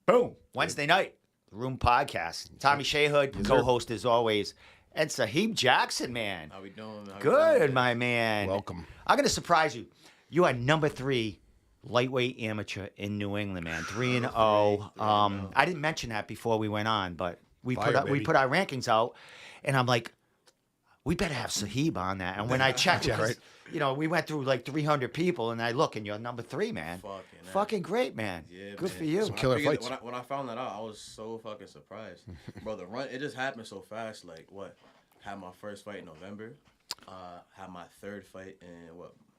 Boom. Wednesday night, The Room Podcast. Tommy Shayhood, co-host as always. And Saheeb Jackson, man. How we doing? Good, my man. Welcome. I'm going to surprise you. You are number 3 lightweight amateur in New England, man. 3-0. I didn't mention that before we went on, but we put our rankings out, and I'm like, we better have Saheeb on that. And when I checked, you know, we went through like 300 people, and I look, and you're number 3, man. Fucking great, man. Yeah, Good man. for you. Some killer fights. When I found that out, I was so fucking surprised. Bro, the run, it just happened so fast. Like, had my first fight in November. Had my third fight in,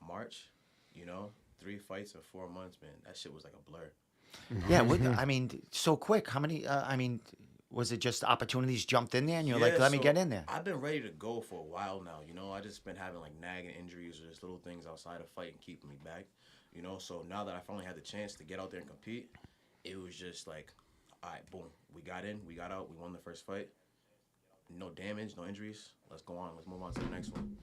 March? You know? 3 fights in 4 months, man. That shit was like a blur. Yeah, I mean, so quick. How many, was it just opportunities jumped in there, and you're like, let me get in there? I've been ready to go for a while now, you know. I just been having like nagging injuries or just little things outside of fighting keeping me back, you know. So now that I finally had the chance to get out there and compete, it was just like, all right, boom. We got in, we got out, we won the first fight. No damage, no injuries. Let's go on. Let's move on to the next one.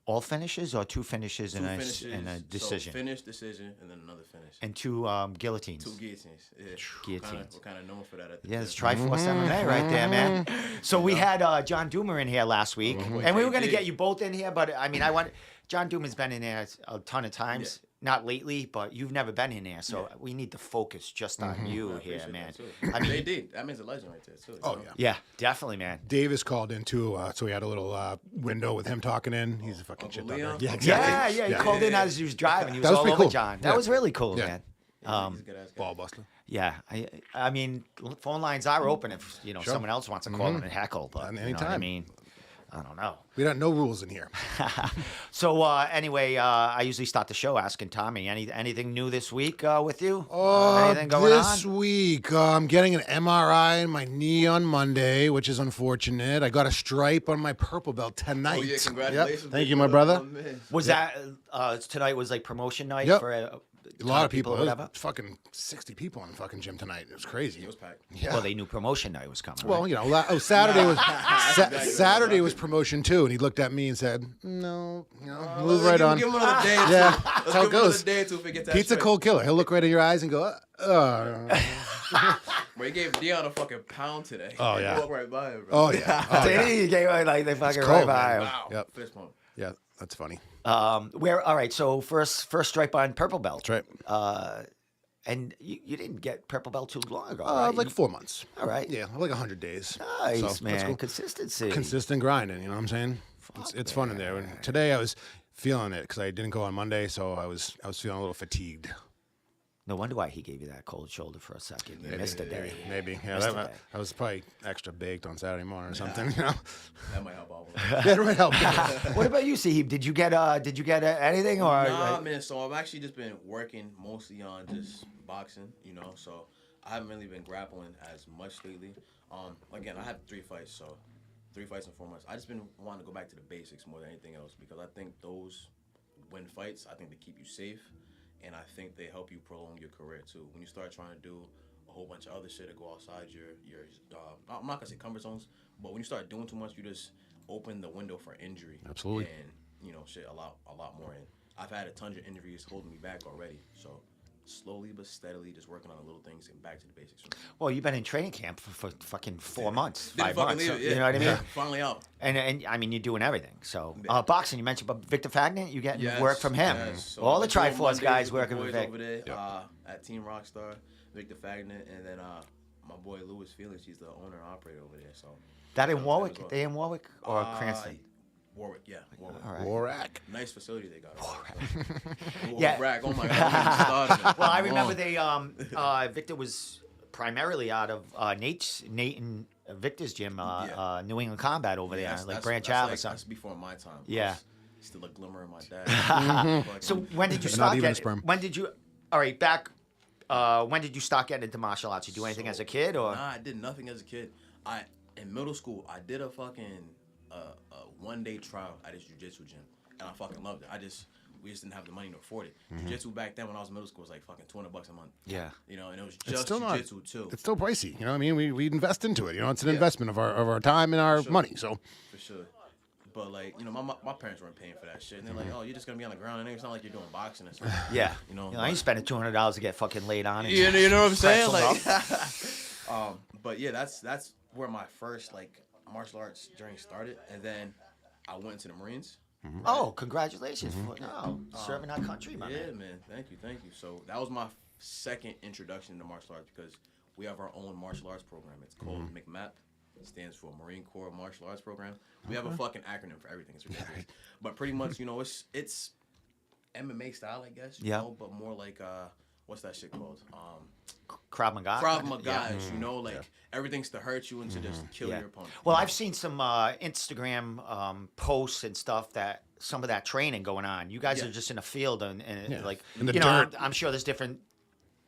All finishes or 2 finishes and a decision? So finish, decision, and then another finish. And 2 guillotines. 2 guillotines. Yeah. Guillotines. We're kind of known for that. At the Yeah, it's Tri-Force MMA right there, man. So we had John Doomer in here last week, and we were going to get you both in here, but I mean, John Doomer's been in there a ton of times. Yeah. Not lately, but you've never been in there, so we need to focus just on you here, man. I mean, JD, that means a legend right there, too. Oh, yeah. Yeah, definitely, man. Davis called in, too, so we had a little window with him talking in. He's a fucking shit talker. Yeah, exactly. Yeah, he called in as he was driving. He was all over cool. John. That was really cool, man. Ball buster. Yeah, I mean, phone lines are open if, you know, someone else wants to call in and heckle, but anytime. You know what I mean? I don't know. We got no rules in here. So anyway, I usually start the show asking Tommy, anything new this week with you? Anything going this week, I'm getting an MRI in my knee on Monday, which is unfortunate. I got a stripe on my purple belt tonight. Oh, yeah, congratulations. Yep. Thank you, my brother. Was that, tonight was like promotion night for a lot of people. Or whatever? Fucking 60 people in the fucking gym tonight. It was crazy. It was packed. Yeah. Well, they knew promotion night was coming. Well, right? you know, Saturday was Saturday was promotion too, and he looked at me and said, "No, move right on." Give him another day. Yeah, that's how it goes. Pizza cold killer. He'll look right in your eyes and go, Well, he gave Dion a fucking pound today. Oh, yeah. He walked right by him, bro. Oh yeah. Did he? He gave like they fucking right by him. Wow. Yep. Fist pump. Yeah, that's funny. All right, so first stripe on purple belt. That's right. And you didn't get purple belt too long ago, right? Like 4 months. All right. Yeah, like 100 days. Nice, So, man. that's cool. Consistency. Consistent grinding, you know what I'm saying? It's fun in there. And today I was feeling it because I didn't go on Monday, so I was feeling a little fatigued. No wonder why he gave you that cold shoulder for a second. You missed a day. Maybe. Yeah, I was probably extra baked on Saturday morning or something. You know? That might help out. That might help. What about you, Saheeb? Did you get anything or? Nah, man. So I've actually just been working mostly on just boxing, you know. So I haven't really been grappling as much lately. Again, I had 3 fights, so 3 fights in 4 months. I just been wanting to go back to the basics more than anything else because I think those win fights. I think they keep you safe. And I think they help you prolong your career too. When you start trying to do a whole bunch of other shit to go outside your I'm not gonna say comfort zones, but when you start doing too much, you just open the window for injury. Absolutely. And you know, shit, a lot more. And I've had a ton of injuries holding me back already. So slowly but steadily, just working on the little things and back to the basics. Well, you've been in training camp for fucking 4 months, Didn't 5 months. leave it, You know what I mean? Yeah. Finally out. And I mean, you're doing everything. So boxing, you mentioned about Victor Fagner. You getting Yes, work from him. yes. So All the I'm doing Tri-Force Mondays guys with working the with boys Vic. over there, at Team Rockstar, Victor Fagner, and then my boy Louis Felix. He's the owner and operator over there. So That in Warwick? Well. They in Warwick or Cranston? Warwick, yeah. Warwick. All right. Warwick. Nice facility they got. Yeah. Warwick. Oh my God. Well, I remember they Victor was primarily out of Nate and Victor's gym, New England Combat over there, like Branch Ave or something. That's before my time. Yeah. Still a glimmer in my dad. So when did you start getting? When did you? All right, back. When did you start getting into martial arts? You do anything as a kid or? Nah, I did nothing as a kid. In middle school, I did a fucking one-day trial at this jiu-jitsu gym, and I fucking loved it. We just didn't have the money to afford it. Jiu-jitsu back then when I was in middle school was like fucking $200 a month. Yeah. You know, and it was just jiu-jitsu too. It's still pricey. You know what I mean? We invest into it. You know, it's an investment of our time and our money. So. For sure. But like, you know, my parents weren't paying for that shit, and they're like, oh, you're just gonna be on the ground, and it's not like you're doing boxing or something. Yeah. You know, I ain't spending $200 to get fucking laid on. And you know what I'm saying? pretzeled Like, but yeah, that's where my first like martial arts journey started, and then I went into the Marines. Oh, congratulations for serving our country, man. Yeah, man. Thank you. So that was my second introduction to martial arts because we have our own martial arts program. It's called MCMAP. It stands for Marine Corps Martial Arts Program. We have a fucking acronym for everything. It's ridiculous. But pretty much, you know, it's MMA style, I guess. You know, but more like what's that shit called? Krav Maga. Krav Maga, you know, like everything's to hurt you and to just kill your opponent. Well, I've seen some Instagram posts and stuff that some of that training going on. You guys are just in a field and like, in the you know, dirt. I'm sure there's different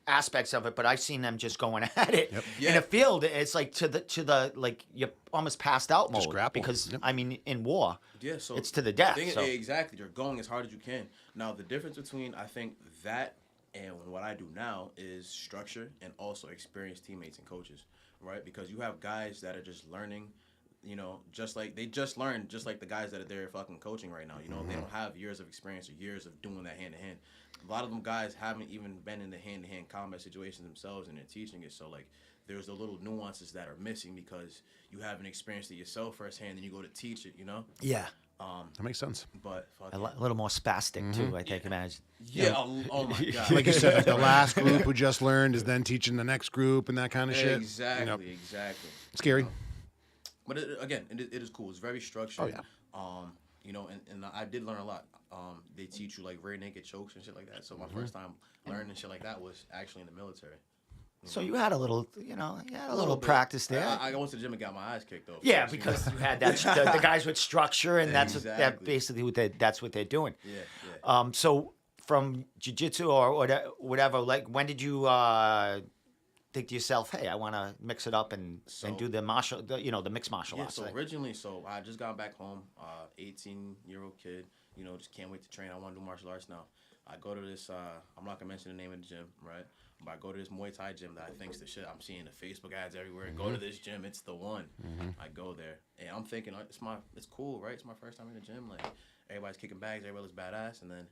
aspects of it, but I've seen them just going at it in a field. It's like to the like you're almost passed out mode grapple. because I mean in war, so it's to the death. So. Exactly, you're going as hard as you can. Now the difference between I think that and what I do now is structure and also experienced teammates and coaches, right? Because you have guys that are just learning, you know, just like they just learned, just like the guys that are there fucking coaching right now. You know, they don't have years of experience or years of doing that hand to hand. A lot of them guys haven't even been in the hand to hand combat situations themselves, and they're teaching it. So like, there's the little nuances that are missing because you haven't experienced it yourself firsthand, and you go to teach it. You know? Yeah. That makes sense. But A little more spastic too, I think. Imagine. yeah. Oh my god. Like you said, like the last group who just learned is then teaching the next group and that kind of shit. Exactly. Yep. Exactly. Scary. But it is cool. It's very structured. Oh, yeah. You know, and I did learn a lot. They teach you like rear naked chokes and shit like that. So my first time learning shit like that was actually in the military. So you had a little, you know, a little bit. Um, there. I went to the gym and got my ass kicked though. Yeah, first, you because know? you had that the guys with structure, and that's what, that Exactly. basically that's what they're doing. Yeah. So from jiu-jitsu or whatever, like when did you think to yourself, hey, I want to mix it up and do the mixed martial arts? So originally, I just got back home, 18-year-old kid. You know, just can't wait to train. I want to do martial arts now. I go to this. I'm not gonna mention the name of the gym, right? But I go to this Muay Thai gym that I think's the shit. I'm seeing the Facebook ads everywhere. Go to this gym, it's the one. I go there, and I'm thinking it's cool, right? It's my first time in the gym. Like everybody's kicking bags, everybody looks badass, and then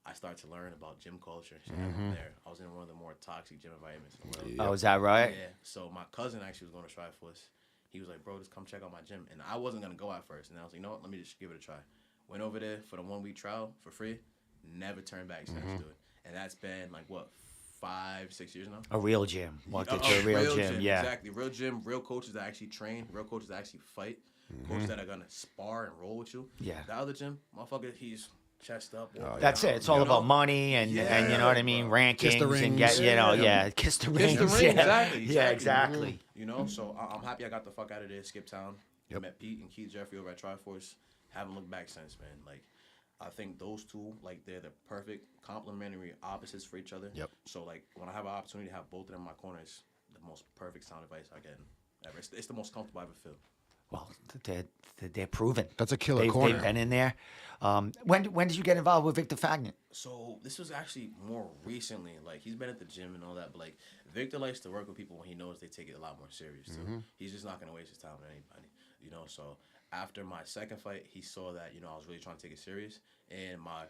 I start to learn about gym culture. There, I was in one of the more toxic gym environments in the world. Oh, is that right? Yeah. So my cousin actually was going to Tri-Force. He was like, "Bro, just come check out my gym." And I wasn't gonna go at first, and I was like, "You know what? Let me just give it a try." Went over there for the 1 week trial for free. Never turned back since to it. And that's been like what, 5-6 years now. A real gym. Walked into a real gym. Yeah. Exactly. Real gym. Real coaches that actually train. Real coaches that actually fight. Coaches that are gonna spar and roll with you. Yeah. The other gym, motherfucker, he's chest up. That's it. It's all about money and you know what I mean, rankings Kiss the and rings. kiss the rings. Kiss the ring. Exactly. Yeah, exactly. You know, so I'm happy I got the fuck out of there, skip town. Met Pete and Keith Jeffrey over at Tri-Force. Haven't looked back since, man. Like, I think those two, like, they're the perfect complementary opposites for each other. Yep. So, like, when I have an opportunity to have both of them in my corner, it's the most perfect sound advice I get ever. It's the most comfortable I ever feel. Well, they're proven. That's a killer corner. They've been in there. When did you get involved with Victor Fagnan? So this was actually more recently. Like, he's been at the gym and all that, but like Victor likes to work with people when he knows they take it a lot more serious too. He's just not gonna waste his time with anybody, you know. So after my second fight, he saw that, you know, I was really trying to take it serious. And my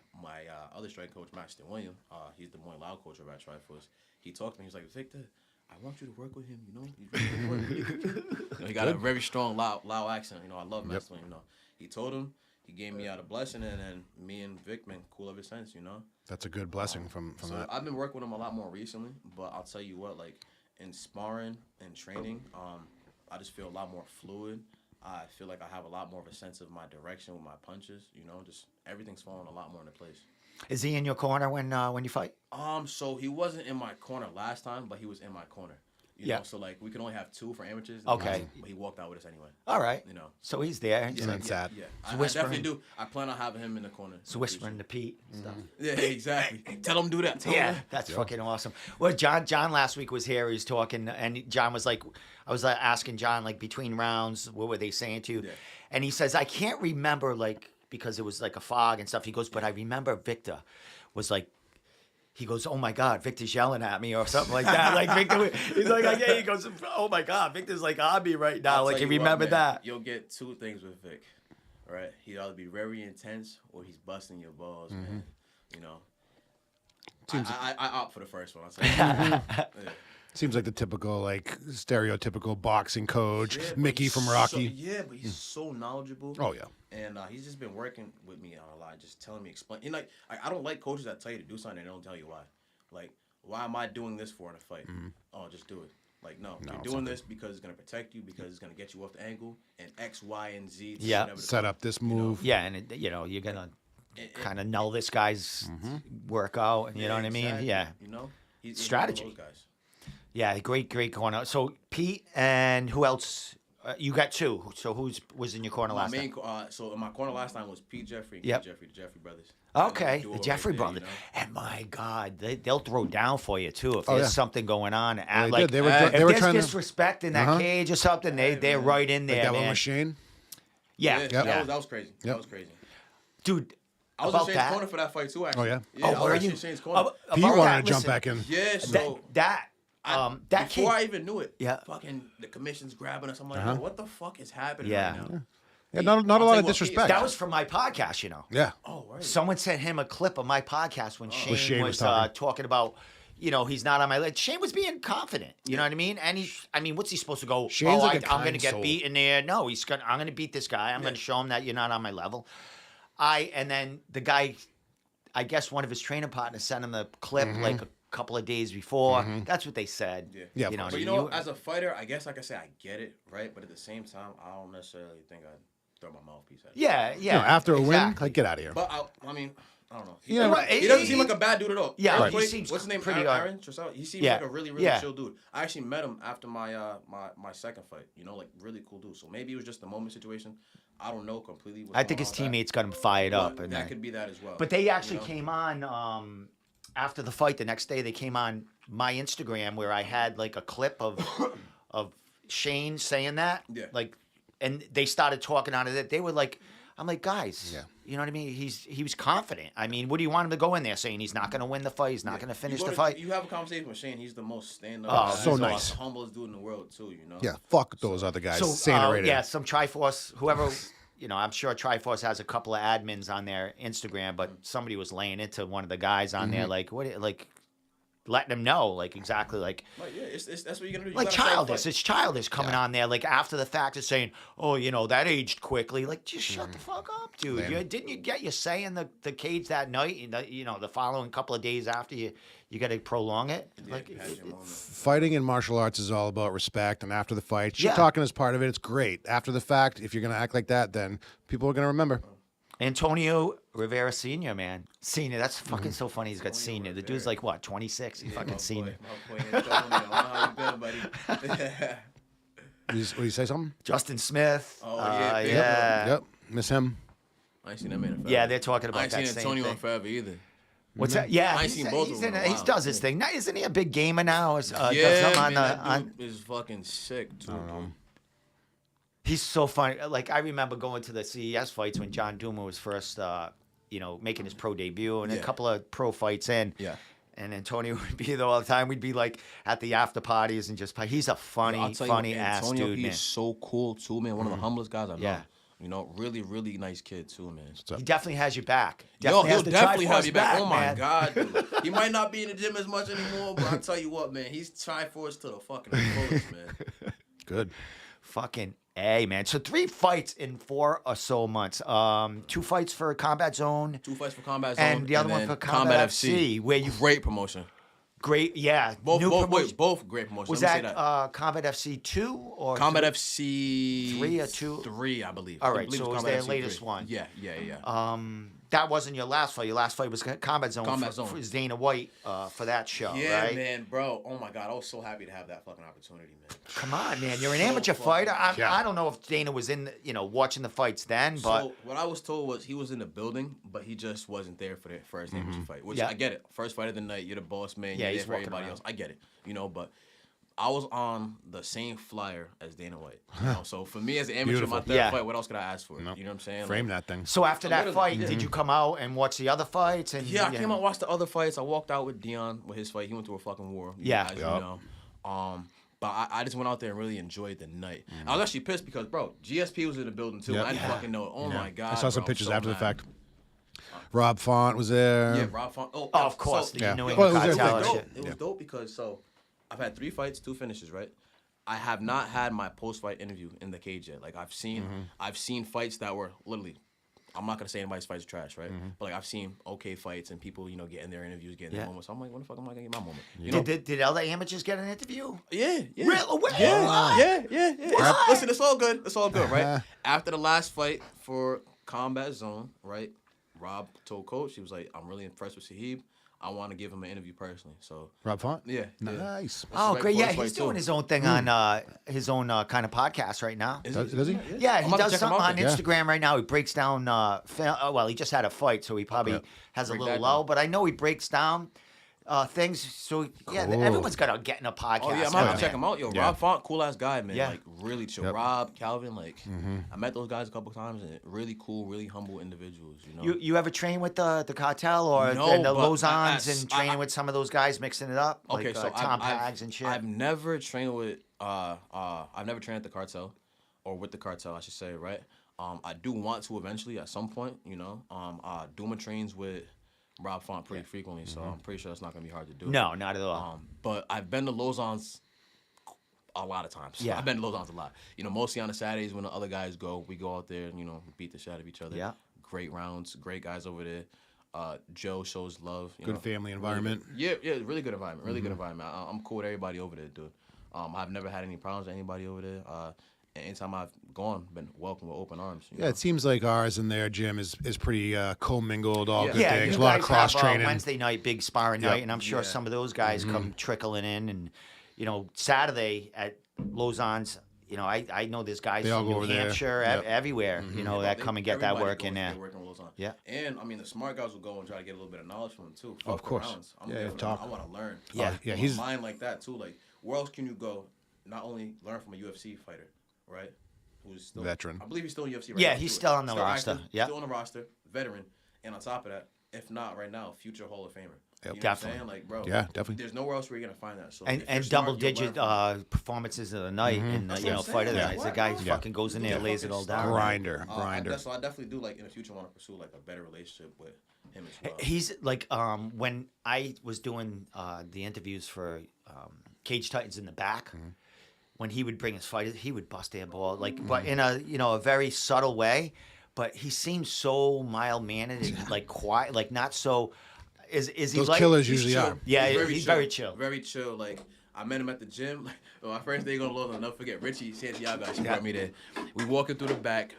other strike coach, Master William, he's the Muay Lao coach over at Tri-Force. He talked to me. He was like, "Victor, I want you to work with him, you know. He's really good. You know, he got a very strong Lao accent. You know, I love Master William, you know. He told him, he gave me out a blessing, and then me and Vic been cool ever since, you know. That's a good blessing from So that. I've been working with him a lot more recently, but I'll tell you what, like, in sparring and training, I just feel a lot more fluid. I feel like I have a lot more of a sense of my direction with my punches, you know. Just everything's falling a lot more into place. Is he in your corner when you fight? So he wasn't in my corner last time, but he was in my corner. You know, so like we could only have 2 for amateurs. Okay. But he walked out with us anyway. All right. You know. So he's there. He's not sad. Yeah. He's I whispering. definitely do. I plan on having him in the corner. So whispering to Pete and stuff. Yeah, exactly. Tell him do that. Tell him. That's fucking awesome. Well, John last week was here. He was talking, and John was like, I was asking John, like, between rounds, what were they saying to you? Yeah. And he says, I can't remember, like, because it was like a fog and stuff. He goes, but I remember Victor was like, he goes, oh my God, Victor's yelling at me or something like that. Like Victor, he's like, yeah. He goes, oh my God, Victor's like on me right now. Like, you remember that? You'll get 2 things with Vic. right? He'd either be very intense or he's busting your balls, man. You know. I opt for the first one. I'll say. Yeah. Seems like the typical, like, stereotypical boxing coach, Yeah, Mickey from Rocky. But he's so knowledgeable. Oh, yeah. And he's just been working with me on a lot, just telling me, explain. And like, I don't like coaches that tell you to do something and don't tell you why. Like, why am I doing this for in a fight? Oh, just do it. Like, no, you're doing this because it's gonna protect you, because it's gonna get you off the angle, and X, Y, and Z. Set up this move. Yeah, and you're gonna kind of null this guy's workout, and you know what I mean? Exactly. Yeah. You know, he's strategy. one of those guys. Yeah, great corner. So Pete and who else? You got two. So was in your corner last time? So in my corner last time was Pete Jeffrey. Yep. The Jeffrey brothers. Okay, the Jeffrey brothers. And my God, they'll throw down for you too if there's something going on. They were if trying there's to disrespect in that cage or something, they're right in there, Like that man. one with Shane? Yeah, That was crazy. Yep. That was crazy. Dude, I was in Shane's corner for that fight too. Actually. Oh, yeah? Yeah, I were was you? in Shane's corner. Pete wanted to jump back in. Yeah. So that before kid, I even knew it, Yeah. fucking the commission's grabbing us. I'm like, yo, what the fuck is happening Yeah. right now? Yeah, not a I'll lot tell of you what, disrespect. that was from my podcast, you know. Yeah. Oh, right. Someone sent him a clip of my podcast when Shane was talking. talking about, he's not on my list. Shane was being confident, you know what I mean? And what's he supposed to go? Shane's like a I'm going to kind get soul. beaten there. No, I'm going to beat this guy. I'm going to show him that you're not on my level. And then the guy, I guess one of his training partners sent him the clip like a couple of days before. That's what they said. Yeah, you know. But as a fighter, I guess like I say, I get it, right? But at the same time, I don't necessarily think I'd throw my mouthpiece at it. Yeah. After a win, exactly. like, get out of here. But I mean, I don't know. He Doesn't seem like a bad dude at all. Yeah, Right. he seems What's his name? pretty Aaron Tressel? He seems like a really, really chill dude. I actually met him after my my second fight. Like really cool dude. So maybe it was just a moment situation. I don't know completely. I think his teammates got him fired up. And that could be that as well. But they actually came on after the fight the next day. They came on my Instagram where I had like a clip of Shane saying that. Yeah. Like, and they started talking on it. They were like, I'm like, guys, Yeah. you know what I mean? He was confident. I mean, what do you want him to go in there saying he's not going to win the fight? He's not going to finish the fight. You have a conversation with Shane. He's the most stand-up. Oh, so he's nice. The humblest dude in the world too. Yeah, fuck those other guys. So, Saying it right yeah, some Tri-Force, whoever, I'm sure Tri-Force has a couple of admins on their Instagram, but somebody was laying into one of the guys on there, like, letting them know, like, exactly, like, yeah, that's what you're gonna do. You like gotta childish. fight. It's childish coming on there, like, after the fact of saying, oh, that aged quickly. Like, just shut the fuck up, dude. Didn't you get your say in the cage that night? The following couple of days after you got to prolong it. Like, Fighting in martial arts is all about respect, and after the fight, shit Yeah. talking is part of it. It's great. After the fact, if you're gonna act like that, then people are gonna remember. Antonio Rivera Sr., man. Senior, that's fucking so funny he's got senior. The dude's like, what, 26? He's fucking senior. My boy Antonio. How you been, buddy? Will you say something? Justin Smith. Oh, yeah, big Yep. Miss him. I ain't seen that man in forever. Yeah, they're talking I about ain't that seen same Antonio thing. in forever either. What's that? Yeah, I ain't seen both of them in a He while. does his thing. Now, isn't he a big gamer now? Does something Man, on that dude is fucking sick too. Dude. He's so funny. Like, I remember going to the CES fights when John Duma was first, making his pro debut, and a Yeah. couple of pro fights in. Yeah. And Antonio would be there all the time. We'd be like at the after parties and just. He's a funny I'll tell you, ass Antonio, dude, man. he's so cool too, man. One of the humblest guys I know. Yeah. Really, really nice kid too, man. He definitely has your back. He'll has the definitely have Tri-Force you back. Oh my man. God, dude. He might not be in the gym as much anymore, but I tell you what, man, he's Tri-Force to the fucking fullest, man. Good. Fucking A, man. So 3 fights in 4 or so months. 2 fights for Combat Zone. 2 fights for Combat Zone, And the other one then for Combat FC, where you great promotion. great, yeah. Both great promotions. Was Let me that, say that. Combat FC 2 or Combat 3? FC 3 or 2? 3, I believe. All I right, believe so it was Combat their FC latest 3. one. Yeah. That wasn't your last fight. Your last fight was Combat Zone. Combat for Zone. Dana White for that show, Yeah, right? man, bro. Oh my God, I was so happy to have that fucking opportunity, man. Come on, man. You're an So amateur fucking- fighter. Yeah. I don't know if Dana was in, watching the fights then, but So what I was told was he was in the building, but he just wasn't there for the first amateur fight. Which Yeah. I get it. First fight of the night, you're the boss man. Yeah, You're he's there for walking everybody around. else. I get it. But I was on the same flyer as Dana White. So for me as an amateur, Beautiful. my third Yeah. fight, what else could I ask for? Nope. You know what I'm saying? Frame Like, that thing. so after that literally, fight, yeah. did you come out and watch the other fights? And Yeah, I came out, watched the other fights. I walked out with Dion with his fight. He went through a fucking war. Yeah. As you Yup. know. But I just went out there and really enjoyed the night. I was actually pissed because, bro, GSP was in the building too. Yep. I didn't fucking know. Oh my god! I saw some bro, pictures so after the mad. fact. Rob Font was there. Yeah, Rob Font. Oh, of course, So, the New Well, England it was Cartel their and thing. shit. It was dope because I've had 3 fights, 2 finishes, right? I have not had my post-fight interview in the cage yet. Like I've seen fights that were literally. I'm not gonna say anybody's fights are trash, right? But like I've seen okay fights and people, getting their interviews, getting their moments. So I'm like, when the fuck am I gonna get my moment? You know? Did other amateurs get an interview? Yeah. Really? What? Yeah. What? Listen, it's all good. It's all good, right? After the last fight for Combat Zone, right? Rob told Coach, he was like, I'm really impressed with Saheeb. I want to give him an interview personally. So Rob Font? yeah. Nice. Oh, right great! before Yeah, the he's fight, doing too. his own thing on his own kind of podcast right now. Does he? Yeah, I'm he about to does check him something out on then. Yeah. Instagram right now. He breaks down. Well, he just had a fight, so he probably has a Break little that low. down. But I know he breaks down things. So yeah, Cool. everyone's got to get in a podcast. Oh yeah, I'm now, gonna check man. him out. Yo, Yeah. Rob Font, cool ass guy, man. Yeah. Like really chill. Yep. Rob, Calvin, like I met those guys a couple times and really cool, really humble individuals. You ever train with the cartel or No, and the but Lozans I- and training with some of those guys, mixing it up? Okay, like, so Tom I've Pags and shit. I've never trained with I've never trained at the cartel, or with the cartel, I should say, right? I do want to eventually at some point, Duma trains with Rob Font pretty frequently, so I'm pretty sure it's not gonna be hard to do. No, not at all. But I've been to Lozans a lot of times. Yeah. I've been to Lozans a lot. Mostly on the Saturdays when the other guys go, we go out there and, beat the shit out of each other. Yeah. Great rounds, great guys over there. Joe shows love. Good family environment. Yeah, really good environment. Really good environment. I'm cool with everybody over there, dude. I've never had any problems with anybody over there. And anytime I've gone, been welcomed with open arms. Yeah, it seems like ours in their gym is pretty commingled, all good Yeah, things. you A lot of guys cross have, training. Wednesday night, big sparring Yep. night, and I'm sure Yeah. some of those guys come trickling in. And Saturday at Lausanne's, I know there's guys They all from go New over there. Hampshire, Yep. everywhere, that come and get that work in there. They work in Lausanne. Yeah. And the smart guys will go and try to get a little bit of knowledge from them too. Of course. I'm Yeah, there, talk. I want to learn. Yeah. Yeah, From he's- a mind like that too. Like, where else can you go? Not only learn from a UFC fighter, right? Who's still Veteran. I believe he's still in UFC right Yeah, now. he's too. still on the roster. Active, Yeah. still on the roster, veteran, and on top of that, if not right now, future Hall of Famer. Yep. You know Definitely. what I'm saying? Like, bro. Yeah, definitely. There's nowhere else where you're gonna find that. So And if you're and smart, double you'll learn digit from it. performances of the night, and That's you what know, I'm fight of the saying. night. Yeah. The guy Yeah. fucking goes in there, Yeah. lays it all down. Grinder. So I definitely do, like, in the future want to pursue like a better relationship with him as well. He's like when I was doing the interviews for Cage Titans in the back. When he would bring his fighters, he would bust their ball, but in a very subtle way. But he seems so mild mannered and like quiet, like not so. Is he Those like killers He's usually chill. are. Yeah, he's very chill. Very chill. Like, I met him at the gym. Like, my first day going to London, I'll never forget Richie Santiago. She brought me there. We walking through the back.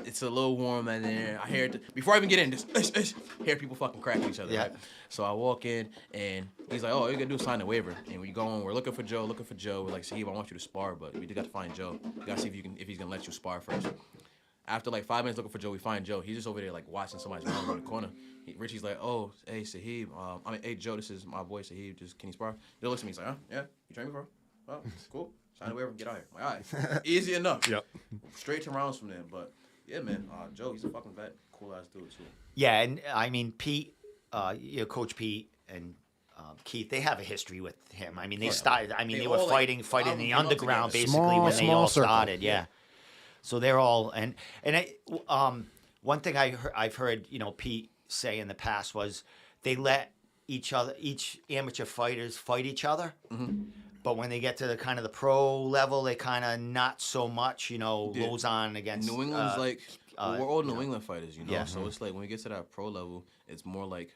It's a little warm in there. I hear it. Before I even get in, just hear people fucking cracking each other. Yeah. Right? So I walk in, and he's like, "Oh, all you gotta do is sign a waiver." And we go on. We're looking for Joe. We're like, "Saheeb, I want you to spar, but we got to find Joe. You gotta see if he's gonna let you spar first." After like 5 minutes looking for Joe, we find Joe. He's just over there like watching somebody's round in the corner. Richie's like, "Oh, hey Saheeb, hey Joe, this is my boy Saheeb. Just can you spar?" Joe looks at me. He's like, "Huh? Yeah, you train before? Oh, cool. Sign a waiver, get out here." I'm like, all right, easy enough. Yep. Straight to rounds from there. But yeah, man, Joe, he's a fucking vet. Cool ass dude too. Yeah, and I mean Pete, Coach Pete and Keith, they have a history with him. I mean, they started. I mean, They they were all, like, fighting in the came up underground together. basically when they Small all circle. started. Yeah. So they're all and one thing I've heard Pete say in the past was they let each amateur fighters fight each other. But when they get to the kind of the pro level, they kind of not so much, Lausanne against New England's we're all New England fighters, Yeah. So it's like when we get to that pro level, it's more like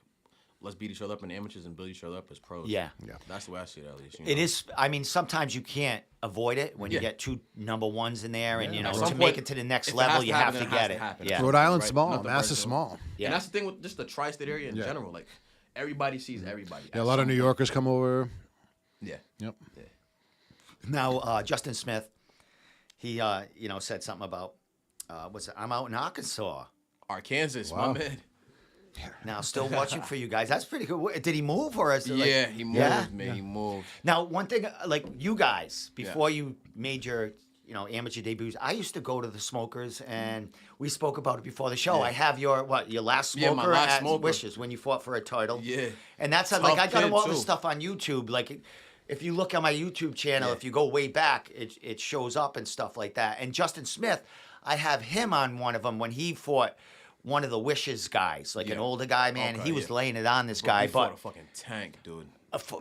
let's beat each other up in amateurs and build each other up as pros. Yeah. That's the way I see it, at least. It is. I mean, sometimes you can't avoid it when you Yeah. get two number ones in there, and At to some make point, it to the next if it level, has to you happen, have to then it has get to it. happen. Yeah. Rhode Island's Right, small. nothing Mass is personal. small. Yeah. And that's the thing with just the tri-state area in Yeah. general. Like everybody sees everybody. Yeah, a lot of New Yorkers come over. Yeah. Yep. Now, Justin Smith, he said something about I'm out in Arkansas. Arkansas, Wow. my man. Now, still watching for you guys. That's pretty good. Did he move or is it Yeah, he moved, Yeah? man. He moved. Now, one thing, like you guys, before you made your, amateur debuts, I used to go to the Smokers, and we spoke about it before the show. Yeah. I have your last Yeah, Smoker my last at Smoker. Wishes when you fought for a title. Yeah. And that's Tough like I got kid, all the too. stuff on YouTube. Like, if you look on my YouTube channel, Yeah. if you go way back, it shows up and stuff like that. And Justin Smith, I have him on one of them when he fought one of the Wishes guys, like an older guy, man. Okay, and he was yeah. laying it on this Bro, guy, he fought but a fucking tank, dude.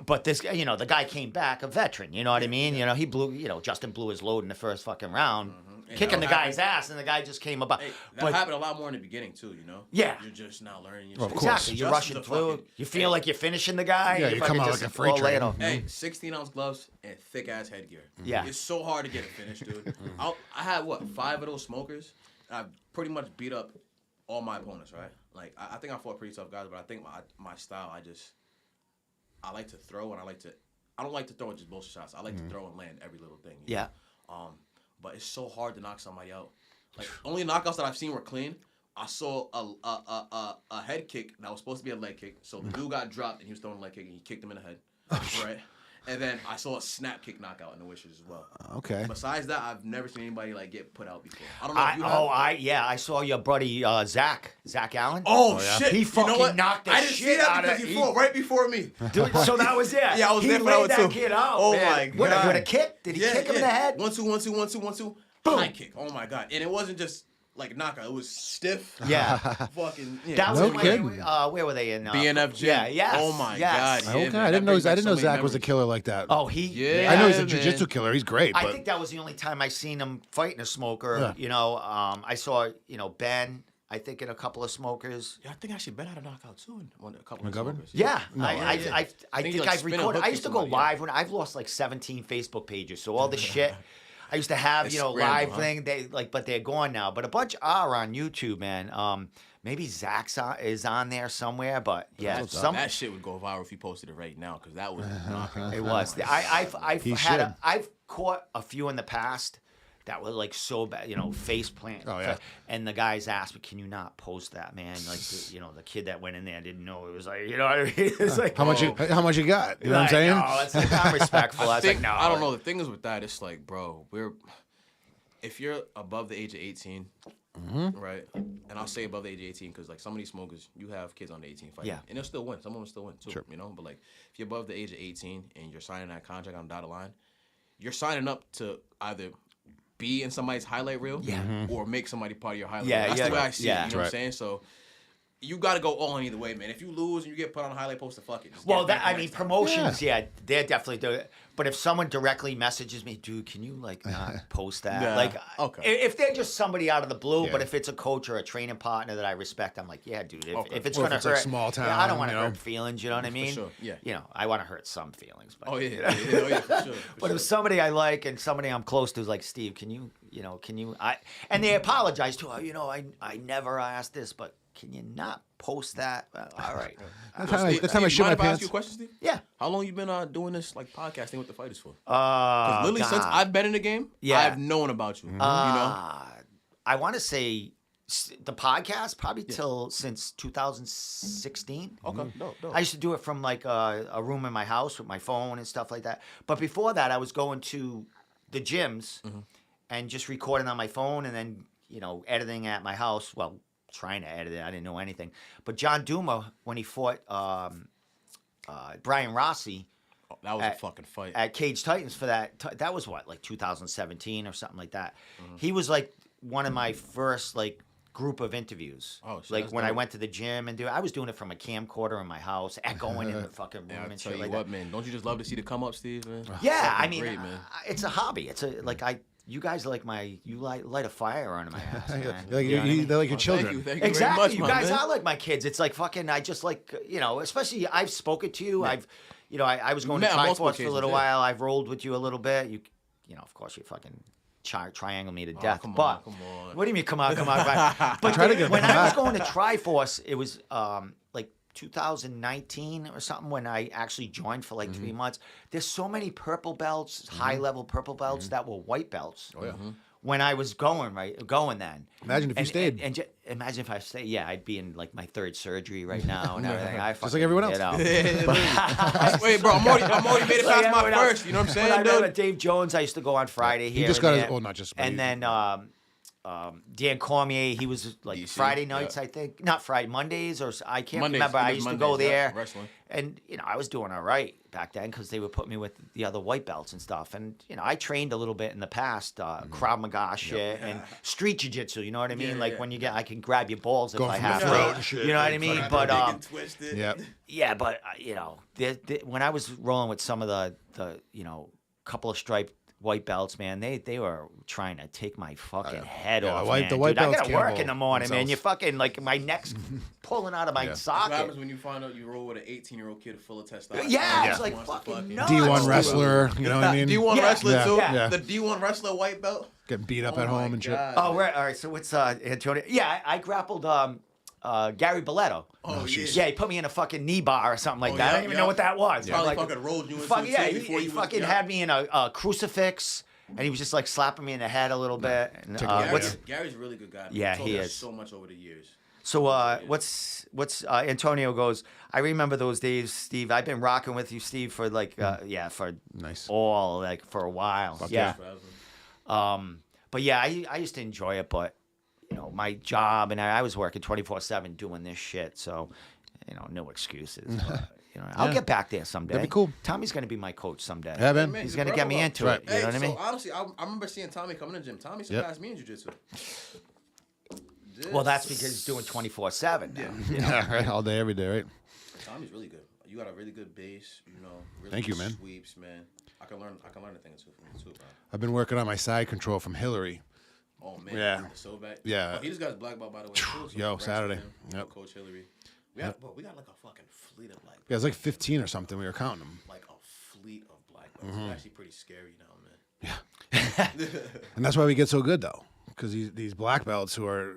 but this, the guy came back a veteran. You know what I mean? Yeah. He blew. Justin blew his load in the first fucking round, And kicking the that'll guy's ass, and the guy just came about. Hey, that but happened a lot more in the beginning too, Yeah. You're just now learning. Of course. exactly, you're Justin's rushing a through. fucking- You feel like you're finishing the guy. Yeah, you come fucking out just like a freight all lay it train. off. Hey, 16-ounce gloves and thick ass headgear. Yeah. It's so hard to get a finish, dude. I had 5 of those smokers. And I pretty much beat up all my opponents, right? Like I think I fought pretty tough guys, but I think my style, I like to throw and I don't like to throw just bullshit shots. I like to throw and land every little thing. you Yeah. know? But it's so hard to knock somebody out. Like only knockouts that I've seen were clean. I saw a head kick that was supposed to be a leg kick. So the dude got dropped and he was throwing a leg kick and he kicked him in the head. Right? And then I saw a snap kick knockout in the Wishes as well. Okay. Besides that, I've never seen anybody get put out before. I don't know if you have. I saw your buddy Zach Allen. Oh, yeah. shit! He You fucking know what? knocked the I didn't shit see that out of- because he he- fought right before me. Dude, so that was it. Yeah, I was he there for laid that one, that too. kid out. Oh, man. my With God. a kick? Did he kick him in the head? 1, 2, 1, 2, 1, 2, 1, 2. Boom. High kick. Oh my god! And it wasn't just like knockout. It was stiff. Yeah. Fucking. Yeah. That was No in, like, kidding. where were they in? BNF gym. Yeah. Yes. Oh my yes. God. Okay, Yeah, man, I didn't that know. brings back so many Zach was a memories. killer like that. Oh, he. Yeah. I know he's a man. jiu-jitsu killer. He's great. I But think that was the only time I seen him fighting a smoker. Yeah. I saw Ben. I think in a couple of smokers. Yeah, I think actually Ben had a knockout too in a couple of McGovern? smokers. Yeah, No, I think he, think like, I've spin a recorded. hook I or used to go something, yeah. live when I've lost like 17 Facebook pages. So all the shit I used to have, It's live scrambled, huh? thing. But they're gone now. But a bunch are on YouTube, man. Maybe Zach's is on there somewhere. But yeah, That shit would go viral if he posted it right now because that was a knockout. it was. He should. I've caught a few in the past that were like so bad, face plant. Oh, yeah. And the guys asked me, "Can you not post that, man?" Like, the kid that went in there didn't know. It was like, you know what I mean? It's like, how much you got? You know what I'm saying? No, it's like, I'm respectful. I was like, no. I don't know. The thing is with that, it's like, bro, if you're above the age of 18, right? And I'll say above the age of 18 because like some of these smokers, you have kids under 18 fighting, Yeah. and they'll still win. Some of them still win too, But like, if you're above the age of 18 and you're signing that contract on the dotted line, you're signing up to either be in somebody's highlight reel, or make somebody part of your highlight Yeah, reel. That's yeah, the way I see yeah. it. You know what I'm saying? So. You got to go all in either way, man. If you lose and you get put on a highlight poster, fuck it. Just Well, get back the I mean, next time. promotions, they're definitely doing it. But if someone directly messages me, dude, can you like not post that? Yeah. Like, Okay. if they're just somebody out of the blue, Yeah. but if it's a coach or a training partner that I respect, I'm like, yeah, dude. If it's Or if gonna it's, like, hurt, small I town, don't want to you know? hurt feelings. You know what I mean? sure, yeah. I want to hurt some feelings. But, Oh yeah, for sure. But if somebody I like and somebody I'm close to is like, Steve, can you? And they apologize too. I never asked this, but can you not post that? All right. That's how I shit my mind if I ask pants. you a question, Steve? Yeah. How long you been doing this like podcasting with the fighters for? Literally Since I've been in the game, Yeah. I've known about you. You know, I want to say the podcast probably since 2016. okay, dope. I used to do it from like a room in my house with my phone and stuff like that. But before that, I was going to the gyms and just recording on my phone and then, editing at my house. Well, trying to edit it. I didn't know anything. But John Duma, when he fought Brian Rossi That was a fucking fight. at Cage Titans for that was what, like 2017 or something like that. He was like one of my first like group of interviews. Oh, shit, like that's when I dope. went to the gym and I was doing it from a camcorder in my house, echoing in the fucking room Yeah, I and tell shit you like what, that. man. Don't you just love to see the come up, Steve? Man? Yeah, I Fucking mean, great, man. it's a hobby. It's you guys are like you light a fire under my ass, man. They're You know what I mean? like your Oh, children. Thank you Exactly, very much, you my guys man. are like my kids. It's like fucking. I just like especially I've spoken to you. I was going to met on multiple Tri-Force for a little occasions, yeah. while. I've rolled with you a little bit. Of course, you fucking triangle me to death. come but on. what do you mean? Come on. But Try to get when them I was back. going to Tri-Force, it was like 2019 or something when I actually joined for like 3 months. There's so many purple belts, high level purple belts that were white belts. Oh yeah. When I was going then. Imagine if you stayed. And imagine if I stayed. Yeah, I'd be in like my third surgery right now and everything. Just like everyone else. Wait, bro, I'm already made it past my first. You know what I'm When I saying, met dude? with Dave Jones, I used to go on Friday here. He just and got his. there. Well, not just. but And he- then Dan Cormier, he was like DC, Friday nights, yeah. I think. Not Friday, Mondays, or I can't Mondays, remember. it I was used to Mondays, go yeah, there. wrestling. And, I was doing all right back then because they would put me with the other white belts and stuff. And, I trained a little bit in the past, Krav Maga shit and street jiu-jitsu, you know what I mean? Yeah, like yeah. when I can grab your balls if Going I from the have throat to. and shit. You know what I mean? But, Yep. yeah, but, when I was rolling with some of the couple of striped white belts, man, they were trying to take my fucking head Yeah, off, the white man. belts Dude, I gotta can't work hold in the morning, man. themselves. You fucking, like, my neck's pulling out of my Yeah. What socket. happens when you find out you roll with an 18-year-old kid full of testosterone? Yeah, Yeah. it's like Wants to fucking you. nuts. D1 dude. wrestler, you know what I mean? D1 Yeah. wrestler Yeah. too. Yeah. The D1 wrestler white belt. Getting beat up Oh at my home and shit. God. Oh, right. All right. So what's Antonio? Yeah, I grappled Gary Bolletto. Oh, yeah. Yeah, he put me in a fucking knee bar or something like Oh, that. I yeah, don't even yeah. know what that was. Probably Like, fucking rolled you into fuck, it yeah, too he before you fucking was, had me in a crucifix, and he was just like slapping me in the head a little bit. And, Gary's a really good guy. Yeah, told he me is. so much over the years. So what's Antonio goes? I remember those days, Steve. I've been rocking with you, Steve, for like for Nice. for a while. Yeah. But yeah, I used to enjoy it, but my job and I was working 24/7 doing this shit, so no excuses. But, I'll get back there someday. That'd be cool. Tommy's gonna be my coach someday. Yeah, man. Man, He's a gonna get me brother. into Right. it. You know what I mean? So honestly, I remember seeing Tommy coming to the gym. Tommy surpassed me in jiu-jitsu. Well, that's because he's doing 24/7. Yeah. Yeah, right. All day, every day, right? Tommy's really good. You got a really good base. Really Thank you, good man. Sweeps, man. I can learn a thing or two from you too, bro. I've been working on my side control from Hillary. Oh man, Yeah. so bad. Yeah. Oh, he just got his black belt by the way. Too, so Yo, congrats to Saturday. him. Yep. Coach Hillary. We got like a fucking fleet of black belts. Yeah, it was like 15 or something. We were counting them. Like a fleet of black belts. It's actually pretty scary now, man. And that's why we get so good, though. Because these black belts who are,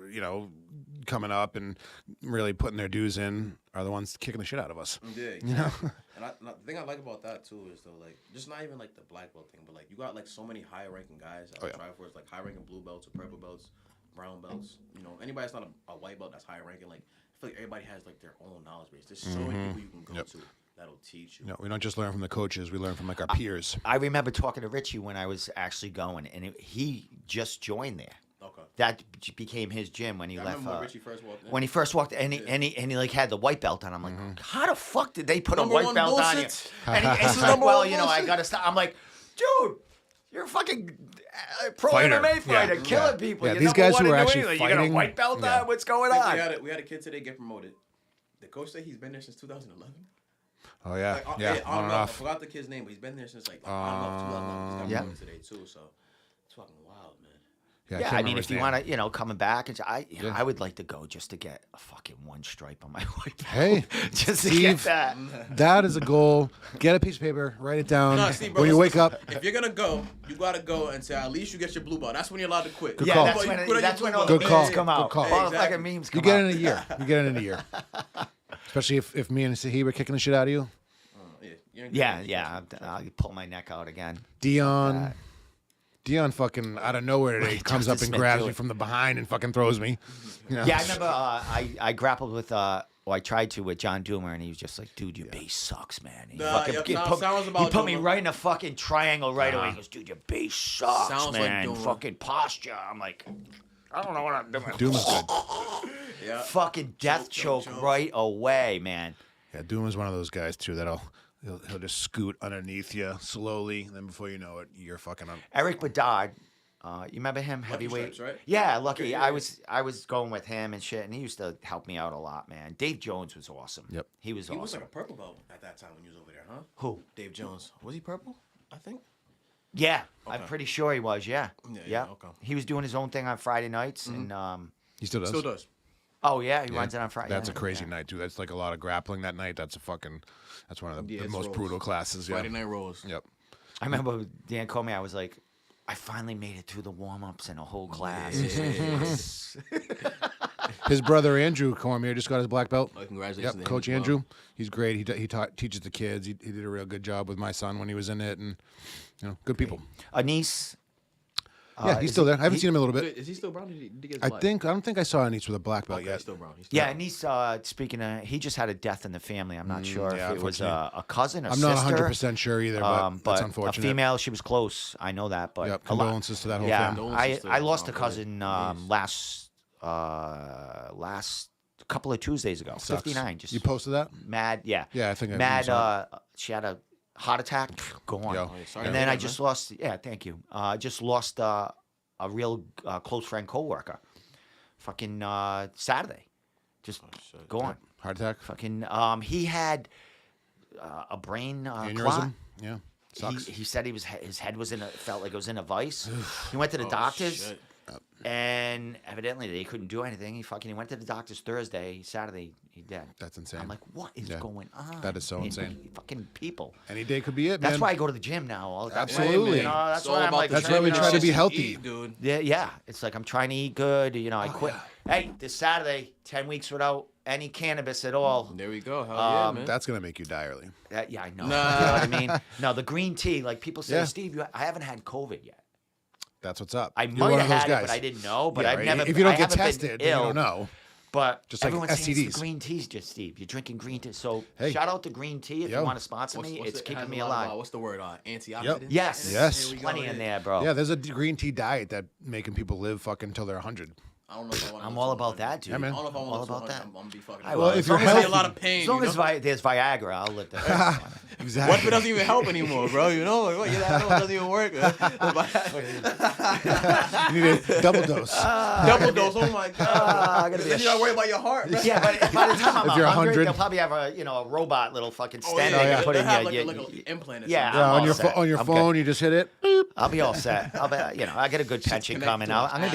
coming up and really putting their dues in are the ones kicking the shit out of us. Yeah, exactly. And the thing I like about that too is though, like, just not even like the black belt thing, but like you got like so many high ranking guys at Tri-Force, like high ranking blue belts or purple belts, brown belts. Anybody that's not a white belt that's high ranking, like I feel like everybody has like their own knowledge base. There's so many people you can go to that'll teach you. No, we don't just learn from the coaches. We learn from like our peers. I remember talking to Richie when I was actually going, and he just joined there. Okay. That became his gym when he I left. remember when Richie first walked in. When he first walked, and he like had the white belt on. I'm like, how the fuck did they put Number a white one belt on you? bullshit. And he's like, Number well, one I bullshit. gotta stop. I'm like, dude, you're a fucking pro Fighter. MMA fighter, Yeah. killing Yeah. people. Yeah, You're these number guys one who in are New actually England. You got a fighting- white belt Yeah. on? What's going I on? think we had a kid today get promoted. The coach said he's been there since 2011. Oh, yeah. Like, Yeah, on on and I off. forgot the kid's name, but he's been there since like on and off 2011. He's got promoted today too, so it's fucking wild, man. Yeah, can't I mean, remember if his you name. want to, coming back, and I would like to go just to get a fucking one stripe on my white belt. Hey, just to get Steve. that. That is a goal. Get a piece of paper, write it down. No, see, bro, when you wake listen, up, if you're gonna go, you gotta go and say at least you get your blue belt. That's when you're allowed to quit. Good Yeah, call. that's You when, quit on that's your when blue all belt. the Good call. memes come out. Good call. All the Exactly. fucking memes you come get out. it in a year. You get it in a year. Especially if me and Saheeb are kicking the shit out of you. Yeah, I'll pull my neck out again. Dion fucking out of nowhere today comes up Justice and Smith grabs do me it. from the behind and fucking throws me. You know? Yeah, I remember I grappled with, I tried to with John Doomer, and he was just like, dude, your base sucks, man. And he Nah, fucking- yep, he nah, put, sounds he about put me Doomer. right in a fucking triangle right away. He goes, dude, your base sucks, Sounds like man. Doomer. Fucking posture. I'm like, I don't know what I'm doing. Doom is good. Yeah. Fucking death choke right away, man. Yeah, Doom is one of those guys too that'll he'll just scoot underneath you slowly, and then before you know it, you're fucking on. Eric Bedard, you remember him, heavyweight? Stripes, right? Yeah, Lucky. Okay, yeah, I was going with him and shit, and he used to help me out a lot, man. Dave Jones was awesome. Yep. He was He was awesome. like a purple belt at that time when you was over there, huh? Who? Dave Jones. Was he purple? I think. Yeah, I'm Okay. pretty sure he was. Yeah. Yeah, okay. He was doing his own thing on Friday nights, and He still does. Still does. oh yeah, he runs it on Friday. That's a yeah. crazy night too. That's like a lot of grappling that night. That's one of the Yeah, it's most rolls. brutal classes. Yeah. Friday Night Rolls. Yep. I remember with Dan Comey. I was like, I finally made it through the warm ups and a whole class. His brother Andrew Cormier just got his black belt. Oh, congratulations Yep, to him Coach as well. Andrew. He's great. He teaches the kids. He did a real good job with my son when he was in it, and good people. A niece. Yeah, he's still there. I haven't seen him in a little bit. Is he still brown? Did he get his I black? don't think I saw an East with a black belt Okay, yet. he's still brown. He's still Yeah, brown. and he's speaking of. He just had a death in the family. I'm not sure yeah, if it was unfortunately. a cousin, I'm sister. not 100% sure either, but that's But unfortunate. a female, she was close. I know that, but Yep, a lot- condolences to that whole yeah, family. Condolences I to lost a brother. cousin Jeez. last couple of Tuesdays ago. Sucks. 59. Just You posted that? mad. Yeah. Yeah, I think I mad. saw She had a heart attack. Gone. Yo. Oh, yeah, sorry And to then hear I that, just man. lost. Yeah, thank you. Just lost a real close friend, coworker. Fucking Saturday. Just shit. gone. Heart attack? Fucking. He had a brain clot. Aneurysm? Yeah. Sucks. He said his head was felt like it was in a vice. He went to the doctors, Shit. and evidently they couldn't do anything. He went to the doctors Thursday, Saturday he dead. That's insane. I'm like, what is Yeah. going on? That is so insane. Fucking people. Any day could be it, That's man. why I go to the gym now. All the time. Absolutely. You know, that's It's all why I'm about like. the That's why we training try to and be shit you healthy. eat, dude. Yeah. It's like I'm trying to eat good. You know, I quit. Hey, this Saturday, 10 weeks without any cannabis at all. There we go. Hell yeah, man. That's going to make you die early. Yeah, I know. Nah. You know what I mean? No, the green tea. Like people say, Yeah. Steve, I haven't had COVID yet. That's what's up. I You're might one have of those had it, guys. but I didn't know. But Yeah, I've right? never. If you don't I get haven't been tested, then you ill, don't know. But Just like everyone's saying it's STDs. the green teas, just Steve. You're drinking green tea. So Hey. shout out to green tea if Yo. you want to sponsor me. It's it keeping has me a lot of, alive. what's the word? Antioxidants? Yes. Yes. Here we go, Plenty yeah. in there, bro. Yeah, there's a green tea diet that making people live fucking until they're 100. I don't know if I want I'm all about that, dude. Yeah, man. I don't know if I I'm want all to about that. I'm gonna be fucking. I Well, will. if you're As long as I see healthy- a lot of pain, As long you as know? there's Viagra, I'll live there. Exactly. What if it doesn't even help anymore, bro? You know, like, what? Yeah, that doesn't even work. You need a double dose. Double dose. Oh my god. I gotta be Then a you gotta worry about your heart, bro. Yeah, but by the time I'm If you're 100, 100, they'll probably have a robot little fucking Oh, stent yeah, they yeah. can put They in have your. like an implant. Or Yeah, something. Yeah, I'm on all your set. on your I'm phone, good. you just hit it. Boop. I'll be all set. I get a good pension connect coming to out. an I'm app,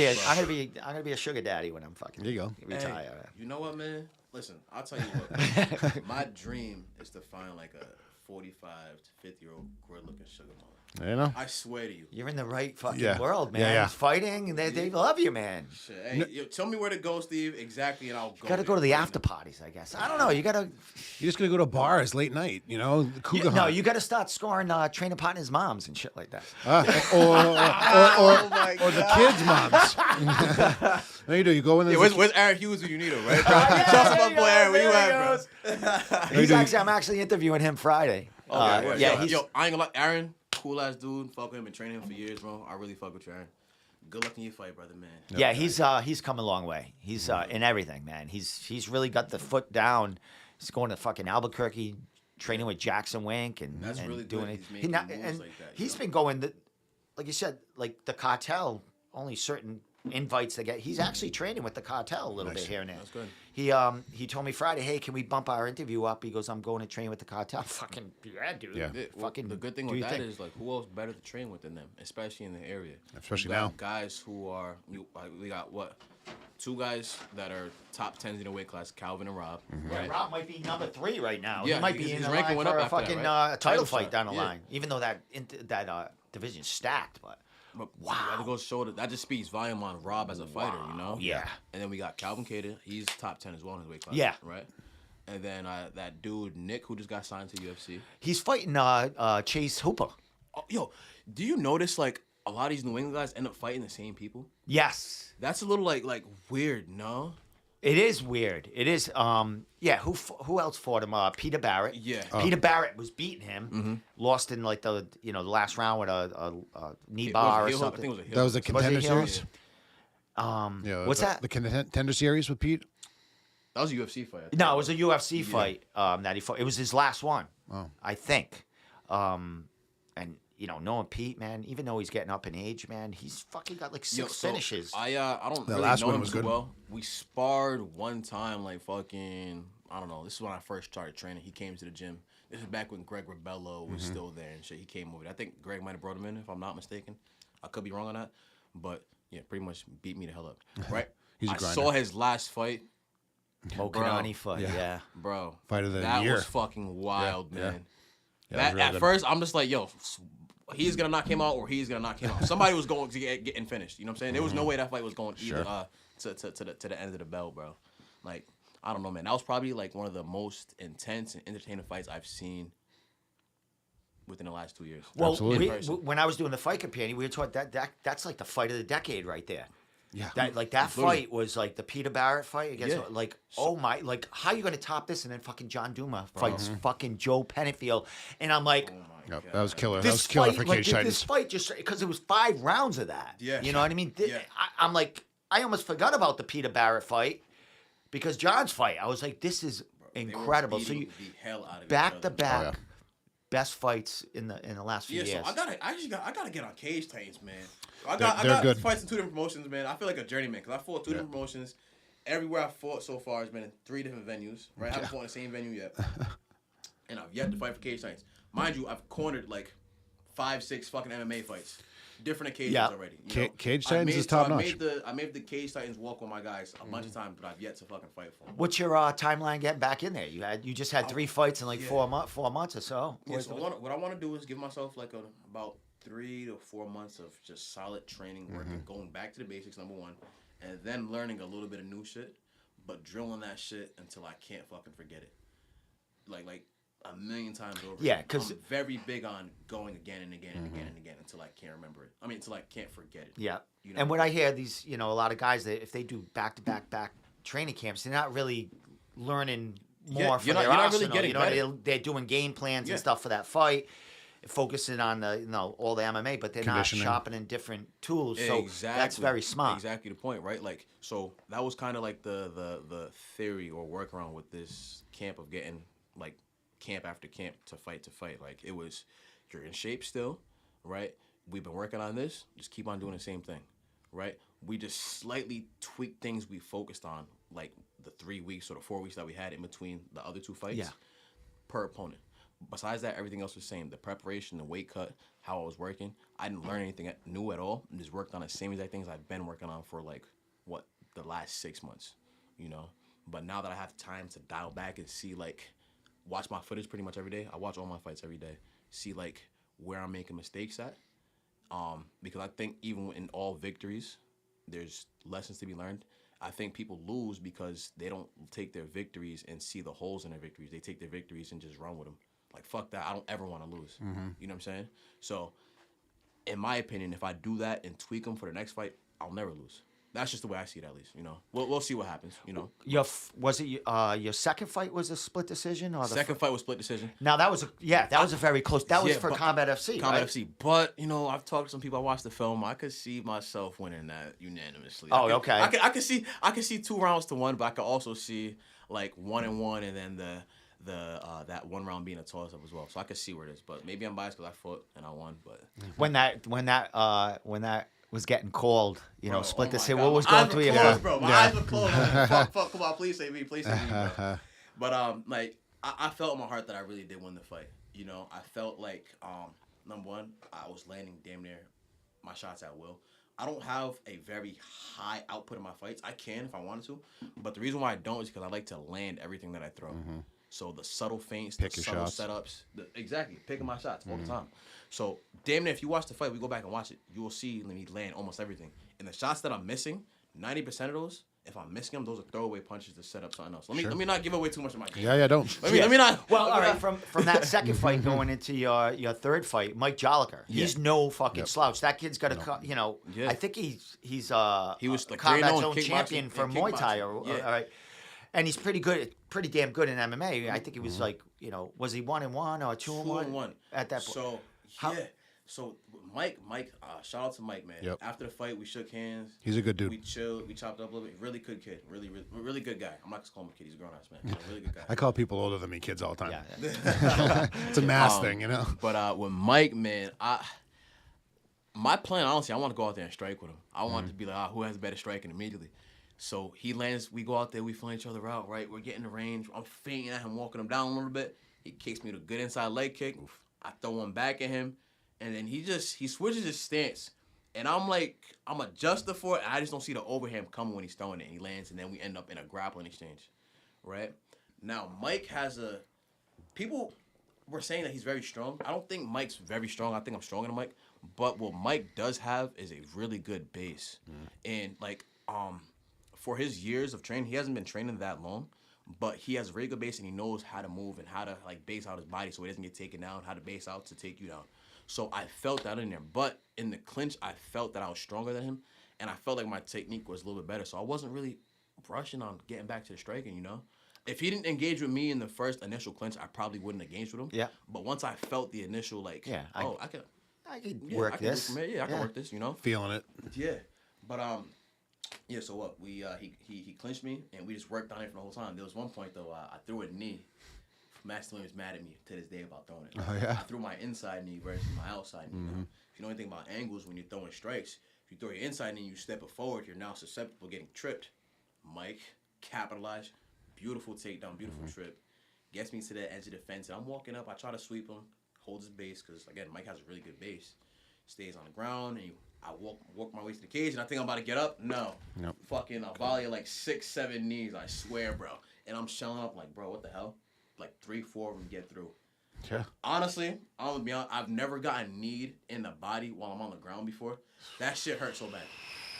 gonna be a sugar daddy when I'm fucking There you go. retire. Hey, you know what, man? Listen, I'll tell you what. My dream is to find like a 45 to 50-year-old good-looking sugar mama. You know. I swear to you. You're in the right fucking Yeah. world, man. Yeah, yeah. Fighting, and they love you, man. Shit, hey, yo, tell me where to go, Steve, exactly, and I'll go. You gotta there go to the right after now. parties, I guess. I don't know. You gotta. You're just gonna go to bars late night. You know, the cougar No, hunt. you gotta start scoring training partners' moms and shit like that. Or the kids' moms. No, you do. You go in there. Yeah, where's Aaron Hughes when you need him, right? Shout out to my boy Aaron. Where you at, bro? I'm actually interviewing him Friday. Okay, yeah, yo, he's. yo, I ain't gonna lie, Aaron, cool ass dude. Fuck with him, been training him for years, bro. I really fuck with you, Aaron. Good luck in your fight, brother, man. Yeah, he's come a long way. He's in everything, man. He's really got the foot down. He's going to fucking Albuquerque, training with Jackson Wink, and That's and really good doing he's it. making Not- moves and like that, he's you know? been going, like you said, like the cartel. Only certain invites they get. He's actually training with the cartel a little bit here and there. That's good. He told me Friday, hey, can we bump our interview up? He goes, I'm going to train with the cartel. Fucking yeah, dude. Yeah. Fucking. The good thing do with your that thing. is like who else better to train with than them, especially in the area. Especially You got now. guys who are we got what, 2 guys that are top 10s in the weight class, Calvin and Rob. Yeah, Right? Rob might be number 3 right now. Yeah, he might be he's in the ranking line one for up a after that, fucking right? title Title fight shot, down the yeah. line. Even though that division's stacked, but But that goes to show that just speaks volume on Rob as a fighter, you know. yeah. And then we got Calvin Cater. He's top 10 as well in his weight class. Yeah. Right. And then that dude Nick, who just got signed to UFC. he's fighting Chase Hooper. Oh, yo, do you notice like a lot of these New England guys end up fighting the same people? Yes, That's a little like weird, no? it is weird. It is. Yeah. Who else fought him? Peter Barrett. Yeah. Peter Barrett was beating him. Lost in like the last round with a knee bar or I think something. it was a heel. That was the contender heel? series. What's that? The contender series with Pete. That was a UFC fight. I think. No, it was a UFC fight that he fought. It was his last one, I think. And knowing Pete, man, even though he's getting up in age, man, he's fucking got like 6 Yo, so finishes. I don't The really last know one him was too good. well. We sparred one time, like fucking. I don't know. This is when I first started training. He came to the gym. This is back when Greg Rebello was still there and shit. He came over. I think Greg might have brought him in, if I'm not mistaken. I could be wrong on that, but yeah, pretty much beat me the hell up. Right? He's a I grinder. saw his last fight, Mo Kanani fight, yeah. bro. Fight of the that year. was fucking wild, Yeah, man. yeah. Yeah, it was That really at good. first, I'm just like, yo, he's gonna knock him out or he's gonna knock him out. Somebody was going to getting finished. You know what I'm saying? There was no way that fight was going either Sure. to the end of the bell, bro. Like, I don't know, man. That was probably like one of the most intense and entertaining fights I've seen within the last 2 years. Well, Absolutely. when I was doing the fight companion, we were taught that's like the fight of the decade right there. Yeah. That fight was like the Peter Barrett fight against Yeah. how you gonna top this? And then fucking John Duma fights fucking Joe Pennefield, and I'm like, Oh my Yep, God. that was killer. That this was killer fight, for like, Cage this Titans. fight just because it was 5 rounds of that. Yeah. You know what I mean? Yeah. I'm like, I almost forgot about the Peter Barrett fight because John's fight. I was like, this is They were incredible. So beating you the hell out of back each to other. back, Oh, yeah. best fights in the last few Yeah, years. so I gotta get on Cage Titans, man. I They're got good. fights in 2 different promotions, man. I feel like a journeyman because I fought 2 different promotions. Everywhere I fought so far has been in 3 different venues. Right, I haven't fought in the same venue yet, and I've yet to fight for Cage Titans. Mind you, I've cornered like 5, 6 fucking MMA fights, different occasions Yeah. already. You know? Cage I Titans made- is top so I notch. made the Cage Titans walk on my guys a bunch of times, but I've yet to fucking fight for them. What's your timeline getting back in there? You just had 3 fights in like 4 months or so. Yeah, so what I want to do is give myself like about 3 to 4 months of just solid training, working, going back to the basics, number 1, and then learning a little bit of new shit, but drilling that shit until I can't fucking forget it. Like a million times over. Yeah, 'cause- I'm very big on going again and again and again and again until I can't remember it. I mean, until I can't forget it. Yeah. You know And what when I I hear these, a lot of guys that if they do back training camps, they're not really learning more Yeah, for you're not- their you're not really arsenal. getting better. They're doing game plans Yeah. and stuff for that fight, focusing on the all the MMA, but they're not Conditioning. sharpening different tools. So Exactly. that's very smart. Exactly the point, right? Like, so that was kind of like the theory or workaround with this camp of getting like camp after camp to fight. Like, it was, you're in shape still, right? We've been working on this. Just keep on doing the same thing, right? We just slightly tweaked things we focused on, like the 3 weeks or the 4 weeks that we had in between the other 2 fights Yeah. per opponent. Besides that, everything else was the same. The preparation, the weight cut, how I was working. I didn't learn anything new at all. I just worked on the same exact things I've been working on for like, the last 6 months, But now that I have time to dial back and see, like, watch my footage pretty much every day. I watch all my fights every day. See, like, where I'm making mistakes at. Because I think even in all victories, there's lessons to be learned. I think people lose because they don't take their victories and see the holes in their victories. They take their victories and just run with them. Like, fuck that. I don't ever want to lose. You know what I'm saying? So, in my opinion, if I do that and tweak them for the next fight, I'll never lose. That's just the way I see it, at least. We'll see what happens. Was it your second fight was a split decision or the Second fight was split decision. Now that was a very close. That was for but- Combat FC, Combat right? FC. But, I've talked to some people. I watched the film. I could see myself winning that unanimously. Oh, I could, okay. I could see 2 rounds to 1, but I could also see like 1-1 and then that 1 round being a toss up as well. So I could see where it is. But maybe I'm biased because I fought and I won. But When that was getting called, Bro, split oh the my city. God, What was my going eyes through were your closed, head? bro. My Yeah. eyes were closed. I'm like, fuck, come on, please save me, bro. But like I felt in my heart that I really did win the fight. I felt like number 1, I was landing damn near my shots at will. I don't have a very high output in my fights. I can if I wanted to, but the reason why I don't is because I like to land everything that I throw. So the subtle feints, Pick the your subtle shots. setups, exactly, picking my shots all the time. So damn near, if you watch the fight, we go back and watch it, you will see me land almost everything. And the shots that I'm missing, 90% of those, if I'm missing them, those are throwaway punches to set up something else. Let me not give away too much of my game. Yeah, don't. Let me not. Well, let all me right. not- From that second fight going into your third fight, Mike Jolliker. He's no fucking slouch. That kid's got a Yeah. I think he's He was the Combat great Zone known champion kickboxing for and Muay Thai. kickboxing. Yeah. All right. And he's pretty damn good in MMA. I think he was like, was he 1-1 or 2-1 2-1 at that point? So How- So Mike, shout out to Mike, man. Yep. After the fight, we shook hands. He's a good dude. We chilled. We chopped up a little bit. Really good kid. Really good guy. I'm not just calling him a kid. He's a grown ass man. He's a really good guy. I call people older than me kids all the time. Yeah. It's a mass thing, But with Mike, man, my plan, honestly, I want to go out there and strike with him. I want to be like, who has better striking immediately? So he lands, we go out there, we feel each other out, right? We're getting the range. I'm feinting at him, walking him down a little bit. He kicks me with a good inside leg kick. I throw one back at him. And then he switches his stance. And I'm like, I'm adjusted for it. I just don't see the overhand coming when he's throwing it. And he lands, and then we end up in a grappling exchange, right? Now, Mike people were saying that he's very strong. I don't think Mike's very strong. I think I'm stronger than Mike. But what Mike does have is a really good base. And, like, for his years of training, he hasn't been training that long. but he has very good base and he knows how to move and how to like base out his body so he doesn't get taken down, how to base out to take you down. So I felt that in there. But in the clinch, I felt that I was stronger than him, and I felt like my technique was a little bit better. So I wasn't really rushing on getting back to the striking, you know? If he didn't engage with me in the first initial clinch, I probably wouldn't engage with him. Yeah. But once I felt the initial, like, I can work this. I can work this, you know? Feeling it. Yeah. But, yeah, so what? He clinched me, and we just worked on it for the whole time. There was one point, though, I threw a knee. Max Williams is mad at me to this day about throwing it. Oh, yeah? I threw my inside knee versus my outside knee. Mm-hmm. If you know anything about angles when you're throwing strikes, if you throw your inside knee and you step it forward, you're now susceptible to getting tripped. Mike capitalized. Beautiful takedown, beautiful trip. Gets me to the edge of the fence, and I'm walking up. I try to sweep him, holds his base, because, again, Mike has a really good base. Stays on the ground, and I walk my way to the cage, and I think I'm about to get up. No. Nope. Fucking a volley of like 6, 7 knees, I swear, bro. And I'm shelling up like, bro, what the hell? Like 3, 4 of them get through. Yeah. Honestly, I'm gonna be honest, I've never gotten kneed in the body while I'm on the ground before. That shit hurt so bad.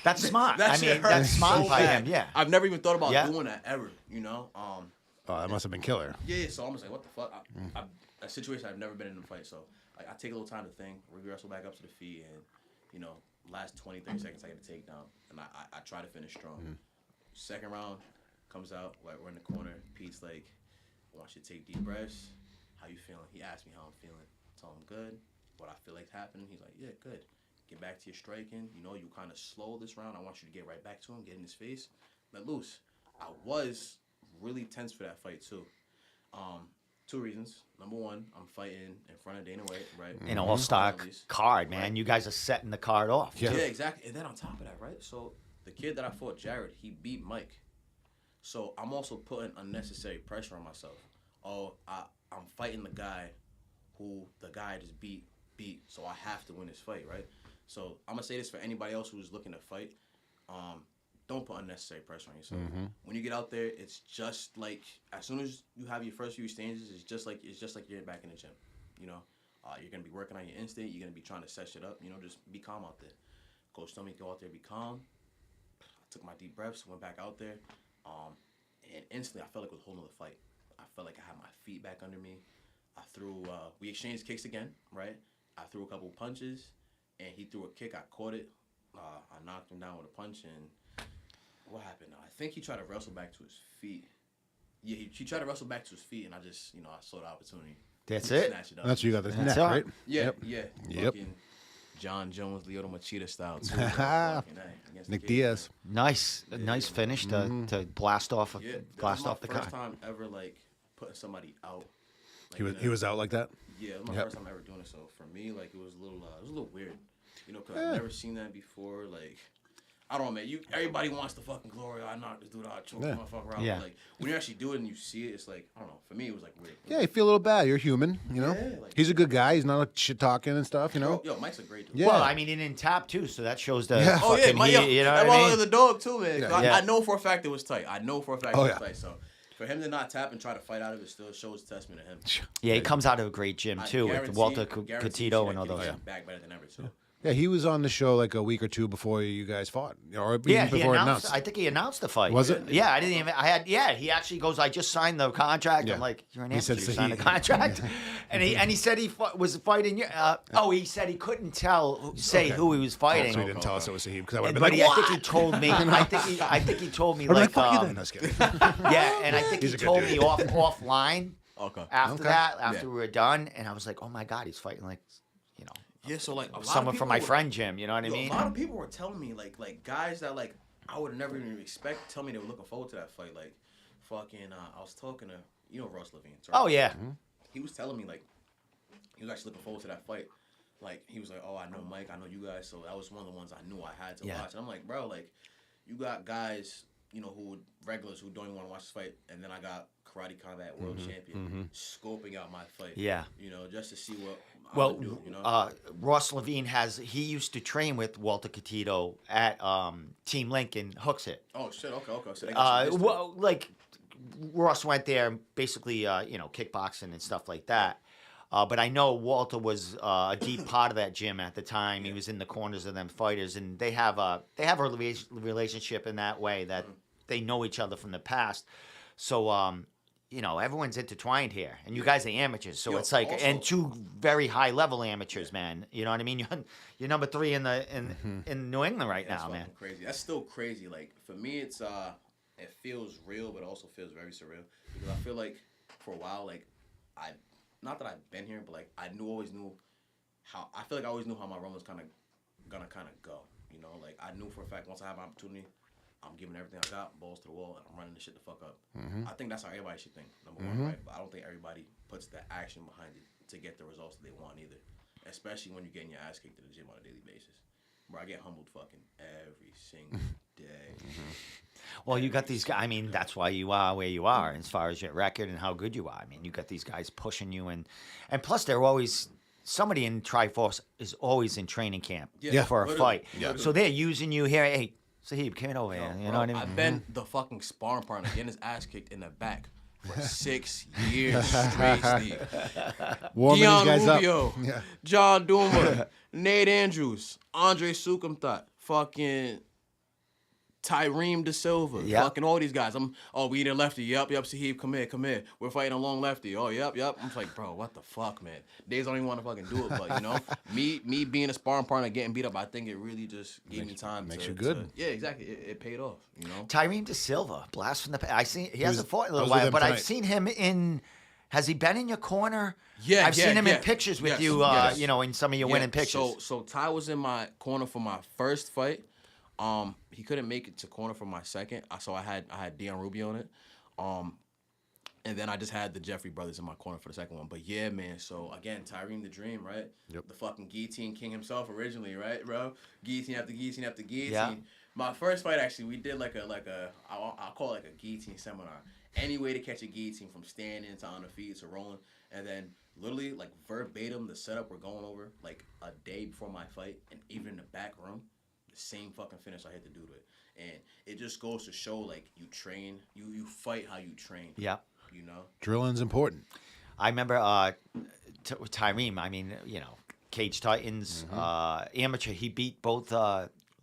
That's smart. That shit hurt that's smart so by bad. him. Yeah. I've never even thought about doing that ever, you know? Oh, that must have been killer. Yeah, so I'm just like, what the fuck? A situation I've never been in a fight, so like I take a little time to think, wrestle back up to the feet, and, you know, last 20, 30 seconds I get a takedown, and I try to finish strong. Second round comes out, like we're in the corner. Pete's like, I want you to take deep breaths. How you feeling? He asked me how I'm feeling. I tell him good. What I feel like's happening. He's like, yeah, good. Get back to your striking. You know, you kind of slow this round. I want you to get right back to him, get in his face, let loose. I was really tense for that fight too. 2 reasons. Number one, I'm fighting in front of Dana White, right? An all-star card, man. Right. You guys are setting the card off. Yeah, exactly. And then on top of that, right? So the kid that I fought, Jared, he beat Mike. So I'm also putting unnecessary pressure on myself. Oh, I'm fighting the guy who the guy just beat, so I have to win this fight, right? So I'm going to say this for anybody else who's looking to fight. Don't put unnecessary pressure on yourself. When you get out there, it's just like, as soon as you have your first few stages, it's just like you're back in the gym. You know, you're going to be working on your instinct. You're going to be trying to set shit up. You know, just be calm out there. Coach told me to go out there, be calm. I took my deep breaths, went back out there. And instantly, I felt like it was a whole nother fight. I felt like I had my feet back under me. I threw, we exchanged kicks again, right? I threw a couple punches, and he threw a kick. I caught it. I knocked him down with a punch, and what happened? I think he tried to wrestle back to his feet. Yeah, he tried to wrestle back to his feet, and I just, I saw the opportunity. That's it? Snatch it up. That's what you got this neck, right? Yeah, Yep. Fucking John Jones, Lyoto Machida style, too. Nick Diaz. Nice finish to blast off the card. First time ever, like, putting somebody out. Like, he was out like that? Yeah, it was my first time ever doing it. So for me, like, it was a little weird. You know, because I've never seen that before. Like, I don't know, man. Everybody wants the fucking glory. I knocked this dude out, choked the motherfucker out. Yeah. But, like, when you actually do it and you see it, it's like, I don't know. For me, it was like weird. Yeah, you feel a little bad. You're human, you know? Yeah, like, he's a good guy. He's not like shit talking and stuff, you know? Yo, Mike's a great dude. Yeah. Well, I mean, he didn't tap too, so that shows the Yeah. Oh, yeah, fucking Mike, you know what I mean? the dog, too, man. Yeah. I know for a fact it was tight. It was tight. So for him to not tap and try to fight out of it still shows testament to him. Yeah, he comes out of a great gym, too, with Walter Catito and all those. Back better than ever, too. Yeah, he was on the show like a week or two before you guys fought, or even Yeah, before he it announced. I think he announced the fight. Was it? Yeah, I didn't even. I had. Yeah, he actually goes. I just signed the contract. Yeah. I'm like, you're an He amateur. said You signed a contract, and he said he was fighting. He said he couldn't say who he was fighting. So he didn't tell us it was Saheeb because I would have been But like, I think he told me. I think he told me I'm like. fuck you then. No, just kidding. Yeah, and I think He's he a good told dude. me offline. Okay. After we were done, and I was like, oh my god, he's fighting like, Yeah, so like someone from my friend Jim. You know what I mean? A lot of people were telling me like guys that like I would never even expect tell me they were looking forward to that fight. Like fucking I was talking to Ross Levine. Oh yeah. He was telling me like he was actually looking forward to that fight. Like he was like, oh, I know Mike, I know you guys, so that was one of the ones I knew I had to watch. And I'm like, bro, like you got guys, who regulars who don't even want to watch this fight, and then I got Karate Combat World Champion scoping out my fight. Yeah. Just to see what. Well, do, Ross Levine he used to train with Walter Catito at Team Lincoln Hooks It. Oh shit! Okay. So they got some Well, like Ross went there, basically, kickboxing and stuff like that. But I know Walter was a deep part of that gym at the time. He was in the corners of them fighters, and they have a relationship in that way that they know each other from the past. So everyone's intertwined here, and you guys are amateurs, so it's like, also- and two very high level amateurs, man. You know what I mean? You're number 3 in New England right That's now, fucking man. crazy. That's still crazy. Like for me, it feels real, but also feels very surreal because I feel like for a while, like not that I've been here, but like I always knew how. I feel like I always knew how my run was gonna go. You know, like I knew for a fact once I have an opportunity, I'm giving everything I got, balls to the wall, and I'm running this shit the fuck up. I think that's how everybody should think, number one, right? But I don't think everybody puts the action behind it to get the results that they want either. Especially when you're getting your ass kicked at the gym on a daily basis. Bro, I get humbled fucking every single day. Well, you got these guys. I mean, that's why you are where you are as far as your record and how good you are. I mean, you got these guys pushing you, and plus they're always. Somebody in Tri-Force is always in training camp for a fight. Yeah. So they're using you here. Hey, Saheeb, come over here. You know what I mean? I've been the fucking sparring partner getting his ass kicked in the back for 6 years straight, Steve. Warming these Dion guys Rubio, up. Yeah. John Duma, Nate Andrews, Andre Sukumthot, fucking Tyreem De Silva, fucking all these guys. We need a lefty. Yep, Saheeb, come here. We're fighting a long lefty. Oh, yep. I'm just like, bro, what the fuck, man? Days don't even want to fucking do it, but me being a sparring partner, getting beat up, I think it really just gave me time. Makes you good. Yeah, exactly. It paid off. Tyreen De Silva, blast from the past. He hasn't fought in a I little was with while, him but I've tonight. seen him in. Has he been in your corner? Yeah, I've seen him yeah. in pictures with Yes, you. yes. In some of your winning pictures. So Ty was in my corner for my first fight. He couldn't make it to corner for my second. So I had Dion Rubio on it. And then I just had the Jeffrey brothers in my corner for the second one. But yeah, man. So again, Tyreem the Dream, right? Yep. The fucking guillotine king himself originally, right, bro? Guillotine after guillotine after guillotine. Yeah. My first fight actually, we did I'll call it like a guillotine seminar. Any way to catch a guillotine from standing to on the feet to rolling, and then literally like verbatim the setup we're going over like a day before my fight, and even in the back room, the same fucking finish I had to do to it. And it just goes to show like you train, you fight how you train. Yeah. Drilling's important. I remember Tyreem. I mean, Cage Titans, amateur. He beat both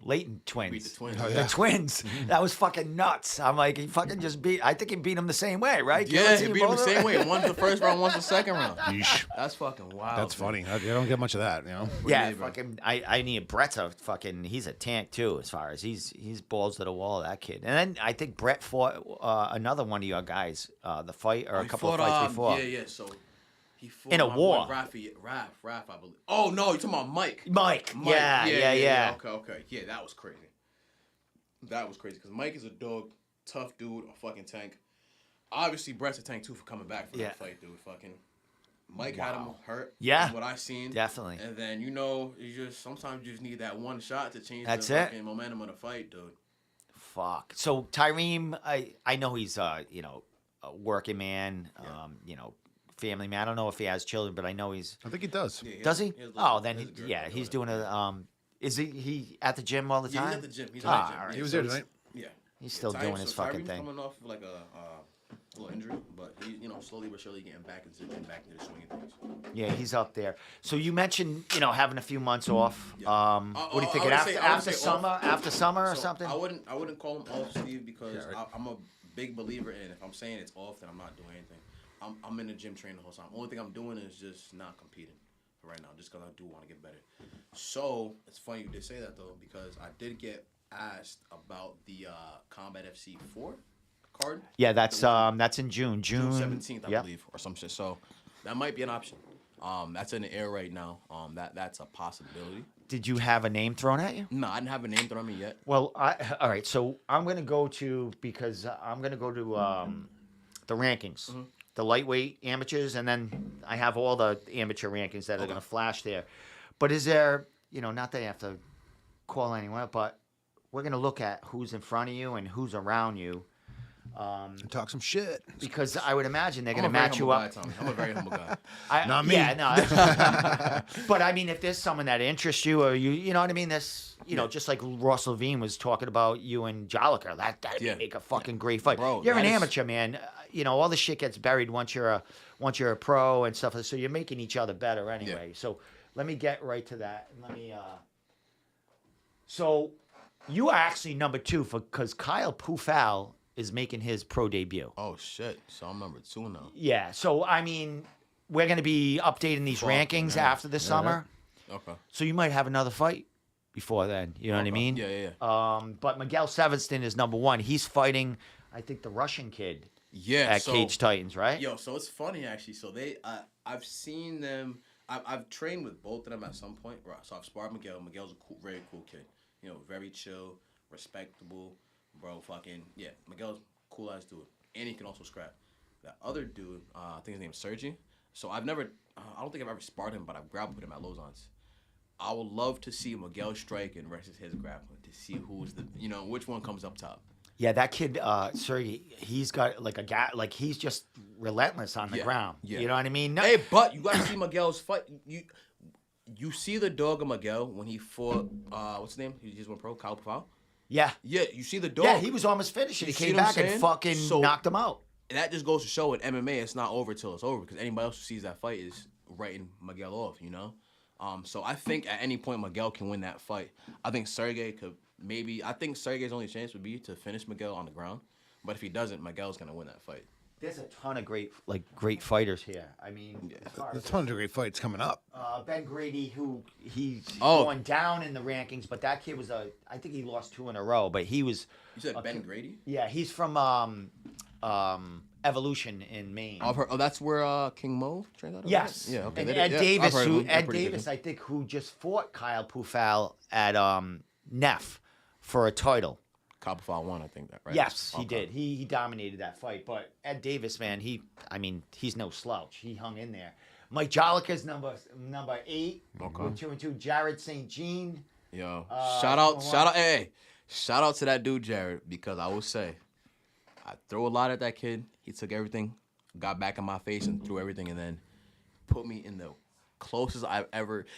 Leighton twins. Beat the twins. Oh, The yeah. twins. That was fucking nuts. I'm like, he fucking just beat. I think he beat him the same way, right? Yeah, he Guillotine beat him the both? same way. One's the first round, one's the second round. Yeesh. That's fucking wild. That's man. funny. I don't get much of that, Yeah, bro. fucking. I need Brett's a fucking. He's a tank too, as far as he's balls to the wall. That kid. And then I think Brett fought another one of your guys. The fight or a He couple of fought, fights before. Yeah. So he fought In a my war. boy Raph, I believe. Oh no, you're talking about Mike. Mike. Yeah. Okay. Yeah, that was crazy. That was crazy because Mike is a dog, tough dude, a fucking tank. Obviously, Brett's a tank too for coming back for that fight, dude. Fucking Mike had him hurt. Yeah. From what I seen. Definitely. And then sometimes you just need that one shot to change That's the it. fucking momentum of the fight, dude. Fuck. So Tyreem, I know he's a working man, family man. I don't know if he has children, but I know he's. I think he does. Yeah, Does he? has Oh, a then girl. he's doing a. Is he at the gym all the Yeah, time? he's at the gym. He's Ah, at the gym. all right. He was So there he's- tonight. Yeah. He's still doing his fucking thing. Coming off of like a little injury, but he's slowly but surely getting back into the swing of things. Yeah, he's up there. So you mentioned having a few months off. Yeah. What do you think? I would say After off. summer? After summer or So something? I wouldn't call him off, Steve, because Yeah, right. I'm a big believer in if I'm saying it's off, then I'm not doing anything. I'm in the gym training the whole time. Only thing I'm doing is just not competing right now, just because I do want to get better. So it's funny you did say that though, because I did get asked about the Combat FC 4 card. Yeah, that's in June. June 17th, I yep. believe, or some shit. So that might be an option. That's in the air right now. That's a possibility. Did you have a name thrown at you? No, I didn't have a name thrown at me yet. Well, all right. So I'm gonna go to the rankings, the lightweight amateurs, and then I have all the amateur rankings that are gonna flash there. But is there, not that you have to call anyone, but we're gonna look at who's in front of you and who's around you, And talk some shit. because I would imagine they're I'm gonna a very match you humble up. guy, Tommy. I'm a very humble guy. Not me. Yeah, no. But I mean, if there's someone that interests you, or you know what I mean. This, just like Ross Levine was talking about you and Joliker, that'd Yeah. make a fucking great fight. Bro, you're an that is- amateur, man. All the shit gets buried once you're a pro and stuff. So you're making each other better anyway. So let me get right to that. And let me. So you are actually number 2 because Kyle Poufal is making his pro debut. Oh shit! So I'm number 2 now. Yeah. So I mean, we're gonna be updating these rankings after the summer. Okay. So you might have another fight before then. You know what I mean? Yeah. But Miguel Sevinston is number 1. He's fighting, I think, the Russian kid. Yeah. At Cage Titans, right? Yo, so it's funny actually. So I've seen them. I've trained with both of them at some point. Right. So I've sparred Miguel. Miguel's a cool, very cool kid. You know, very chill, respectable, bro. Fucking yeah. Miguel's cool ass dude, and he can also scrap. That other dude, I think his name's Sergi. So I've never, I don't think I've ever sparred him, but I've grappled with him at Lausanne's. I would love to see Miguel striking versus his grappling to see who's the, which one comes up top. Yeah, that kid, Sergey, he's got like a guy, like he's just relentless on the ground. Yeah. You know what I mean? Hey, but you got to see Miguel's fight. You see the dog of Miguel when he fought, what's his name? He just went pro, Kyle Pafal? Yeah. Yeah, you see the dog. Yeah, he was almost finished. He came back and fucking knocked him out. And that just goes to show in MMA, it's not over till it's over because anybody else who sees that fight is writing Miguel off, So I think at any point Miguel can win that fight. I think Sergey could I think Sergey's only chance would be to finish Miguel on the ground. But if he doesn't, Miguel's going to win that fight. There's a ton of great fighters here. I mean, There's a ton of great fights coming up. Ben Grady, he's going down in the rankings, but that kid I think he lost 2 in a row, but he was. You said Ben Grady? Yeah, he's from Evolution in Maine. I've heard. Oh, that's where King Mo trained out of? Yes. Yeah. Okay. And Ed Davis, I think, who just fought Kyle Pufal at Neff for a title. Kyle Pufal won, I think that, right? Yes, he did. He dominated that fight. But Ed Davis, man, he's no slouch. He hung in there. Mike Jollica's number 8. Okay. With 2 and 2. Jared St. Jean. Yo, shout out to that dude Jared, because I will say, I throw a lot at that kid. He took everything, got back in my face and threw everything, and then put me in the closest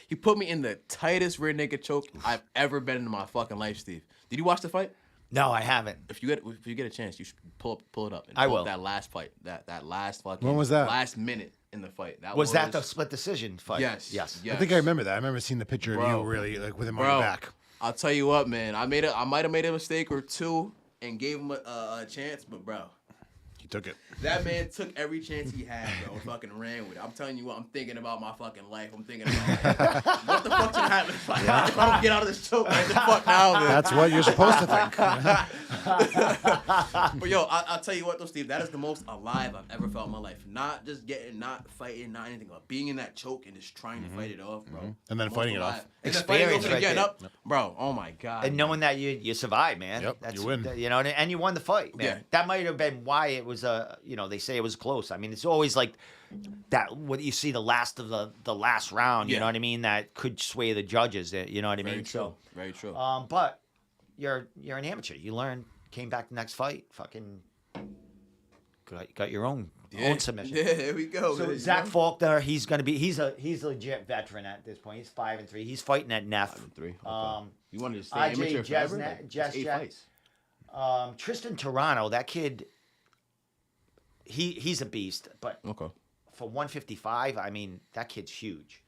he put me in the tightest rear naked choke I've ever been in my fucking life, Steve. Did you watch the fight? No, I haven't. If you get a chance, you should pull it up. And I pull will. Up that last fight, that last fucking. When was that? Last minute in the fight. Was that the split decision fight? Yes. I think I remember that. I remember seeing the picture of you really like with him on your back. I'll tell you what, man. I might have made a mistake or two and gave him a chance, but bro, He took it. that man took every chance he had, bro. Fucking ran with it. I'm telling you what, I'm thinking about my fucking life. I'm thinking about what the fuck's gonna happen if I don't get out of this choke right the fuck now, man. That's what you're supposed to think. But yo, I'll tell you what though, Steve, that is the most alive I've ever felt in my life. Not just not fighting, not anything, but being in that choke and just trying to fight it off, bro. And then Most fighting it alive. off. And then fighting it off Experience and right getting there. up, bro. Oh my god. And knowing that you survived, man. Yep, you win. You know, and you won the fight, man. Yeah. That might have been why it was they say it was close. I mean, it's always like that. What you see the last of the last round. You Yeah. know what I mean? That could sway the judges. You know what I Very mean? true. Very true. But you're an amateur. You learned, came back the next fight, fucking got your own submission. Yeah, there we go. So man. Zach Faulkner, he's a legit veteran at this point. He's 5-3. He's fighting at Neff. 5-3. Okay. You wanted to stay IJ amateur forever? Jesna- Like, Jess it's 8 Jack- fights. Tristan Toronto, that kid, he's a beast. But Okay. for 155, I mean, that kid's huge.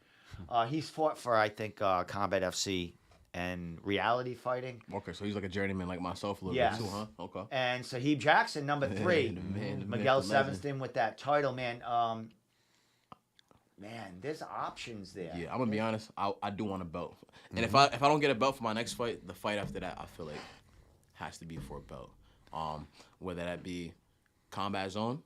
He's fought for, I think, Combat FC and Reality Fighting. Okay, so he's like a journeyman like myself a little Yes. bit too, huh? Okay. And Saheeb Jackson, number 3. The man, the Miguel myth, the legend. Sevinston with that title, man. Man, there's options there. Yeah, I'm gonna be honest. I do want a belt, and if I don't get a belt for my next fight, the fight after that, I feel like has to be for a belt. Whether that be Combat Zone,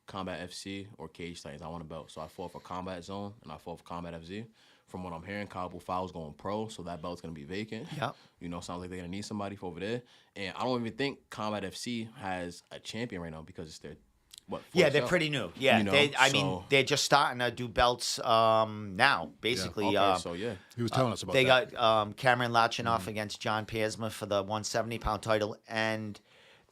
Combat FC, or Cage Titans, I want a belt. So I fought for Combat Zone and I fought for Combat FZ. From what I'm hearing, Kyle Pufal's going pro, so that belt's gonna be vacant. Yep. Sounds like they're gonna need somebody for over there. And I don't even think Combat FC has a champion right now because it's their Yeah, fourth they're belt. pretty new. Yeah, You know, I mean, so- they're just starting to do belts now, basically. Okay, so yeah. He was telling us about They that. got Cameron Lachinoff against John Piersma for the 170-pound title, and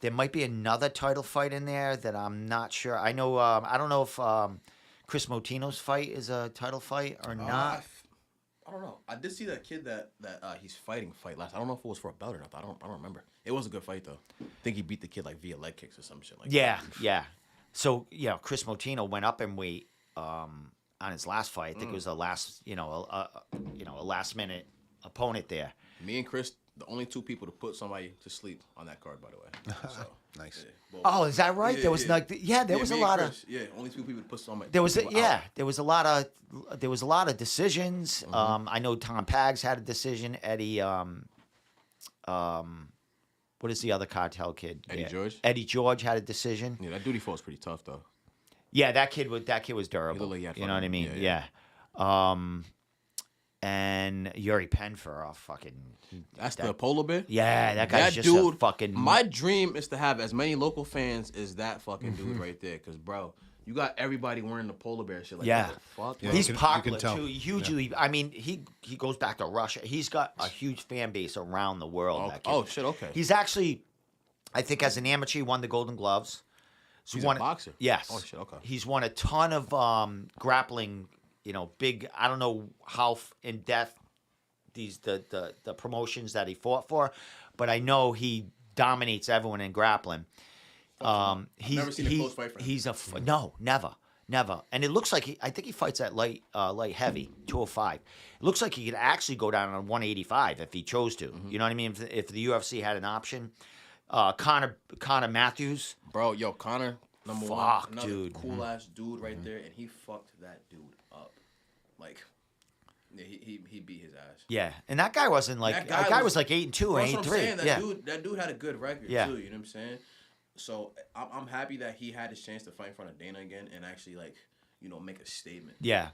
there might be another title fight in there that I'm not sure. I know. I don't know if Chris Motino's fight is a title fight or not. I don't know. I did see that kid that he's fighting last. I don't know if it was for a belt or not. I don't remember. It was a good fight though. I think he beat the kid like via leg kicks or some shit like Yeah, that. yeah. So Chris Motino went up in weight on his last fight. I think it was a last minute opponent there. Me and Chris the only 2 people to put somebody to sleep on that card, by the way. So, Nice. both. Oh, is that right? Yeah, there was yeah. like, there was a me and lot Chris, only 2 people to put somebody. there was people yeah, out. there was a lot of decisions. I know Tom Pags had a decision. Eddie, what is the other cartel kid? Eddie George? Eddie George had a decision. Yeah, that duty fought was pretty tough though. Yeah, that kid was durable. looked like he had You know what I fucking- mean? yeah, And Yuri Penfer, fucking. That's the polar bear. Yeah, that guy's That just dude, a fucking. My dream is to have as many local fans as that fucking dude right there. Cause bro, you got everybody wearing the polar bear shit. Like, Yeah. what the fuck? Yeah. bro? He's you can popular tell. too. Hugely. I mean, he goes back to Russia. He's got a huge fan base around the world. That kid. Oh shit. Okay. He's actually, I think, as an amateur, he won the Golden Gloves. So He's a boxer? Yes. Oh, shit, okay. He's won a ton of grappling. Big. I don't know how in depth the promotions that he fought for, but I know he dominates everyone in grappling. He's never seen a close fight for him. He's no, never. And it looks like I think he fights at light heavy, 205. It looks like he could actually go down on 185 if he chose to. You know what I mean? If the UFC had an option. Connor Matthews. Bro, yo, Connor, number Fuck, one, another dude. cool ass dude right there, and he fucked that dude up. Like, yeah, he beat his ass. Yeah, and that guy wasn't like that guy was like 8-2 or That's what I'm 8-3. saying. Yeah, That dude had a good record Yeah. too. You know what I'm saying? So I'm happy that he had his chance to fight in front of Dana again and actually make a statement. yeah.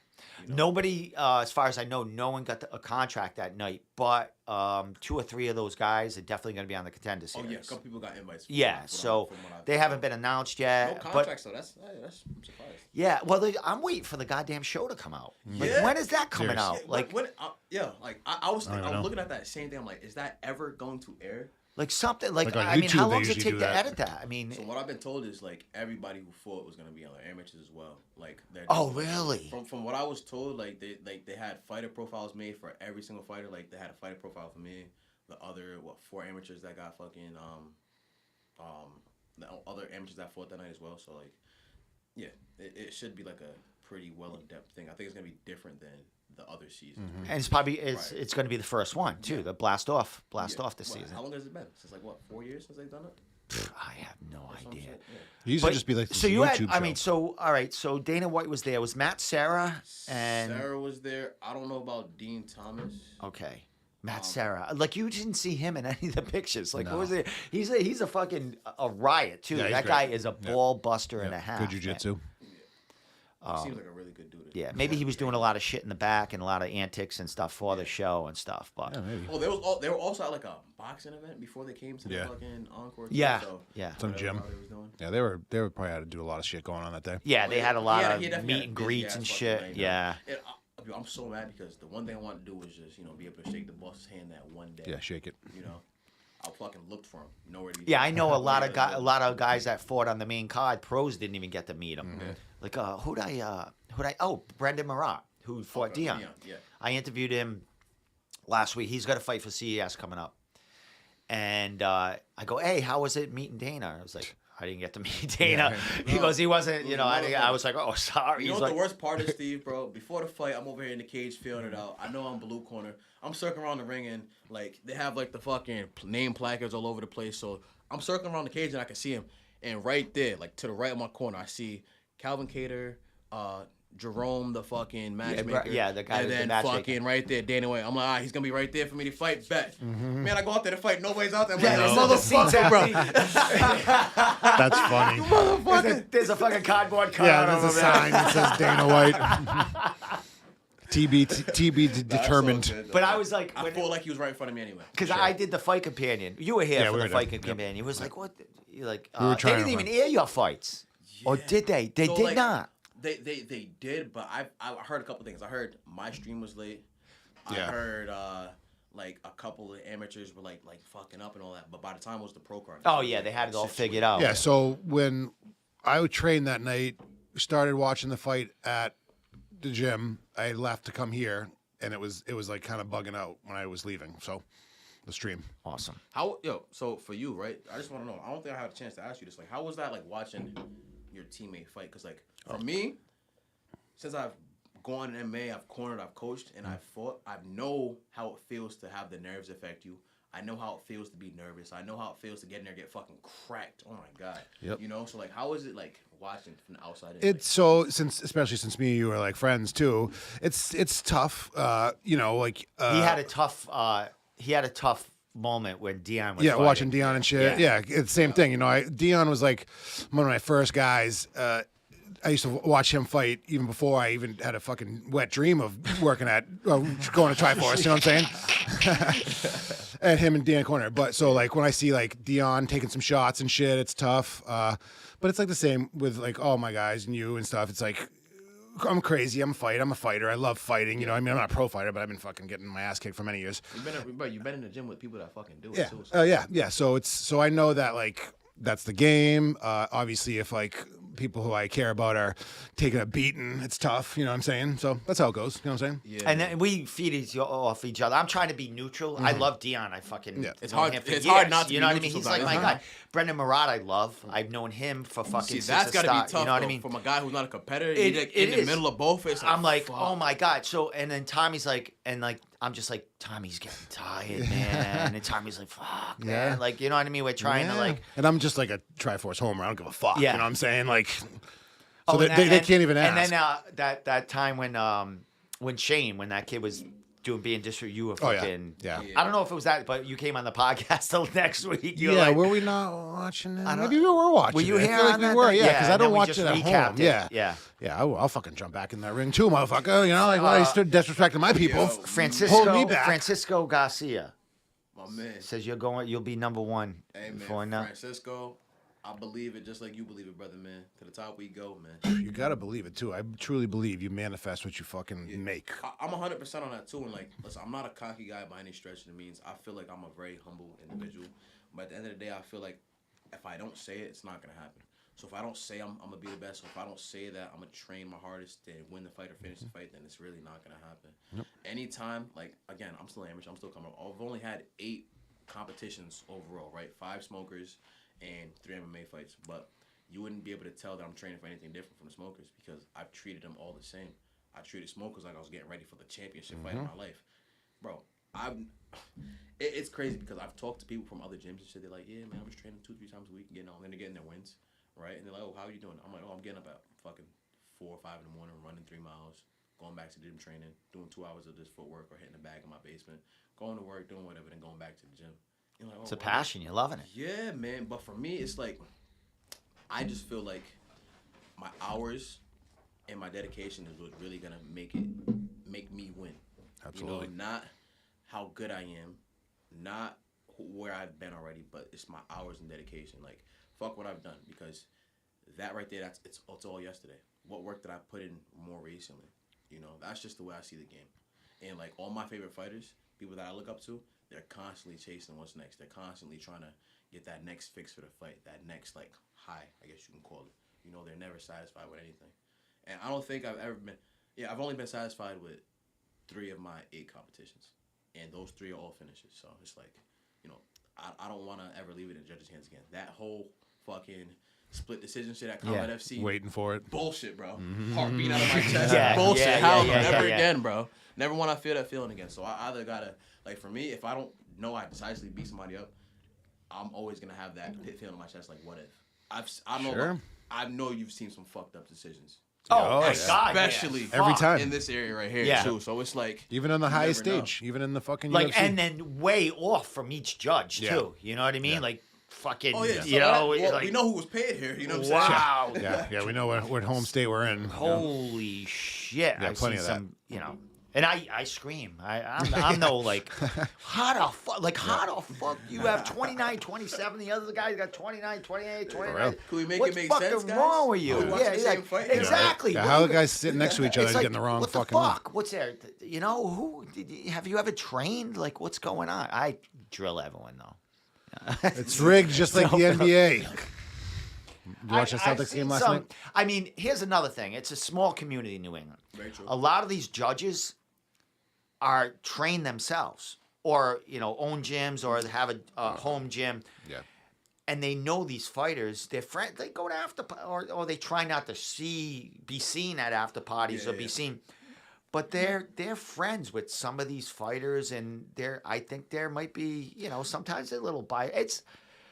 Nobody, as far as I know, no one got a contract that night. But 2 or 3 of those guys are definitely going to be on the contender Oh series. yeah, a couple people got invites. Yeah, so they haven't been announced yet. No but contracts though. That's I'm surprised. yeah, well, I'm waiting for the goddamn show to come out. Like, Yeah. when is that coming Seriously. out? Like, I was don't even know. looking at that same thing. I'm like, is that ever going to air? like something like, Like on I mean, how YouTube, they long does it usually take do to that. edit that? I mean, So what I've been told is like everybody who fought was gonna be on their amateurs as well. Like they're Oh, really? From what I was told, like they had fighter profiles made for every single fighter. Like they had a fighter profile for me. The other 4 amateurs that got fucking the other amateurs that fought that night as well. So like, yeah, it should be like a pretty well in depth thing. I think it's gonna be different than the other seasons. and it's probably it's going to be the first one too. The blast off this Well, season. How long has it been? Since like 4 years since they've done it? I have no Some idea. shit, yeah. It used to just be like this so you YouTube had, I mean, show. so all right, so Dana White was there. Was Matt Serra and Sarah was there. I don't know about Dean Thomas. okay, Matt Serra. Like you didn't see him in any of the pictures. Like what was No. it? He's a fucking a riot too. Yeah, he's that great. guy is a ball buster and a Yeah, half. good man. jujitsu. He seems like a really good dude. Yeah, maybe he was doing a lot of shit in the back and a lot of antics and stuff for the show and stuff. But Yeah, maybe. Oh, they were also at like a boxing event before they came to the Yeah. fucking encore. Yeah, So yeah. Some whatever gym. they was doing. Yeah, they were probably had to do a lot of shit going on that day. Yeah, they had a lot Yeah, of he definitely meet had a and busy greets ass and fucking shit. night, Yeah. And I'm so mad because the one thing I wanted to do was just be able to shake the boss's hand that one day. Yeah, shake it. I fucking looked for him. Nowhere to be Yeah, I found. know a lot of Yeah, a lot of guys that fought on the main card. Pros didn't even get to meet him. Mm-hmm. Like who'd I? Oh, Brendan Marat, who fought Okay, Dion. yeah. I interviewed him last week. He's got a fight for CES coming up, and I go, "Hey, how was it meeting Dana?" I was like, "I didn't get to meet Dana." He No. goes, "He wasn't." You know, I Motherfucker. was like, "Oh, sorry." You know He's what like, the worst part is, Steve, bro? Before the fight, I'm over here in the cage feeling it out. I know I'm blue corner. I'm circling around the ring and like they have like the fucking name placards all over the place. So I'm circling around the cage and I can see him. And right there, like to the right of my corner, I see Calvin Cater, Jerome, the fucking matchmaker. yeah, the guy and with the then matchmaker. fucking right there, Dana White. I'm like, he's gonna be right there for me to fight. Bet, man, I go out there to fight. Nobody's out there. I'm Yeah, like, there's no seats motherfucker, bro. That's funny. there's a fucking cardboard cutout Yeah, there's a over there. sign that says Dana White. TB determined. That's so good, though. But I was like, I felt like he was right in front of me anyway. because I did the fight companion. You were here Yeah, for we the were fight there. companion. He was like, "What?" You're like, We were they trying didn't to even find- air your fights, or did they? They So, did like, not. They did, but I heard a couple things. I heard my stream was late. Yeah. I heard like a couple of amateurs were like fucking up and all that. But by the time it was the pro card. Oh yeah, they had it all figured out. Yeah, so when I trained that night, started watching the fight at the gym, I left to come here, and it was like kind of bugging out when I was leaving. So the stream. Awesome. So for you, right? I just want to know. I don't think I had a chance to ask you this. Like, how was that like watching your teammate fight? Because like for me, since I've gone in MMA, I've cornered, I've coached, and I've fought. I know how it feels to have the nerves affect you. I know how it feels to be nervous. I know how it feels to get in there and get fucking cracked. Oh my god. Yep. You know, so like, how is it like watching from the outside? It's so especially since me and you are like friends too. It's tough. You know, like he had a tough moment when Dion was fighting. watching Dion and shit. Yeah, it's the same thing. You know, Dion was like one of my first guys. I used to watch him fight even before I even had a fucking wet dream of working at going to Tri-Force. You know what I'm saying? And him and Dan Corner. But so like when I see like Dion taking some shots and shit, it's tough. But it's like the same with like all my guys and you and stuff. It's like I'm crazy. I'm a fighter. I love fighting. You know, I mean, I'm not a pro fighter, but I've been fucking getting my ass kicked for many years. You've been in the gym with people that fucking do it Yeah. too. So. Yeah. So I know that like that's the game. Obviously, if like people who I care about are taking a beating, it's tough. You know what I'm saying? So that's how it goes. You know what I'm saying? Yeah. And then we feed off each other. I'm trying to be neutral. I love Dion. I fucking It's known hard. him for It's years. hard not to. You be know what I mean? neutral He's like my sometimes. guy. Brendan Murat, I love. I've known him for fucking See, since that's the got to start. be tough. You know what I though, mean? From a guy who's not a competitor, It- he's like it in the is. middle of both. It's like, I'm like, fuck. oh my god. So and then Tommy's like, and like I'm just like, Tommy's getting tired, man. And Tommy's like, fuck, man. Yeah. Like you know what I mean? We're trying to like. And I'm just like a Tri-Force homer. I don't give a fuck. Yeah. You know what I'm saying? Like, so Oh, they and can't even ask. And then that time when Shane, when that kid was being district, you were Oh, yeah. fucking. Yeah. I don't know if it was that, but you came on the podcast till next week. You were Yeah, like, were we not watching it? I don't- Maybe we were watching Were you it. here I feel like on we that were, night? yeah, Yeah, because I and then don't we watch just it at recapped home. it. Yeah. Yeah. Yeah, I'll fucking jump back in that ring too, motherfucker. You know, like why you stood disrespecting my people. Yo, Hold me back. Francisco Garcia My man. says you'll be number one. Hey for man, now. Francisco, I believe it just like you believe it, brother, man. To the top we go, man. You gotta believe it too. I truly believe you manifest what you fucking make. I'm 100% on that too. And like, listen, I'm not a cocky guy by any stretch of the means. I feel like I'm a very humble individual. But at the end of the day, I feel like if I don't say it, it's not gonna happen. So if I don't say I'm gonna be the best, or if I don't say that I'm gonna train my hardest to win the fight or finish the fight, then it's really not gonna happen. Anytime, like again, I'm still amateur. I'm still coming up. I've only had 8 competitions overall, right? 5 smokers and 3 MMA fights, but you wouldn't be able to tell that I'm training for anything different from the smokers because I've treated them all the same. I treated smokers like I was getting ready for the championship fight of my life, bro. It's crazy because I've talked to people from other gyms and shit. They're like, yeah, man, I'm just training 2-3 times a week, and then they're getting their wins, right? And they're like, oh, how are you doing? I'm like, oh, I'm getting up at fucking 4 or 5 in the morning, running 3 miles, going back to the gym training, doing 2 hours of this footwork or hitting the bag in my basement, going to work, doing whatever, then going back to the gym. You're like, oh, It's a wow. passion. You're loving it. Yeah, man. But for me, it's like I just feel like my hours and my dedication is what's really gonna make me win. Absolutely. You know, not how good I am, not where I've been already, but it's my hours and dedication. Like fuck what I've done because that right there, it's all yesterday. What work did I put in more recently? You know, that's just the way I see the game. And like all my favorite fighters, people that I look up to, they're constantly chasing what's next. They're constantly trying to get that next fix for the fight, that next like high, I guess you can call it. You know, they're never satisfied with anything. And I don't think I've ever been. Yeah, I've only been satisfied with 3 of my 8 competitions, and those 3 are all finishes. So it's like, you know, I don't want to ever leave it in the judges' hands again. That whole fucking split decision shit at Combat FC. Waiting for it. Bullshit, bro. Heartbeat out of my chest. Yeah, Bullshit. yeah, Hell yeah, no, yeah, never yeah. again, bro. Never want to feel that feeling again. So I either gotta, like, for me, if I don't know I decisively beat somebody up, I'm always gonna have that pit feeling in my chest. Like, what if? I know you've seen some fucked up decisions. Oh, my yeah. God. Especially yeah. Every Fuck. time. in this area right here Yeah. too. So it's like Even on the you highest never know. stage, even in the fucking Like, UFC. and then way off from each judge, Yeah. too. You know what I mean? Yeah. Like, fucking, Oh yeah, you know, well, like, we know who was paid here. You know what I'm saying? wow. yeah, we know what home state we're in. Holy shit. Yeah, I've plenty seen of that. some, you know. And I scream. I'm no like, how the fuck? Like, how the fuck you have 29, 27? The other guy's got 29, 28, 29. Can we make What's it make fucking sense, guys? wrong with you? Are we watching Yeah, the yeah, same fight? exactly. Yeah, What how do the you- guys sitting next to each other It's is like, getting the wrong what fucking the fuck? What's there? You know, have you ever trained? Like, what's going on? I drill everyone though. It's rigged just like the NBA. You watch the I've Celtics seen game last some- night? I mean, here's another thing. It's a small community in New England. Very true. A lot of these judges are trained themselves, or own gyms, or have a home gym. Yeah. And they know these fighters. They're friends. They go to after, or they try not to be seen at after parties, or be seen. but they're friends with some of these fighters, and I think there might be, sometimes a little bias.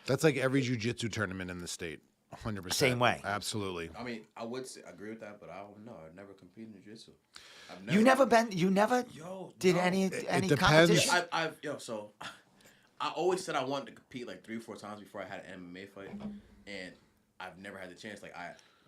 That's like every jiu-jitsu tournament in the state. 100%. Same way. Absolutely. I mean, I would agree with that, but I don't know. I've never competed in jiu-jitsu. You never did any depends. competition? So I always said I wanted to compete like 3 or 4 times before I had an MMA fight, and I've never had the chance. Like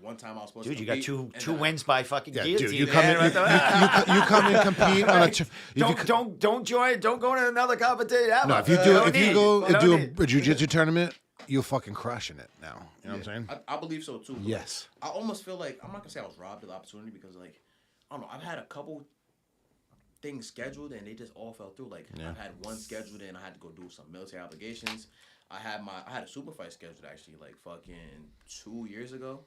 one time I was supposed to compete. Dude, you got two wins by fucking guillotine. Dude, you come and compete on a. Don't join. Don't go to another competition. Ever. No, if you go and do a jiu-jitsu tournament, you're fucking crushing it now. You know what I'm saying? I believe so too. Yes. I almost feel like I'm not gonna say I was robbed of the opportunity because like I don't know. I've had a couple things scheduled and they just all fell through. Like I've had one scheduled and I had to go do some military obligations. I had a super fight scheduled actually like fucking 2 years ago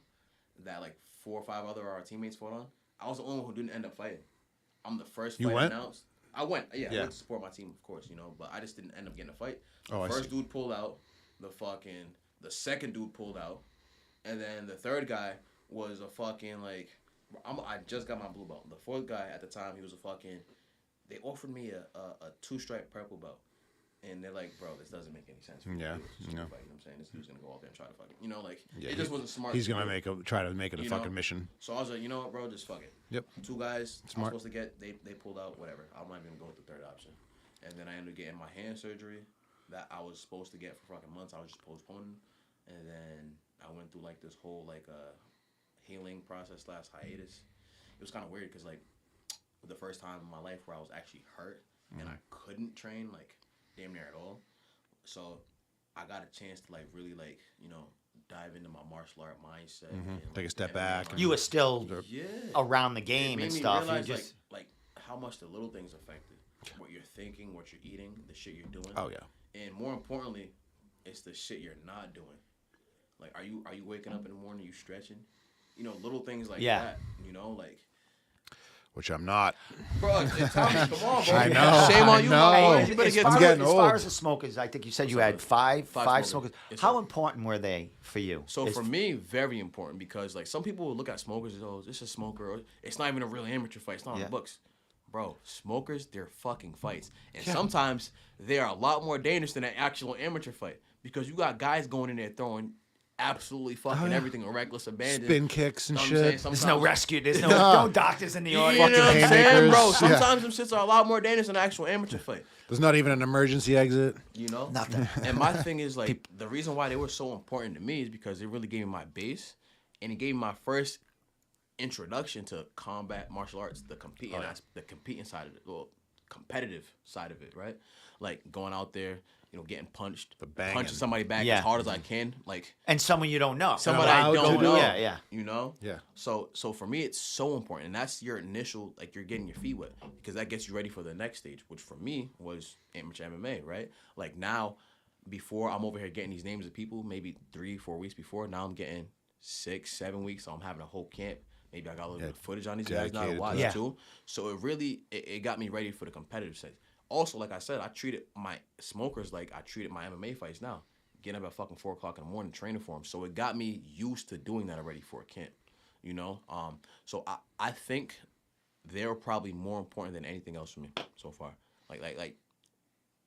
that like 4 or 5 other our teammates fought on. I was the only one who didn't end up fighting. I'm the first fight announced. I went, I went to support my team, of course, but I just didn't end up getting a fight. The first dude pulled out. The second dude pulled out, and then the third guy was a fucking like, I just got my blue belt. The fourth guy at the time, he was a fucking. They offered me a 2-stripe purple belt, and they're like, bro, this doesn't make any sense. Yeah, fight, you know what I'm saying? This dude's gonna go out there and try to fucking, it just wasn't smart. He's gonna try to make it a fucking mission. So I was like, you know what, bro, just fuck it. Yep. 2 guys smart. I was supposed to get, they pulled out, whatever. I'm not even gonna go with the third option, and then I ended up getting my hand surgery that I was supposed to get for fucking months. I was just postponing, and then I went through like this whole like healing process / hiatus. It was kind of weird because like the first time in my life where I was actually hurt and I couldn't train like damn near at all. So I got a chance to like really like dive into my martial art mindset. And, take a step back. You were still around the game and stuff. You just like how much the little things affected what you're thinking, what you're eating, the shit you're doing. Oh yeah. And more importantly, it's the shit you're not doing. Like, are you waking up in the morning? Are you stretching? Little things like that. Like. Which I'm not. Bro, tell me, come on, bro. I know. Shame on you, man. You better get I'm getting old. As far as the smokers, I think you said you had five smokers. Yes, How important were they for you? So for me, very important because like some people will look at smokers as it's a smoker. Or, it's not even a real amateur fight. It's not on the books. Bro, smokers, they're fucking fights. And sometimes they are a lot more dangerous than an actual amateur fight because you got guys going in there throwing absolutely fucking everything with reckless abandon. Spin kicks and shit. There's no rescue. There's no doctors in the audience. You know what I'm saying, bro? Yeah. Sometimes them shits are a lot more dangerous than an actual amateur fight. There's not even an emergency exit. Nothing. And my thing is like the reason why they were so important to me is because it really gave me my base and it gave me my first introduction to combat martial arts, the competing side of it, well, competitive side of it, right? Like going out there, getting punched, punching somebody back as hard as I can, like. And someone you don't know. Someone I don't know. Yeah. Yeah. So for me, it's so important, and that's your initial, like you're getting your feet wet because that gets you ready for the next stage, which for me was amateur MMA, right? Like now, before I'm over here getting these names of people, maybe 3-4 weeks before. Now I'm getting 6-7 weeks. So I'm having a whole camp. Maybe I got a little bit of footage on these guys now to watch too. So it really it got me ready for the competitive side. Also, like I said, I treated my smokers like I treated my MMA fights now. Getting up at fucking 4 o'clock in the morning training for them. So it got me used to doing that already for a camp. So I think they're probably more important than anything else for me so far. Like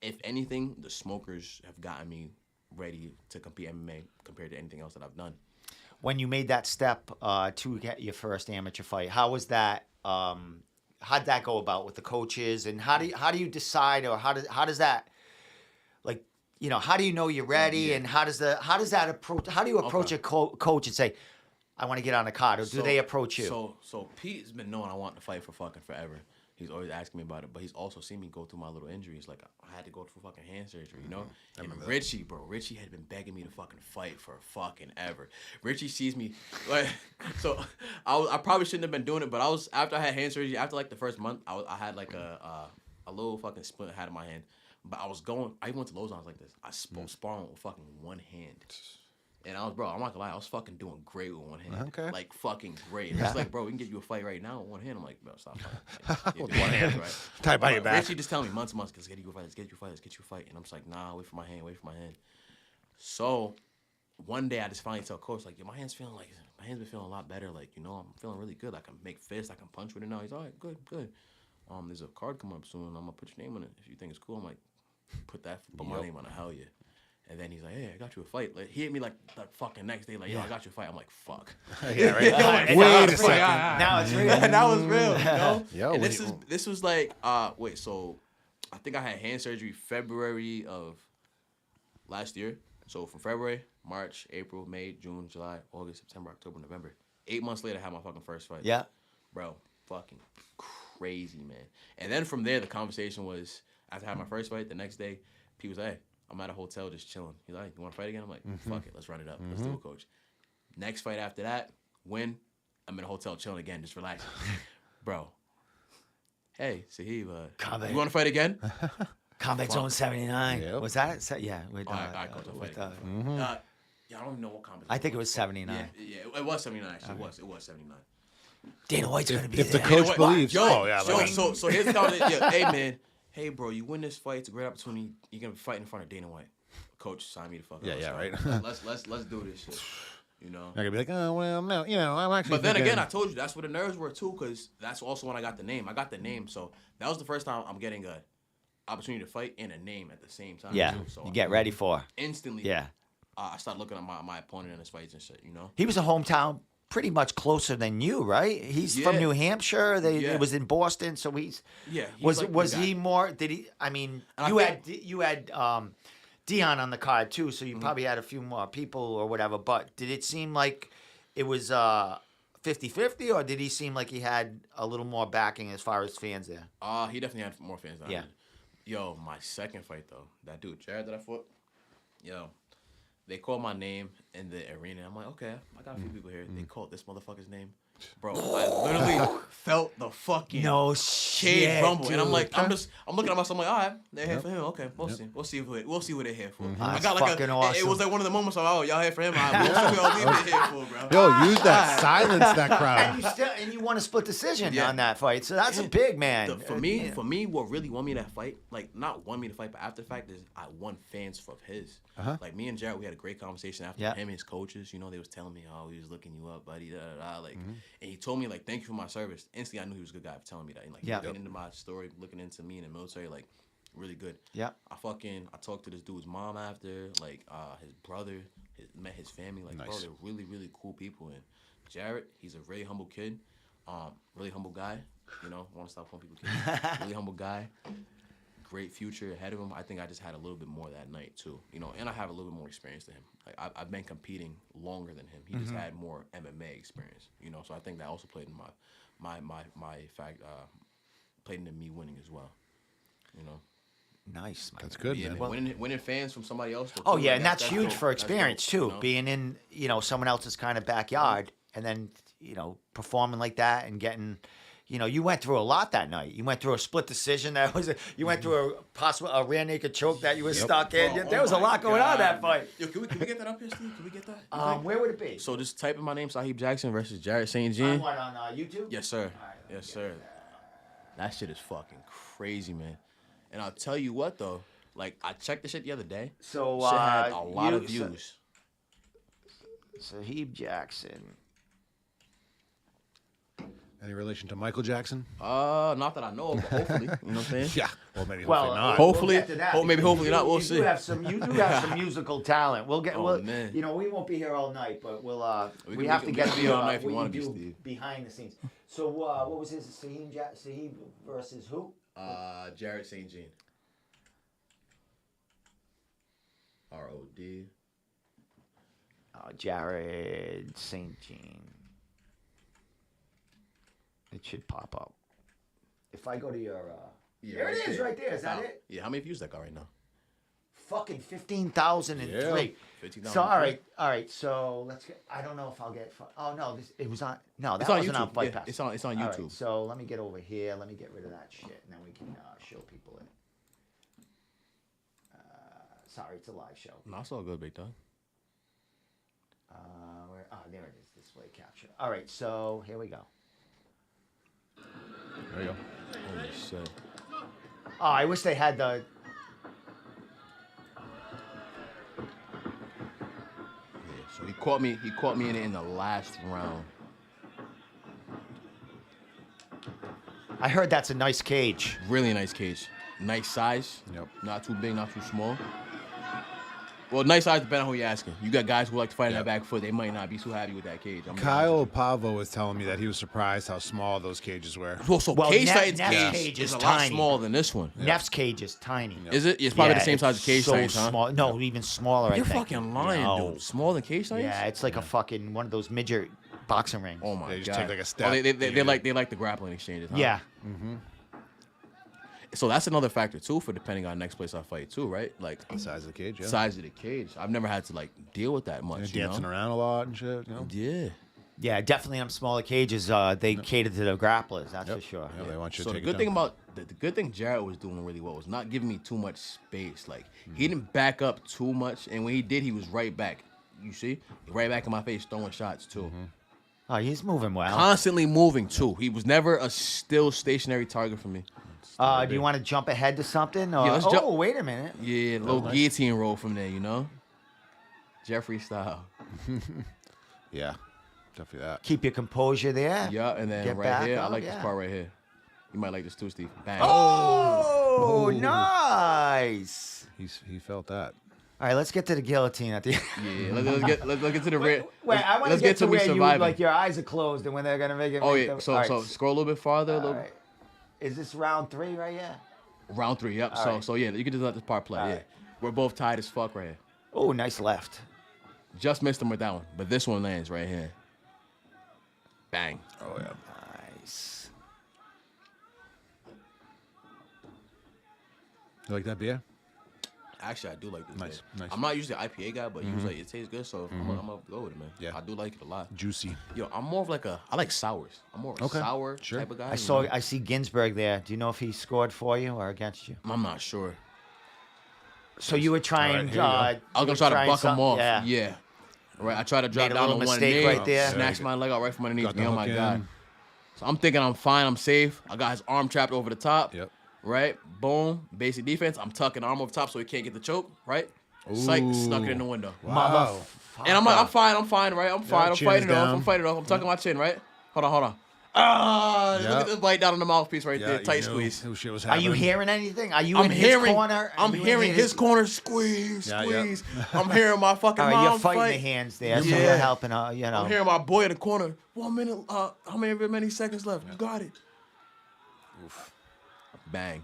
if anything, the smokers have gotten me ready to compete MMA compared to anything else that I've done. When you made that step to get your first amateur fight, how was that? How'd that go about with the coaches, and how do you decide, or how does that, like, how do you know you're ready, and how does that approach? How do you approach a coach and say, I want to get on the card, or do they approach you? So Pete's been knowing I want to fight for fucking forever. He's always asking me about it, but he's also seen me go through my little injuries. Like I had to go through fucking hand surgery, And Richie had been begging me to fucking fight for fucking ever. Richie sees me like, so I probably shouldn't have been doing it, but after I had hand surgery, after like the first month, I had like a little fucking splint I had in my hand, but I went to Lowe's, I was like this. I sparring with fucking one hand. And I'm not gonna lie, I was fucking doing great with one hand. Okay. Like, fucking great. And it's like, bro, we can get you a fight right now with one hand. I'm like, bro, stop fighting. With one hand, right? Tied by your back. Richie just telling me months, let's get you a fight, let's get you a fight. And I'm just like, nah, wait for my hand. So, one day I just finally tell coach, like, yo, my hands been feeling a lot better. Like, you know, I'm feeling really good. I can make fists. I can punch with it now. He's all right, good. There's a card coming up soon. I'm gonna put your name on it. If you think it's cool, I'm like, put my name on it. Hell yeah. And then he's like, hey, I got you a fight. Like, he hit me like the fucking next day, like, yo, I got you a fight. I'm like, fuck. Yeah, right. Wait a second. Now it's real. And that was real, you know? Yo, and this was like, so I think I had hand surgery February of last year. So from February, March, April, May, June, July, August, September, October, November. 8 months later, I had my fucking first fight. Yeah. Bro, fucking crazy, man. And then from there, the conversation was, after I had my first fight, the next day, he was like, hey, I'm at a hotel just chilling. He's like, you want to fight again? I'm like, fuck it, let's run it up. Let's do it, coach. Next fight after that, win. I'm in a hotel chilling again, just relaxing. Bro. Hey, Saheeb, you want to fight again? Combat Zone 79. Yep. Was that? Yeah. With, All right, coach, I'll fight again. Yeah, I don't even know what combat. I think it was 79. Yeah, it was 79, actually. It was 79. Dana White's going to be If the there. coach believes. Yo, like- so here's the conversation. Yeah, hey, man. Hey, bro, you win this fight. It's a great opportunity. You're going to be fighting in front of Dana White. Coach, sign me the fuck up. Yeah, So, right. Let's do this shit. You know? Not gonna be like, oh well, no, you know, I'm actually. But then thinking- again, I told you that's where the nerves were too, because that's also when I got the name. I got the name, so that was the first time I'm getting a opportunity to fight and a name at the same time. Yeah. Too. So You get ready for. instantly. Yeah. I started looking at my opponent in his fights and shit. You know. He was a hometown pretty much closer than you, right? He's from Yeah. New Hampshire. Yeah. It was in Boston, so he's Yeah. he's was like the was guy. he more? Did he? I mean, And you I had you had Dion on the card too, so you probably had a few more people or whatever. But did it seem like it was 50-50, or did he seem like he had a little more backing as far as fans there? He definitely had more fans than I Yeah. did. Yo, my second fight though, that dude Jared that I fought. Yo, they called my name in the arena. I'm like, okay, I got a few people here. They called this motherfucker's name. Bro, I literally felt the fucking No cage shit, rumble, and I'm dude. like, I'm looking at myself, I'm like, all right, they're here for him. Okay, we'll see what they're here for. I That's got like fucking it awesome. was like one of the moments of, oh, y'all here for him. All right, we'll see what they're here for, bro. Yo, use that. Silence that And crowd. you won a split decision Yeah. on that fight, so that's a big man. For me, what really won me that fight, like not won me to fight, but after the fact is I won fans of his. Like me and Jared, we had a great conversation after Yeah. him and his coaches. You know, they was telling me, oh, he was looking you up, buddy. Da, da, da. Like, and he told me like, thank you for my service. Instantly, I knew he was a good guy for telling me that. And, like, Yeah. looking into my story, looking into me in the military, like, really good. Yeah. I talked to this dude's mom after, like, his brother, met his family. Like, bro, Nice. they're really, really cool people. And Jared, he's a very humble kid, really humble guy. You know, want to stop calling people kids. Really humble guy. Great future ahead of him. I think I just had a little bit more that night too, you know, and I have a little bit more experience than him. Like I've been competing longer than him. He just had more MMA experience, you know. So I think that also played in played into me winning as well, you know. Nice, man. That's good, Yeah, man. man. Winning fans from somebody else. Too, Oh yeah, like, and that's huge dope. for That's experience dope, too. you know? Being in someone else's kind of backyard, and then performing like that and getting. You went through a lot that night. You went through a split decision. You went through a rear naked choke that you were stuck in. Oh, There was a lot going on that fight. Yo, can we get that up here, Steve? Can we get that? Where would it be? So just type in my name, Saheeb Jackson versus Jared St. On Jean. what, on YouTube? Yes, sir. All right, let me Yes, get sir. That shit is fucking crazy, man. And I'll tell you what, though. Like, I checked the shit the other day. So Shit had a lot of views. Saheeb Jackson. Any relation to Michael Jackson? Not that I know of, but hopefully. You know what I'm saying? Yeah. Well, maybe Well, hopefully not. Hopefully- we'll get to that maybe because hopefully not, we'll see. You do have some musical talent. We'll get. Oh, man. We won't be here all night, but we'll. We We can- have we to can- get we can to be all night if you what wanna be, do Steve. behind the scenes. So what was his Saheeb versus who? Jared St. Jean. R-O-D. Jared St. Jean. It should pop up. If I go to your. There it is, right there. Is that it? Yeah, how many views that got right now? Fucking 15,003. Yeah. 15,000. So all right. So let's get. I don't know if I'll get. Oh no, it was on. No, that It's on wasn't on YouTube. Fight Yeah, Pass. it's on All right, YouTube. so let me get over here. Let me get rid of that shit, and then we can show people it. Sorry, it's a live show. No, it's all good, big dog. There it is. Display capture. All right, so here we go. There you go. Holy shit. Oh, I wish they had the. So he caught me in it in the last round. I heard that's a nice cage. Really nice cage. Nice size. Yep. Not too big, not too small. Well, nice size depending on who you're asking. You got guys who like to fight in that back foot. They might not be too happy with that cage. Kyle Pavo was telling me that he was surprised how small those cages were. Well, cage Neff's Titans cage is is a lot tiny. smaller than this one. Neff's cage is tiny. Is it? It's probably the same it's size as cage so Titans, huh? small. No, even smaller. I You're think. fucking lying, No. dude. Smaller than cage Titans? Yeah, it's like a fucking one of those midget boxing rings. Oh my They just god. take like a step. Oh, they like the grappling exchanges, huh? Yeah. So that's another factor too for depending on next place I fight too, right? Like The size of the cage, yeah. size of the cage. I've never had to like deal with that much. You're dancing around a lot and shit, you know? Yeah. Yeah, definitely on smaller cages, they cater to the grapplers, that's for sure. Yeah, they want you So to the take good it thing down. about the good thing Jarrett was doing really well was not giving me too much space. Like he didn't back up too much, and when he did, he was right back. You see, right back in my face, throwing shots too. Oh, he's moving well. Constantly moving too. He was never a still stationary target for me. Do you want to jump ahead to something? Or, Yeah, let's oh, jump- wait a minute. Yeah, little guillotine roll from there, you know, Jeffrey style. Yeah, definitely that. Keep your composure there. Yeah, and then Get right back here, I up, like yeah. this part right here. You might like this too, Steve. Bang. Oh, nice. He felt that. All right, let's get to the guillotine at the end. Yeah, let's get to the rear. Wait, I want to let's get to me where you surviving. like your eyes are closed and when they're gonna make it. Oh make yeah, the- so all right, so scroll a little bit farther. A all little right. Is this round 3 right here? round 3. Yep. All right. So yeah, you can just let this part play. All Yeah, right. we're both tied as fuck right here. Oh, nice left. Just missed him with that one, but this one lands right here. Bang. Oh yeah. Nice. You like that beer? Actually, I do like this. Nice, beer. nice. I'm not usually an IPA guy, but usually it tastes good, so I'm gonna go with it, man. Yeah. I do like it a lot. Juicy. Yo, I'm more of like I like sours. I'm more of a Okay, sour sure. type of guy. I see Ginsburg there. Do you know if he scored for you or against you? I'm not sure. So you were trying. All right, here you go. I was gonna try to buck him off. Yeah. Yeah. Right. I tried to drop Made a down little on one mistake knee, right there. snatched my leg out right from underneath Got me. the Oh my hook god. in. So I'm thinking I'm fine. I'm safe. I got his arm trapped over the top. Yep. Right. Boom. Basic defense. I'm tucking arm over top so he can't get the choke. Right. Psych. Snuck it in the window. Wow. And I'm like, I'm fine. Right. I'm fine. I'm chin fighting is it off. down. I'm fighting it off. I'm tucking my chin. Right. Hold on. Ah, Yeah. look at the bite down on the mouthpiece right there. you Tight knew squeeze. who shit was Are you happening. hearing anything? Are you I'm in hearing. his corner? Are I'm you in hearing his corner squeeze, Yeah, squeeze. I'm hearing my fucking All right, mom you're fighting fight. the hands there, so Yeah. you're helping. You I'm know. hearing my boy in the corner. 1 minute. How many seconds left? You got it. Bang.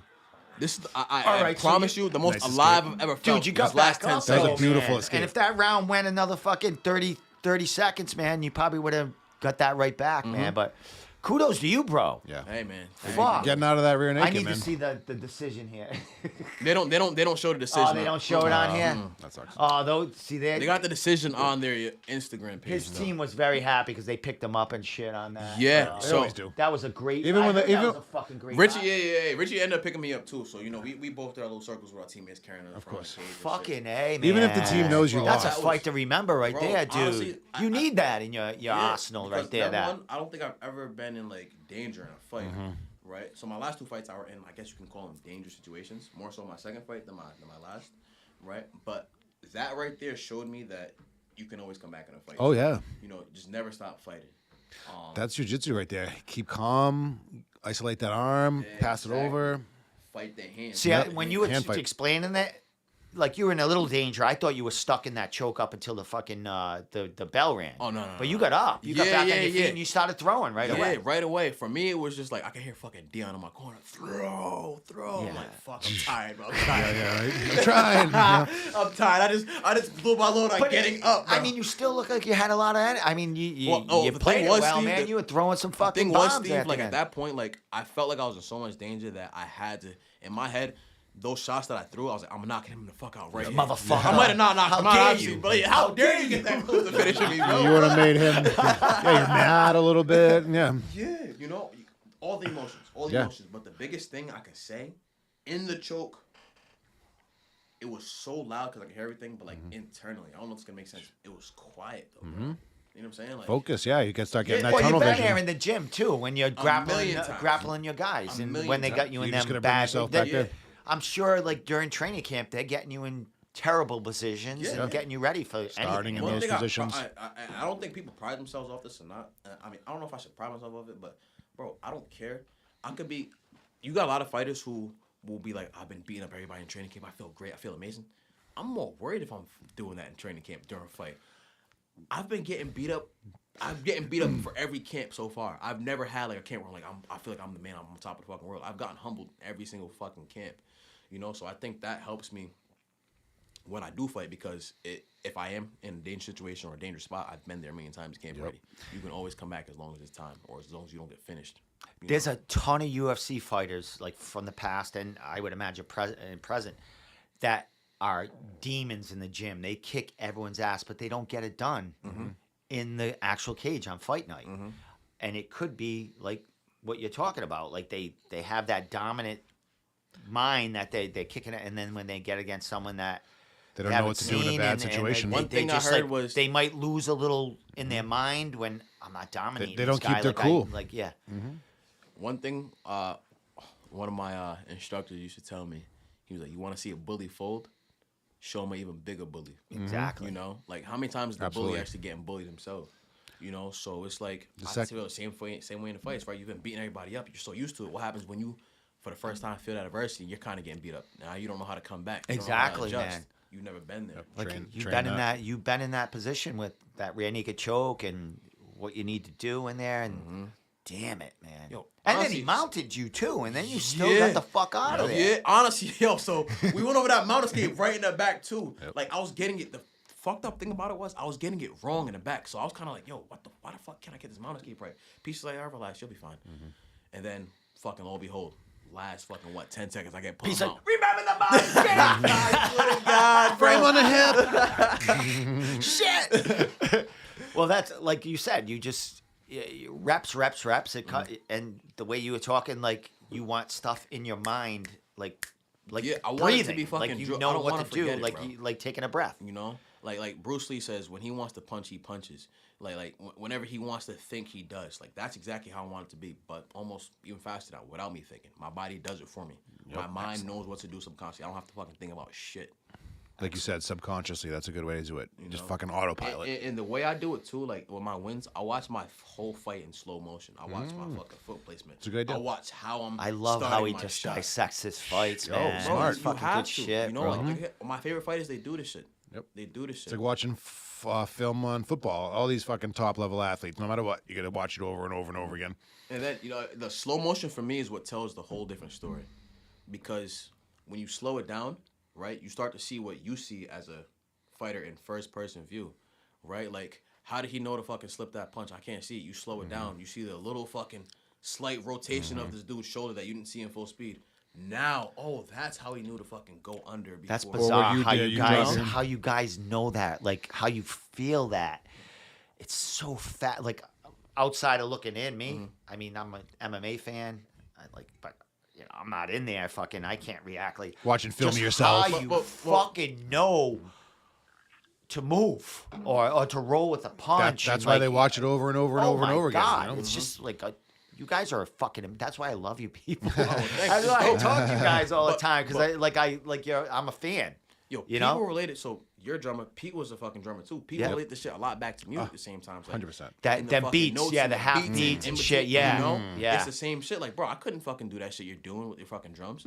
This is. All I right, so promise you, the most Nice alive escape. I've ever felt. Dude, you got These last back 10 up. That was a seconds. beautiful man. escape. And if that round went another fucking 30 seconds, man, you probably would have got that right back, man. But kudos to you, bro. Yeah. Hey man. Fuck. Getting out of that rear naked, I need man. to see the decision here. They don't show the decision. Oh, they don't show it on here. That sucks. Oh, those see there. They got the decision on their Instagram page. His though. team was very happy because they picked him up and shit on that. Yeah. They So always do. That was a great. Even I when heard the- that even- was a fucking great. Richie, fight. yeah. Richie ended up picking me up too. So we both did our little circles with our teammates carrying us. Of course. Fucking A, man. Even if the team knows you That's lost. a fight to remember right Bro, there, dude. honestly, you need that in your arsenal right there. That. One, I don't think I've ever been in like danger in a fight. Right. So my last 2 fights I were in, I guess you can call them dangerous situations. More so my second fight than my last. Right. But that right there showed me that you can always come back in a fight. Oh yeah. You know, just never stop fighting. That's jiu-jitsu right there. Keep calm, isolate that arm, pass it Exactly. over. Fight their hands. See, Yep. when you were Hand fight. explaining that, like you were in a little danger. I thought you were stuck in that choke up until the fucking the bell rang. Oh, no. But you got up. You got Yeah, back yeah, on your feet yeah. and you started throwing right away. Yeah, right away. For me, it was just like I could hear fucking Dion in my corner. Throw. Yeah. I'm like, fuck, I'm tired, bro. I'm tired. Yeah, right. I'm trying. Yeah. I'm tired. I just blew my load on getting up. Bro. I mean, you still look like you had a lot of energy. I mean, you the played thing it was, well, Steve, man. the- You were throwing some fucking thing bombs was, Steve, like the at end. that point, like I felt like I was in so much danger that I had to. In my head, those shots that I threw, I was like, I'm knocking him the fuck out right here. Motherfucker. I might have not knocked How him out, dare obviously, you? but yeah, how dare you get that close to finishing me, bro? You would have made him. Yeah, you're mad a little bit. Yeah. Yeah, you know, all the emotions, Yeah. But the biggest thing I can say, in the choke, it was so loud because I could hear everything, but like internally, I don't know if it's gonna make sense. It was quiet though, bro. You know what I'm saying? Like, Focus. Yeah, you can start getting that Well, tunnel you've been vision. there in the gym too when you're grappling million your guys, A and million when they got times. you in You're just them gonna bring bad. yourself back there. I'm sure, like during training camp, they're getting you into terrible positions Yeah. and getting you ready for Starting anything. in those positions. I don't think people pride themselves off this or not. I mean, I don't know if I should pride myself off it, but bro, I don't care. I could be. You got a lot of fighters who will be like, I've been beating up everybody in training camp. I feel great. I feel amazing. I'm more worried if I'm doing that in training camp during a fight. I've been getting beat up. I'm getting beat up for every camp so far. I've never had like a camp where I feel like I'm the man. I'm on top of the fucking world. I've gotten humbled every single fucking camp. You know, so I think that helps me when I do fight because if I am in a dangerous situation or a dangerous spot, I've been there a million times. Camp ready. You can always come back as long as it's time or as long as you don't get finished. There's a ton of UFC fighters like from the past, and I would imagine present, that are demons in the gym. They kick everyone's ass, but they don't get it done in the actual cage on fight night. And it could be like what you're talking about. Like they have that dominant mind that they're kicking it, and then when they get against someone that They don't know what to do in a bad situation. One thing I heard was they might lose a little in their mind when I'm not dominating. They don't this guy keep their like cool. one thing. One of my instructors used to tell me. He was like, "You want to see a bully fold? Show him an even bigger bully." Exactly. You know, like how many times is the Absolutely. bully actually getting bullied himself? You know, so it's like I feel the same way in the fights, right? You've been beating everybody up. You're so used to it. What happens when you, for the first time, feel that adversity? You're kind of getting beat up. Now you don't know how to come back. You don't know how to Exactly, adjust. man. You've never been there. Like Train you've that. been in that position with that rear naked choke and what you need to do in there, and damn it, man. Yo, and honestly, then he mounted you too, and then you still Yeah. got the fuck out of there. Yeah, honestly, yo. So we went over that mountain escape right in the back too. Like I was getting it. The fucked up thing about it was I was getting it wrong in the back. So I was kind of like, yo, why the fuck can't I get this mountain escape right? Peace like, all right, relax, you'll be fine. And then fucking lo and behold, last fucking 10 seconds I get pulled He's out. like, remember the mountain escape? I swear to God, Frame on the hip. Shit. Well, that's like you said. You just reps. And the way you were talking, like you want stuff in your mind, like Yeah, I want it to breathing, be fucking like you I know don't what wanna to do, forget it, like bro. like taking a breath. You know, like Bruce Lee says, when he wants to punch, he punches. Whenever he wants to think, he does. Like that's exactly how I want it to be, but almost even faster now, without me thinking. My body does it for me. My mind knows what to do subconsciously. I don't have to fucking think about shit. Like you said, subconsciously, that's a good way to do it. Just know? fucking autopilot. And the way I do it too, like with my wins, I watch my whole fight in slow motion. I watch my fucking foot placement. It's a good idea. I watch how I'm. I love how starting he my just shot. dissects his fights, Yo, man. smart. It's You fucking have good to, shit, you know, bro. like my favorite fighters, they do this shit. Yep. They do this shit. It's like watching film on football. All these fucking top level athletes, no matter what, you got to watch it over and over and over again. And then, you know, the slow motion for me is what tells the whole different story. Because when you slow it down, right, you start to see what you see as a fighter in first person view, right? Like, how did he know to fucking slip that punch? I can't see it. You slow it down. You see the little fucking slight rotation of this dude's shoulder that you didn't see in full speed. Now, that's how he knew to fucking go under. Before. That's Or what bizarre you how did, you you guys know? how you guys know that, like how you feel that. It's so fat. Like outside of looking in, me. I mean, I'm an MMA fan. But you know, I'm not in there. Fucking, I can't react like Watching film of just yourself. How you But- fucking know to move or to roll with a punch. That's and, why like, they watch it over and over and oh over and my over God. again. You know? It's just like you guys are fucking. That's why I love you people. thanks. That's why I It's talk to you guys all the But- time because I'm a fan. Yo, You Pete know? were related. So your drummer, Pete was a fucking drummer too. Pete Yeah. relate this shit a lot back to music at the same time. So, like, 100%. That in the them fucking beats, notes yeah, and the half beats beats in and between, shit, yeah, You know, yeah. it's the same shit. Like, bro, I couldn't fucking do that shit you're doing with your fucking drums.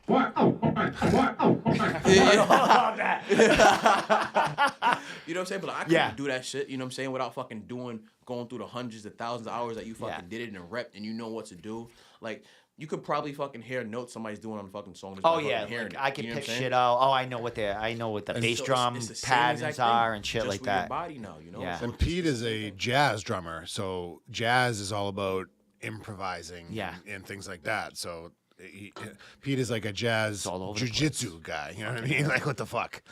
You know what I'm saying? But like, I couldn't Yeah. do that shit. You know what I'm saying? Without fucking going through the hundreds of thousands of hours that you fucking Yeah. did it and repped and you know what to do. Like, you could probably fucking hear notes somebody's doing on the fucking song. just Oh by fucking yeah, hearing like, it. I can You know pick what I'm saying? shit out. Oh, I know what the bass So drum it's the same patterns exact thing, are and shit just like with that. Your body now, you know. Yeah. So And it's Pete just is a jazz drummer, so jazz is all about improvising Yeah. and things like that. So Pete is like a jazz all over the jiu-jitsu guy. You know what I mean? Like, what the fuck?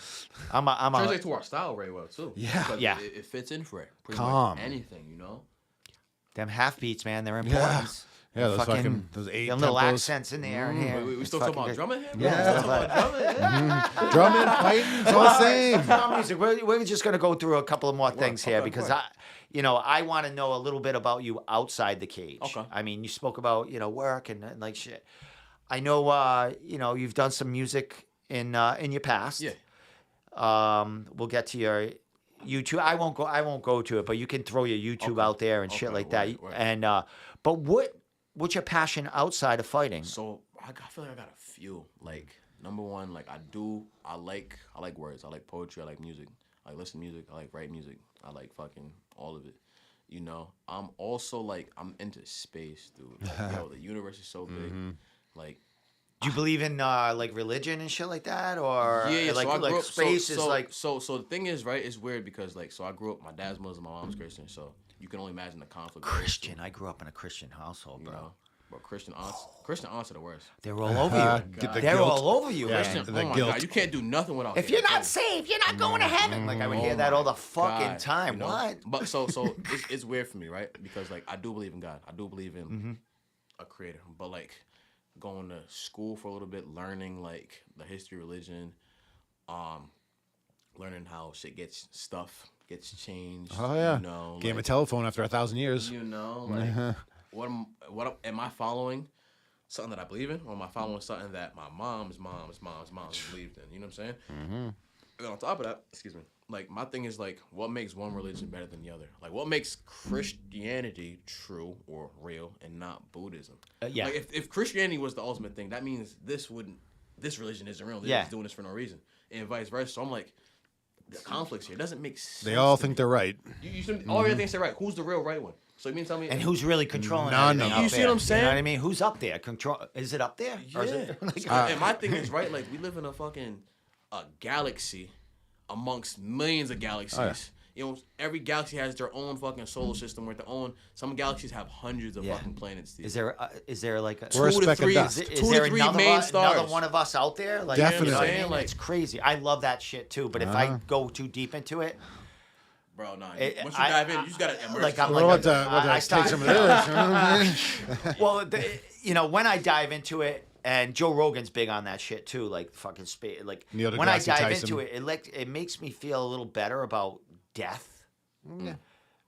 I'm a translates to our style very well too. Yeah. Because Yeah. It fits in for it. Pretty Calm. much anything, you know. them half beats, man. They're important. Yeah, those fucking those eight them little tempos. accents in there and here. We It's still talking fucking about good. drumming here? Yeah. Still talking about drumming? Yeah. Drumming, fighting, it's all the same. Now, music. We're just gonna go through a couple of more things here okay, because go ahead. I want to know a little bit about you outside the cage. Okay. I mean, you spoke about work and like shit. I know you've done some music in your past. Yeah. We'll get to your YouTube. I won't go to it, but you can throw your YouTube out there and shit like that. Right. And but what's your passion outside of fighting? So I feel like I got a few. Like number one, like I like words. I like poetry. I like music. I like listen to music. I like write music. I like fucking all of it. You know, I'm also like I'm into space, dude. Like, yo, the universe is so big. Like, Do you believe in like religion and shit like that, or yeah, like so I grew up, space is like so the thing is, right? It's weird because like so I grew up. My dad's Muslim, my mom's Christian, so you can only imagine the conflict. Christian? I grew up in a Christian household, You bro. know? But Christian aunts are the worst. They're all over you. Get the They're guilt. all over you, Yeah. man. Christian, the oh my guilt. God, you can't do nothing without. If you're not saved, you're not going to heaven. Like I would hear that all the fucking God, time. you know? What? But so it's weird for me, right? Because like I do believe in God. I do believe in a creator. But like going to school for a little bit, learning like the history of religion, learning how shit gets changed. Oh yeah. You know, Game like, of telephone after 1,000 years. you know, like what am I following? Something that I believe in, or am I following something that my mom's believed in? You know what I'm saying? And on top of that, excuse me, like my thing is like, what makes one religion better than the other? Like, what makes Christianity true or real and not Buddhism? Yeah. Like, if Christianity was the ultimate thing, that means this religion isn't real. They're Yeah. just doing this for no reason, and vice versa. So I'm like, the conflicts here it doesn't make sense. They all to think me. they're right. You shouldn't, all your things are right. Who's the real right one? So you mean tell me? And who's really controlling None everything of up them. You see there? what I'm saying? You know what I mean? Who's up there? Control? Is it up there? Or is it, And my thing is, right, like, we live in a galaxy amongst millions of galaxies. Oh, yeah. You know, every galaxy has their own fucking solar system with their own. Some galaxies have hundreds of Yeah. fucking planets. Dude. is there like a, We're a Two to speck of three- dust. is two there to three another, main another stars. one of us out there? Like, Definitely. You know what I Saying, mean? like- It's crazy. I love that shit too. But if I go too deep into it, Bro, nah. It- Once you dive in, you just gotta immerse like, I'm We're yourself. about to I take started- some of this. You know what I mean? well, when I dive into it, and Joe Rogan's big on that shit too, like fucking space. Like Neil when I deGrasse dive Tyson. into it, it makes me feel a little better about death.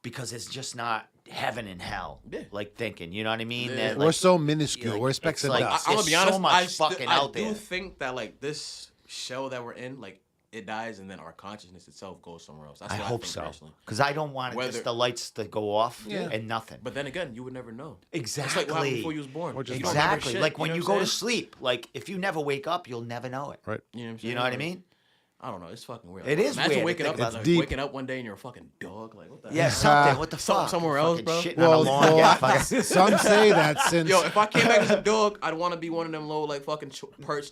Because it's just not heaven and hell. Yeah. Like thinking, you know what I mean? Yeah. That, We're like, so minuscule. like, We're specks it's of like- dust. I'm gonna There's be honest. so much fucking I out do there. think that like this shell that we're in, like it dies and then our consciousness itself goes somewhere else. That's I what hope think so. personally. Because I don't want Whether- just the lights to go off Yeah. and nothing. But then again, you would never know. Exactly. It's like what happened before you was born. Or just You don't remember Exactly. shit, Like when know you what go I'm to saying? sleep, like if you never wake up, you'll never know it. Right. You know what I'm saying? You know what I Like, mean? I don't know. It's fucking weird. It is Imagine weird to waking think up, about like, it. Deep. waking up one day and you're a fucking dog. Like what the Yeah, hell? something. What the Some- fuck? somewhere else, Fucking bro. shitting on a lawn. Yeah, fucking- some say that since Yo, if I came back as a dog, I'd want to be one of them low like fucking purse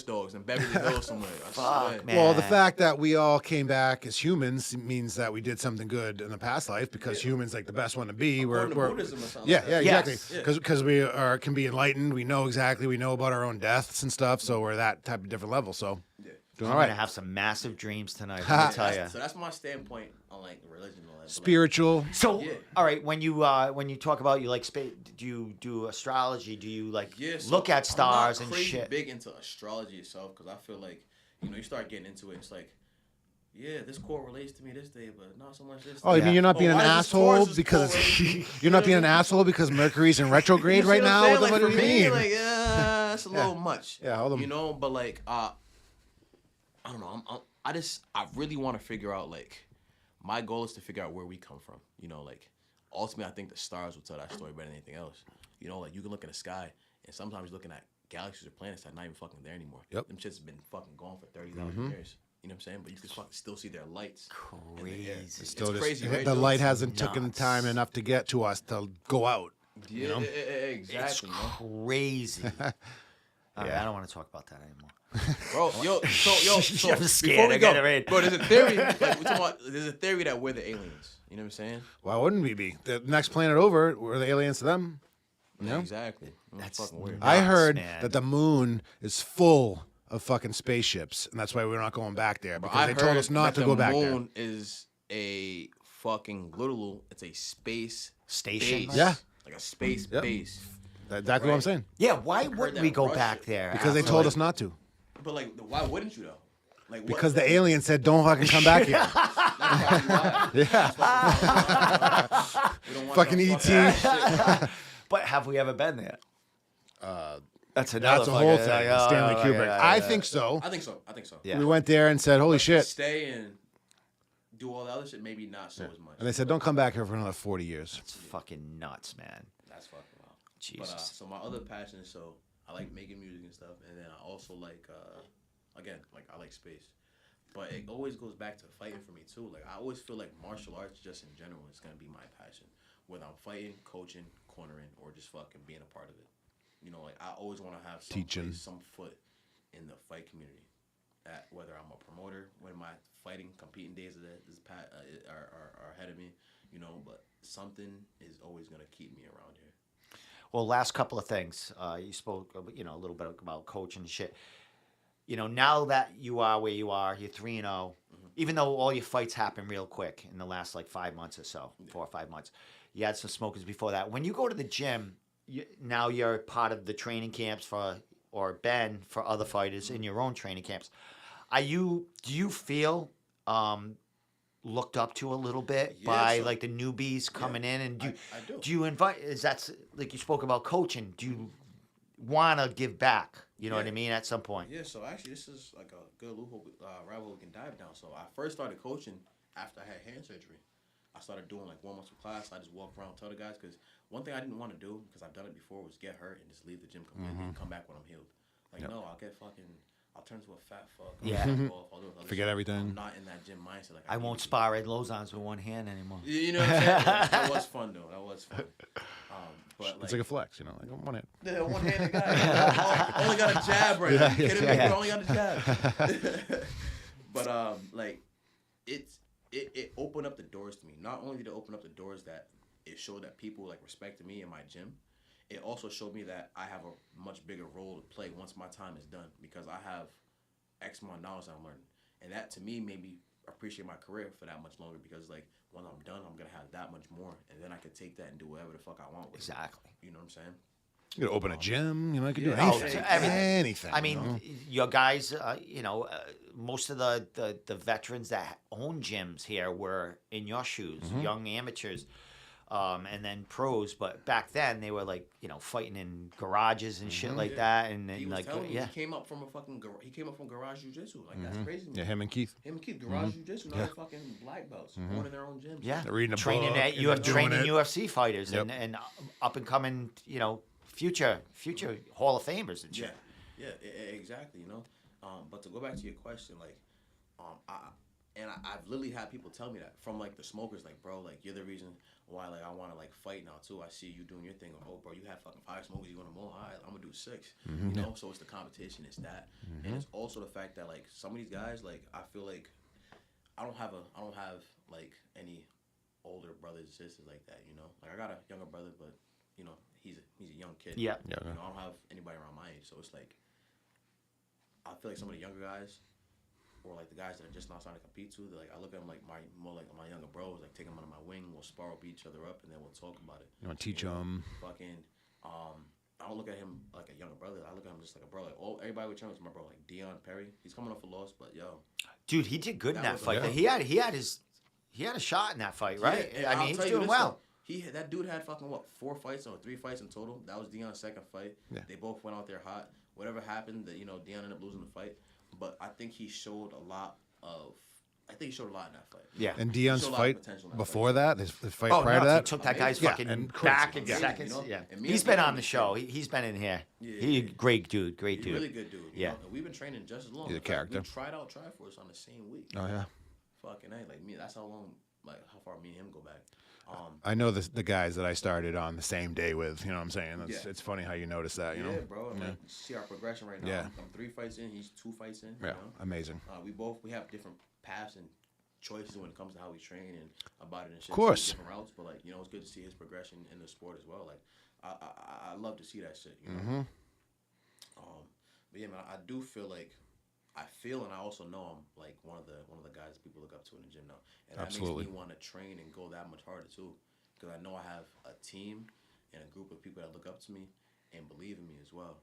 dogs in Beverly Hills somewhere. I swear. Fuck, man. well, the fact that we all came back as humans means that we did something good in the past life because humans like the best one to be. According to Buddhism or something yeah, like yeah, that. Yes. exactly. Because we can be enlightened. We know about our own deaths and stuff. So we're that type of different level. So doing I'm all gonna right. have some massive dreams tonight. Let me tell you. So that's my standpoint on like religion. And all that. But, like, Spiritual. So, Yeah. all right, when you talk about you like space, do you do astrology? Do you like yeah, so look at stars I'm and not crazy shit? big into astrology itself because I feel like you start getting into it. It's like, yeah, this correlates to me this day, but not so much this. Oh, day. you mean you're not being an why is this asshole Taurus because correlated? you're not being an asshole because Mercury's in retrograde You right see what I'm now? saying? What Like, do for you me, mean? like, that's a little much. Yeah, hold on. You know, but like, I don't know. I really want to figure out like, my goal is to figure out where we come from. You know, like, ultimately, I think the stars will tell that story better than anything else. You know, like you can look in the sky, and sometimes you're looking at galaxies or planets that are not even fucking there anymore. Yep. Them shits have been fucking gone for 30,000 years. You know what I'm saying? But you can fucking still see their lights. in the air. Crazy. It's Still just- crazy, right? the Joe? light hasn't taken nuts. time enough to get to us to go out. Yeah, know? It's exactly, man. crazy. All right, I don't want to talk about that anymore. Bro, so I'm scared. before we I go, gotta read. bro, there's a theory. Like, we're talking about, there's a theory that we're the aliens. You know what I'm saying? Why wouldn't we be? The next planet over, we're the aliens to them. Yeah, exactly. That's That's fucking weird. I Nuts, heard man. that the moon is full of fucking spaceships, and that's why we're not going back there because I they told heard us not that to go back The there. moon is a fucking literal. It's a space Station? base. Yeah. Like a space Yep. base. That's exactly what I'm saying. Yeah, why heard wouldn't that we go Russia- back there? Because they after, told like- us not to. But like, why wouldn't you though? Like, what, Because the alien said, "Don't fucking come back here." That's probably why. Yeah. We don't want Fucking no ET. shit. But have we ever been there? That's another That's a whole fucking- thing. like, Stanley oh, Kubrick. yeah, I yeah. think so. I think so. I think so. Yeah. We went there and said, "Holy But to shit!" stay and do all the other shit, maybe not so as much. And they said, "Don't come back here for another 40 years." It's fucking nuts, man. That's fucking wild. Jesus. But so my other passion is so I like making music and stuff, and then I also like again like I like space, but it always goes back to fighting for me too. Like I always feel like martial arts just in general is gonna be my passion, whether I'm fighting, coaching, cornering, or just fucking being a part of it. You know, like I always want to have Teaching. some foot in the fight community. Whether I'm a promoter when my fighting, competing days are ahead of me, you know, but something is always gonna keep me around here. Well, last couple of things. You spoke, a little bit about coaching and shit. Now that you are where you are, you're 3-0. Even though all your fights happen real quick in the last like 5 months or so, 4 or 5 months, you had some smokers before that. When you go to the gym, now you're part of the training camps or been for other fighters in your own training camps. Do you feel looked up to a little bit by like the newbies coming in, and I do. do you invite? Is that like you spoke about coaching? Do you want to give back? You know what I mean? At some point. Yeah. So actually, this is like a good loophole rabbit hole we can dive down. So I first started coaching after I had hand surgery. I started doing like warm-ups for class. I just walk around and tell the guys, because one thing I didn't want to do, because I've done it before, was get hurt and just leave the gym completely and come back when I'm healed. Like no, I'll turn into a fat fuck. Yeah. I'll do other Forget shit. everything. I'm not in that gym mindset. Like I won't spar Ed Lozons with one hand anymore. You know what I'm saying? That was fun though. That was fun. But It's like a flex, like one hand. the one-handed guy. Only got a jab right now. You kidding me? yeah. Bro, only got a jab. But like it opened up the doors to me. Not only did it open up the doors that it showed that people like respected me in my gym, it also showed me that I have a much bigger role to play once my time is done, because I have X amount of knowledge that I'm learning. And that to me made me appreciate my career for that much longer, because like when I'm done, I'm gonna have that much more, and then I could take that and do whatever the fuck I want with Exactly. it. You know what I'm saying? You could open a gym. I could do Yeah. anything. Everything. Anything. I mean, your guys, most of the veterans that own gyms here were in your shoes, young amateurs, and then pros. But back then, they were like, fighting in garages and shit like that. And He then, was like, telling me yeah. he came up from he came up from garage jiu-jitsu. Like that's crazy. to me. yeah, him and Keith. Him and Keith, garage jiu-jitsu, now they're fucking black belts, owning their own gyms. Yeah, They're reading a training book at and you have they're doing training it. UFC fighters Yep. and up and coming, future Hall of Famers and shit. Yeah, exactly. But to go back to your question, like, I've literally had people tell me that from like the smokers, like, bro, like you're the reason why like I want to like fight now too. I see you doing your thing. Oh, bro, you have fucking 5 smokers. You want them all? All right, I'm gonna do 6. So it's the competition. It's that, and it's also the fact that like some of these guys, like I feel like I don't have like any older brothers and sisters like that. Like I got a younger brother, but he's a young kid. Yeah. Yeah. I don't have anybody around my age, so it's like I feel like some of the younger guys, or like the guys that are just not starting to compete too, like I look at them like my younger bros, like take them under my wing, we'll spar, we'll beat each other up, and then we'll talk about it. You want to teach them? Fucking, I don't look at him like a younger brother. I look at him just like a bro. Like everybody would turn to my bro, like Dion Perry. He's coming off a loss, but yo, Dude, he did good in That that was- fight. yeah. He had a shot in that fight, right? Yeah, and I I'll mean, he's tell you doing this, well. though. That dude had fucking 4 fights or 3 fights in total. That was Dion's second fight. Yeah. They both went out there hot. Whatever happened, that Dion ended up losing the fight. But I think he showed a lot in that fight. Yeah. And Dion's Showed a lot of fight potential in that before that, his fight Oh, prior no, to he that. took that guy's Yeah, fucking and back in crazy, seconds. you know? Yeah, And me he's and been him on the been show. training. He's been in here. Yeah, He's a yeah. great dude. Great He's dude. a really good dude. Yeah. And we've been training just as long. He's a In fact, character. We tried out Tri-Force on the same week. Oh yeah. Fucking A. Like me, that's how long, like how far me and him go back. I know the guys that I started on the same day with. You know what I'm saying? Yeah. It's funny how you notice that. You Yeah, know? bro. And Yeah. like, see our progression right now. Yeah. I'm 3 fights in. He's 2 fights in. Yeah. Amazing. We have different paths and choices when it comes to how we train and about it and shit. Of course. Different routes, but like it's good to see his progression in the sport as well. Like I love to see that shit. But yeah, man, I do feel like I feel and I also know I'm like one of the guys people look up to in the gym now, and that Absolutely. makes me want to train and go that much harder too, because I know I have a team and a group of people that look up to me and believe in me as well.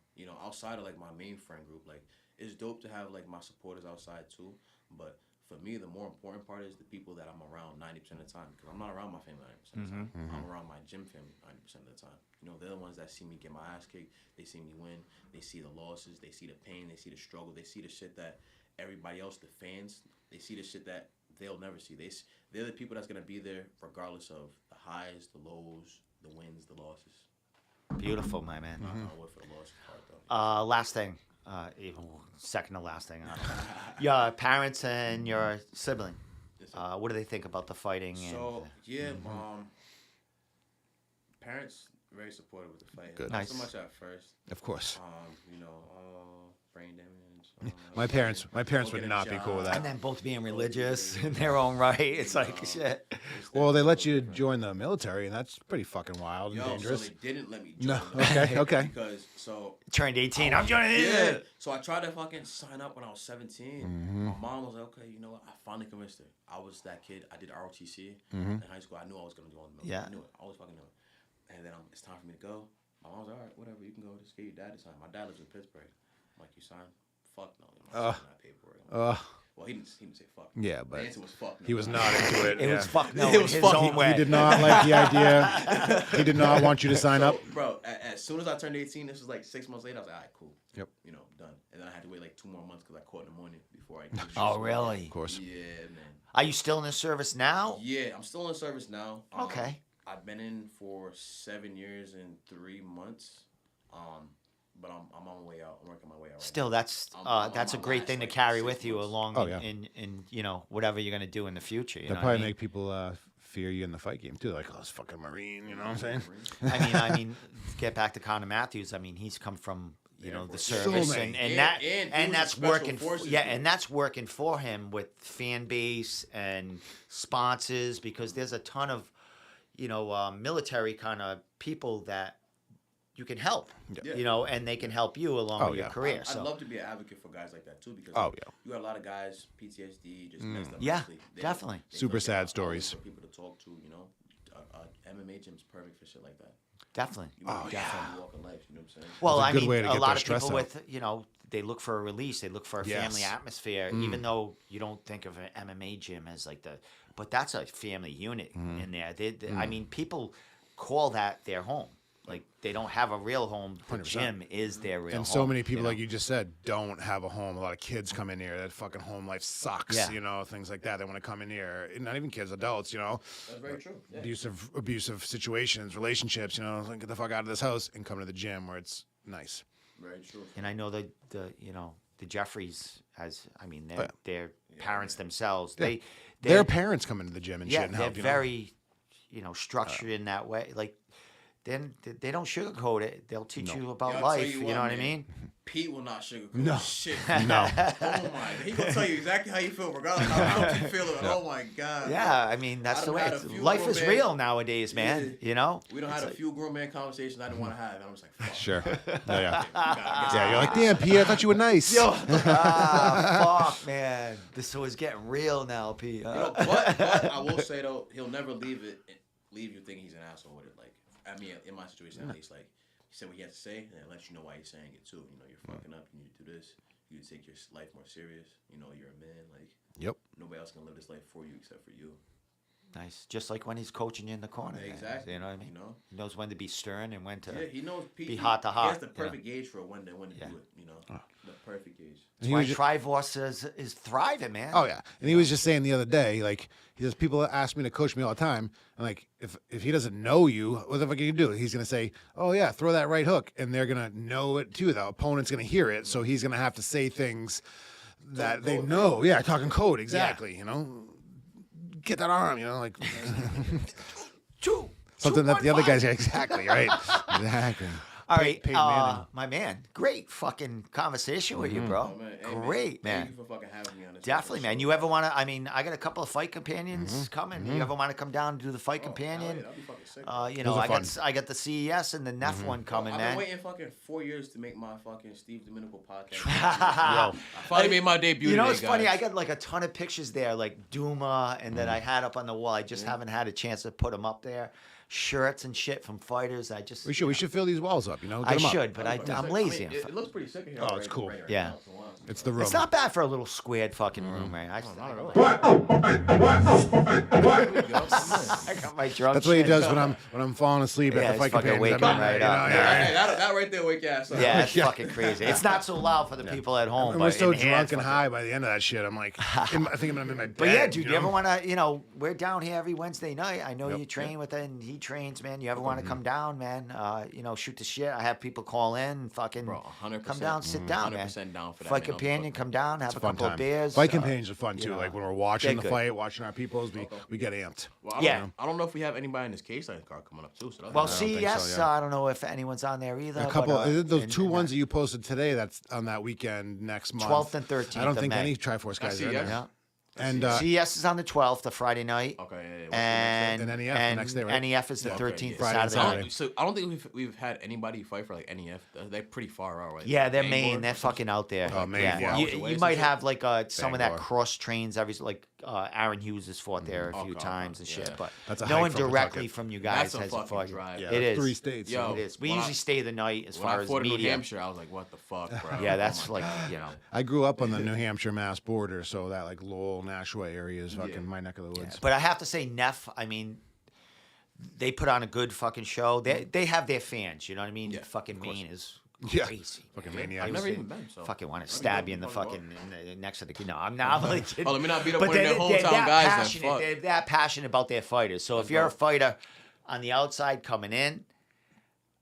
Outside of like my main friend group, like it's dope to have like my supporters outside too, but for me, the more important part is the people that I'm around 90% of the time, because I'm not around my family 90% of the time. I'm around my gym family 90% of the time. You know, they're the ones that see me get my ass kicked. They see me win. They see the losses. They see the pain. They see the struggle. They see the shit that everybody else, the fans, they see the shit that they'll never see. They're the people that's going to be there regardless of the highs, the lows, the wins, the losses. Beautiful, my man. I would for the losses part, though. Last thing, second to last thing. Your parents and your sibling. What do they think about the fighting? So parents very supportive with the fight. Good. Not Nice. so much at first. Of course. You know, brain damage. My parents would not be cool with that. And then both being religious in their own right. It's like shit. Well, they let you join the military, and that's pretty fucking wild and dangerous. So they didn't let me join. No. Okay. Because so Turned 18. I'm joining yeah. it. So I tried to fucking sign up when I was 17. My mom was like, okay, you know what? I finally convinced her. I was that kid. I did ROTC in high school. I knew I was gonna join the military. Yeah. I knew it. I always fucking knew it. And then it's time for me to go. My mom was like, all right, whatever. You can go. Just get your dad to sign. My dad lives in Pittsburgh. I'm like, you sign? Fuck no. I'm not signing that paperwork. Well, he didn't say fuck. Yeah, The but answer was fuck no. he was not into it. It was fuck no. It in was his fuck- own way. He did not like the idea. He did not want you to sign up. Bro, as soon as I turned 18, this was like 6 months later, I was like, all right, cool. Yep. You know, done. And then I had to wait like 2 more months because I caught pneumonia before I could Oh, really? Of course. Yeah, man. Are you still in the service now? Yeah, I'm still in service now. Okay. I've been in for 7 years and 3 months. But I'm on my way out. I'm working my way out. Right Still, that's I'm that's a on my great last, thing to like, carry 6 with you months. along Oh, yeah. in you know whatever you're gonna do in the future. You They'll know probably what I mean? make people fear you in the fight game too. Like, oh, this fucking Marine. You know what I'm saying? I mean, get back to Connor Matthews. I mean, he's come from the Air Force. service, So and, many. And he was that's a special working. forces Yeah, dude. and that's working for him with fan base and sponsors because there's a ton of military kind of people that you can help. Yeah. And they can help you along Oh, with your yeah. career. I'd so love to be an advocate for guys like that too because Oh, yeah. you got a lot of guys PTSD just messed up. Yeah, mentally. definitely. They Super feel sad like they're stories. For people to talk to, MMA gym's perfect for shit like that. definitely. You walk in life, you know what I'm saying? Well, It's a I good mean, way to a get lot their of stress people out. with, they look for a release. They look for a family Yes. atmosphere, even though you don't think of an MMA gym as like but that's a family unit in there. I mean, people call that their home. Like they don't have a real home. The 100%. gym is their real home. And so many people, know? like you just said, don't have a home. A lot of kids come in here. That fucking home life sucks. Yeah. Things like that. They want to come in here. Not even kids, adults. That's very true. Yeah. Abusive situations, relationships. Like get the fuck out of this house and come to the gym where it's nice. Very true. And I know the Jeffries their parents themselves. Yeah. They Their parents come into the gym and shit and they're help. very structured in that way. Like then they don't sugarcoat it. They'll teach you about Yo, I'll tell life. you You what, know what I man. mean? Pete will not sugarcoat No. shit. No. Oh my! He gonna tell you exactly how you feel, regardless of how you feel. Oh my god. Yeah, I mean that's I the done way. had a few Life is grown real nowadays, man. Yeah. You know. We don't have a few grown man conversations I didn't want to have, and I was like, fuck. Sure. Yeah. Yeah, You're like, damn, P, I thought you were nice. Fuck, man. This was getting real now, P. But I will say though, he'll never leave you thinking he's an asshole with it. Like, I mean, in my situation at least, like he said what he had to say, and it lets you know why he's saying it too. You're fucking up. You need to do this. You need to take your life more serious. You're a man. Like, Yep. nobody else can live this life for you except for you. Nice. Just like when he's coaching you in the corner. man. Exactly. You know what I mean? He knows when to be stern and when to. Yeah, he knows. be hot to hot, He has the you know? perfect gauge for when to do it. The perfect gauge. That's why Tri-Force is thriving, man. Oh yeah, and he was just saying the other day, like he says, people ask me to coach me all the time, and like if he doesn't know you, what the fuck can you do? He's gonna say, oh yeah, throw that right hook, and they're gonna know it too. The opponent's gonna hear it, so he's gonna have to say things that they know. Yeah, talking code exactly. Get that arm. Like something that the other guys. Yeah, exactly. Right. Exactly. All right, Peyton Manning. my man. Great fucking conversation with you, bro. Oh, man. Hey, Great, man. Thank you for fucking having me on this. Definitely, man. You ever want to? I mean, I got a couple of fight companions coming. You ever want to come down and do the fight companion? That'd be fucking sick. Those are I got the CES and the NEF one coming, I've man. been waiting fucking 4 years to make my fucking Steve Domenico podcast. I finally made my debut. You know, today, it's funny. guys. I got like a ton of pictures there, like Duma, and that I had up on the wall. I just haven't had a chance to put them up there. Shirts and shit from fighters. I just We should fill these walls up. up. You know, I Get 'em up. should, but I'm lazy. It looks pretty sick in here. Oh, it's cool. Yeah. It's the room. It's not bad for a little squared fucking room, man. I got my drunk. That's what he shit. does when I'm falling asleep Yeah, at the it's fight fucking companion. waking right up. That right there wake your ass up. Yeah, it's fucking crazy. It's not so loud for the people at home. And but we're so in here, drunk it's and fucking- high by the end of that shit. I'm like, I think I'm gonna be in my bed. But yeah, dude, you ever know? want to, we're down here every Wednesday night. I know you train with it and he trains, man. You ever want to come down, man? Shoot the shit. I have people call in, fucking Bro, 100%. come down, sit down, man. 100% down for that, Fight man. companion, come down, have a Fun couple time. of beers. Fight companions are fun too. know, Like when we're watching they're the good. fight, watching our peoples, we get amped. Well, Yeah. I don't know if we have anybody in this case card coming up too. So Well, think so, CES, yeah. I don't know if anyone's on there either. A couple, but, those and- two and ones that you posted today. That's on that weekend next month. 12th and 13th I don't of think May. any Tri-Force guys are in CES? there. Yeah. And CES is on the 12th, the Friday night. Okay, yeah. What's the next And And NEF the next day, right? NEF is the day? 13th, Friday and Saturday. Saturday. So I don't think we've had anybody fight for like NEF. They're pretty far out, right? Yeah, they're Bangor Maine. or They're something? fucking out there. Oh, Maine, yeah. 4 hours You, away you or might some have like some of that Bangor. cross trains. Like Aaron Hughes has fought there a few Okay, times and shit, yeah. but That's a no hike one from directly Pawtucket. from you guys That's a has fucking fought. drive. Yeah, It that's is. 3 states. Yo, so It is. We When I- usually stay the night as When far I as fought in New media. Hampshire, I was like, what the fuck, bro? Yeah, that's Oh my like God. I grew up on the New Hampshire Mass border, so that like Lowell, Nashua area is fucking Yeah. my neck of the woods. But I have to say, Neff. I mean, they put on a good fucking show. They have their fans. You know what I mean? Yeah, fucking of course. Maine is Yeah. crazy. Fucking Yeah, maniac. I've never even been. So Fucking want to I'd be stab dope you in the to go. fucking next to the. No, I'm not. I'm like, Oh, let me not beat up but one of their hometown that guys. Then passionate. fuck. They're that passionate about their fighters. So if you're a fighter on the outside coming in,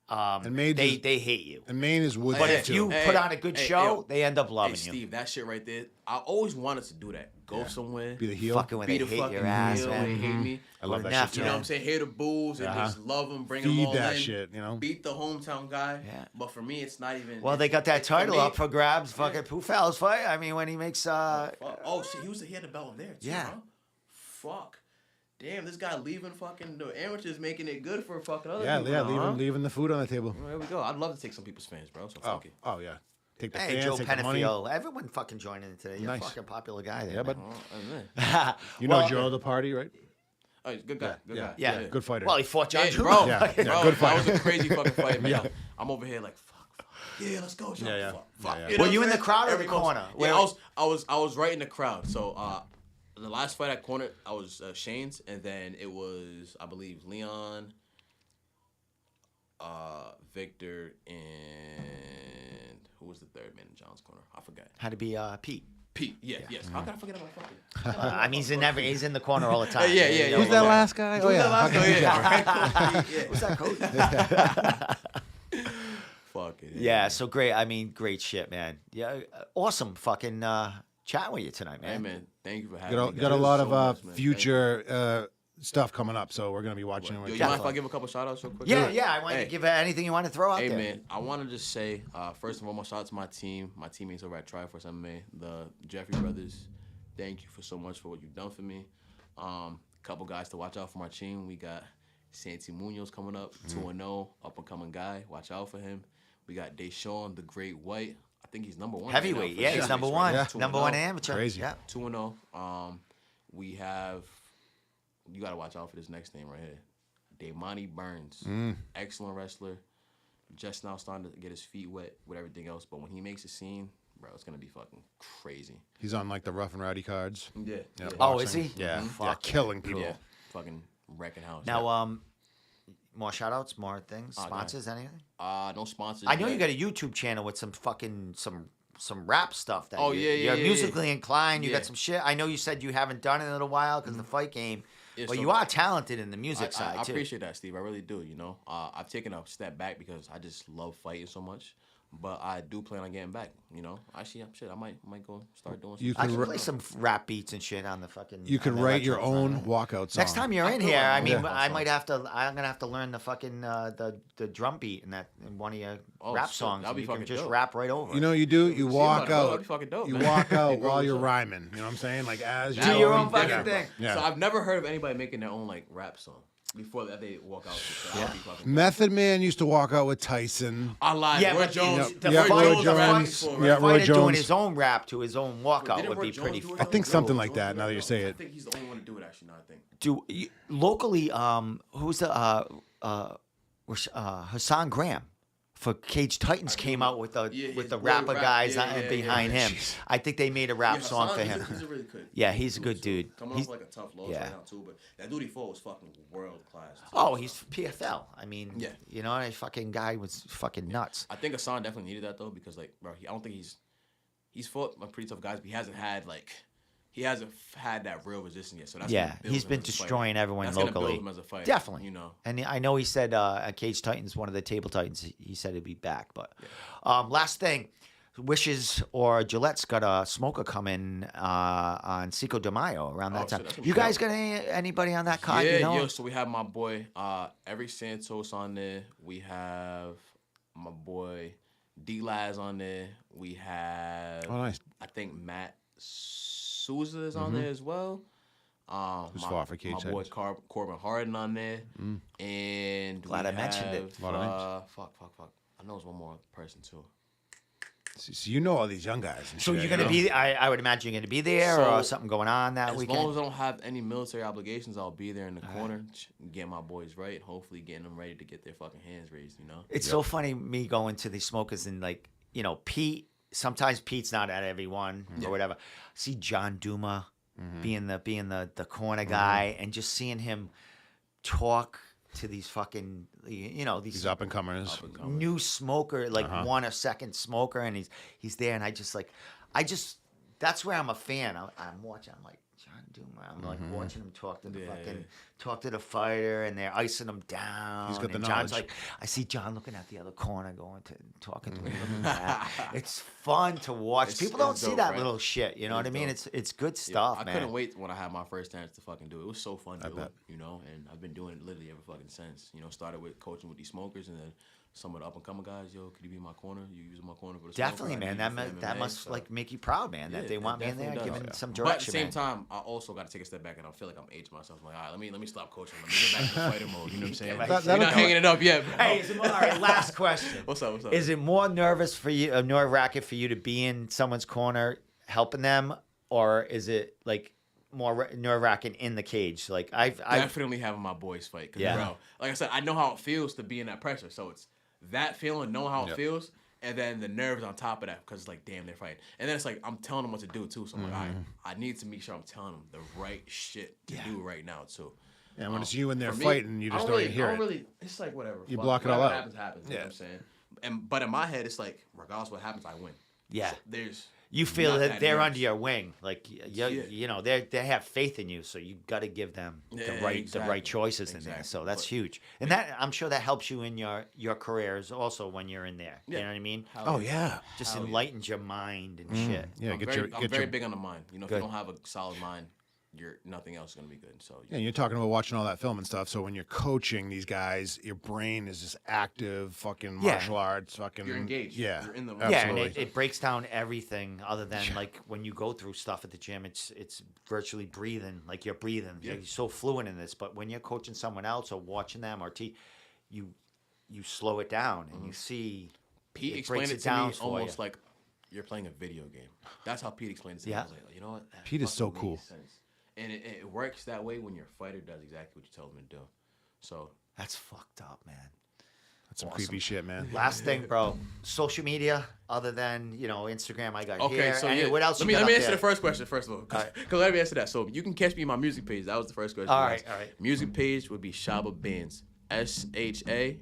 And Maine they is- hate you. And Maine is woodsy But if too. you Hey, put on a good hey, show, yo. they end up Hey, loving you. Steve, that shit right there. I always wanted to do that. Go somewhere. Be the heel. Fucking when Be they the hate fucking your ass, heel. man. They hate me. I love Or that Neff, shit You too. know what I'm saying? Hear the bulls and Uh-huh. just love them, bring them Feed all that in. shit, you know? Beat the hometown guy. Yeah. But for me, it's not even. Well, they got that it's for title me- up for grabs. Fucking Pufal's fight. I mean, when he makes Oh shit, he had the belt there too. Yeah. Huh? Fuck. Damn, this guy leaving fucking the amateurs, making it good for fucking other Yeah, people. yeah, now, huh? leaving the food on the table. Well, there we go. I'd love to take some people's fans, bro. So Oh, fuck it. oh yeah. Take the hey, fans, Joe take the money. Penafiel. Everyone fucking joining in today. You're Nice. a fucking popular guy there. Yeah, man. but Oh, you know Well, Joe the party, right? oh, he's a good guy. Good guy. Yeah. Good fighter. Well, he fought John Yeah, Drew. bro, Yeah, bro, yeah, good that was fight. a crazy fucking fight, man. Yeah. I'm over here like, fuck. Yeah, let's go, John. Yeah, yeah. Fuck, Yeah, fuck. yeah. know Were what you I'm in the saying? crowd or Every the close. corner? Yeah, I was right in the crowd. So the last fight I cornered, I was Shane's, and then it was, I believe, Leon, Victor, and who was the third man in John's corner? I forgot. Had to be Pete. Pete. Yeah, yes. How can I forget about fucking? I mean, he's in the corner all the time. Yeah, yeah, yeah. Who's that last guy? Who's that last guy? Yeah. Who's that coach? Fuck it. Yeah, so great. I mean, great shit, man. Yeah, awesome fucking chatting with you tonight, man. Hey, man. Thank you for having me. Got a guys. lot So of much, man. future stuff coming up, so we're gonna be watching. Yo, it. you Yeah. mind if I give a couple shout outs real quick? Yeah, yeah. I wanted Hey. to give anything you want to throw out Hey there. man, I want to just say, first and foremost, shout out to my team, my teammates over at Tri-Force MMA, the Jeffrey brothers. Thank you for so much for what you've done for me. Couple guys to watch out for my team. We got Santi Munoz coming up, 2-0, up and coming guy. Watch out for him. We got Deshaun, the Great White. I think he's number one. Heavyweight, right now for yeah, he's heavyweights, number right? one. Yeah. 2-0. Number one amateur. Crazy. Yeah. 2-0. We have, you got to watch out for this next name right here. Damani Burns. Excellent wrestler. Just now starting to get his feet wet with everything else. But when he makes a scene, bro, it's going to be fucking crazy. He's on like the Rough and Rowdy cards. Yeah. Yeah, Oh, boxing. is he? Yeah, yeah, Fuck. killing people. Yeah. Fucking wrecking house. Now, more shout outs, more things, go ahead. sponsors, anything? No sponsors. I know yet. you got a YouTube channel with some fucking some rap stuff. That Oh, you, yeah, You're yeah, musically inclined. You Yeah. got some shit. I know you said you haven't done it in a little while because the fight game. Yeah, But so- you are talented in the music side I too. appreciate that, Steve. I really do. You know, I've taken a step back because I just love fighting so much. But I do plan on getting back. You know, actually, I might go start doing. You I could can ri- play some rap beats and shit on the fucking. You could on the write your electro own front. walkout song. Next time you're in feel here, like I I'm mean, gonna I do might have to. I'm gonna have to learn the fucking the drum beat in one of your Oh, rap shit, songs. that'd be You can fucking just dope. rap right over. You it. know, you do. You See, walk that'd out. be fucking dope, You man. walk out Bro, while what's you're up? rhyming. You know what I'm saying? Like as That Do your would own be fucking different. thing. Yeah. So I've never heard of anybody making their own like rap song before that they walk out. So that would be fucking dope. Method Man used to walk out with Tyson. I lied. Yeah, Roy but Jones. the Yeah, fight- Roy the Jones. fight- before, Yeah, right? Roy fighter doing Jones. his own rap to his own walkout Didn't would Roy be Jones pretty. do it I though? think something Roy like that, Jones now that did you it, say though. it. I think he's the only one to do it. Actually, now I think. Locally, who's the Hassan Graham? Hassan Graham for Cage Titans came out with the rapper guys behind him. Jeez. I think they made a rap song for Hassan, him. He's a really good. Yeah, he's a good dude. Coming He's, off like a tough loss yeah. right now too, but that dude he fought was fucking world class. Too, oh, so. he's PFL. I mean, Yeah. you know, that fucking guy was fucking nuts. I think Hassan definitely needed that though because like, bro, I don't think he's fought pretty tough guys, but he hasn't had that real resistance yet. So that's he's been destroying everyone that's locally. Gonna build him as a fighter, Definitely, you know. And I know he said at Cage Titans, one of the Table Titans, he said he'd be back. But last thing, Wishes or Gillette's got a smoker coming on Cinco de Mayo around that time. So you guys got anybody on that card? Yeah, you know? yo. So we have my boy Eric Santos on there. We have my boy D-Laz on there. We have nice. I think Matt Souza is on there as well. Who's far for Cage my boy Corbin Harden on there. And Glad I mentioned it. A lot of fuck. I know it's one more person too. So you know all these young guys. And So shit, you're gonna be? I would imagine you're gonna be there, or something going on that weekend. As long as I don't have any military obligations, I'll be there in the corner, get my boys right, hopefully getting them ready to get their fucking hands raised. You know. It's so funny me going to these smokers and like Pete. Sometimes Pete's not at every one or whatever. See John Duma being the corner guy and just seeing him talk to these fucking these up and comers, new smoker, like one or second smoker, and he's there, and I just that's where I'm a fan. I'm watching. I'm like John Duma. I'm like watching him talk to talk to the fighter, and they're icing him down. He's got the and knowledge. John's like, I see John looking at the other corner, talking to him. It's fun to watch. People don't see dope, that right? little shit. You know what I mean? dope. It's good stuff, I man. couldn't wait when I had my first chance to fucking do it. It was so fun to do it, you know, and I've been doing it literally ever fucking since. You know, started with coaching with these smokers, and then some of the up and coming guys. Yo, could you be in my corner? You using my corner for the Definitely, smoker? man. That must like make you proud, man. That they want me in there, giving some But at direction. the same man. time, I also got to take a step back, and I feel like I'm aging myself. I'm like, all right, let me stop coaching. Let me get back to fighter mode. You know what I'm saying? You're not hanging it up yet, bro. Hey, all right, last question. What's up? Is it more nerve-wracking for you to be in someone's corner helping them, or is it like more nerve-wracking in the cage? Like I've definitely having my boys fight. 'Cause, bro, like I said, I know how it feels to be in that pressure. So it's that feeling, knowing how it feels, and then the nerves on top of that, because it's like, damn, they're fighting. And then it's like, I'm telling them what to do, too. So I'm like, all right, I need to make sure I'm telling them the right shit to do right now, too. Yeah, when it's you in there For me, fighting, you just don't even hear it. It's like, whatever. You block it all out. Happens. You know what I'm saying? But in my head, it's like, regardless what happens, I win. Yeah. So there's... You feel not that they're nerves. under your wing, like you know they have faith in you, so you got to give them the right choices in there. So that's huge, and that I'm sure that helps you in your careers also when you're in there. You know what I mean? Oh yeah, just enlightens your mind and shit. yeah. I'm very big on the mind. You know, if you don't have a solid mind, nothing else is gonna be good. So yeah, you're talking about watching all that film and stuff. So when you're coaching these guys, your brain is just active, fucking martial arts, fucking. You're engaged. Yeah, You're in the Yeah, and it breaks down everything other than like when you go through stuff at the gym, it's virtually breathing, like you're breathing. You're so fluent in this, but when you're coaching someone else or watching them or you slow it down and you see. Pete explained it to me almost like you're playing a video game. That's how Pete explained it to me. I was like, you know what? That Pete is so fucking cool. makes sense. And it works that way when your fighter does exactly what you tell them to do. So That's fucked up, man. That's some creepy shit, man. Last thing, bro. Social media, other than Instagram, I got okay, here. so And what else? Let me answer the first question first of all, because let me answer that. So you can catch me on my music page. That was the first question. All right. Music page would be Shaba Bands. ShabaBBandz.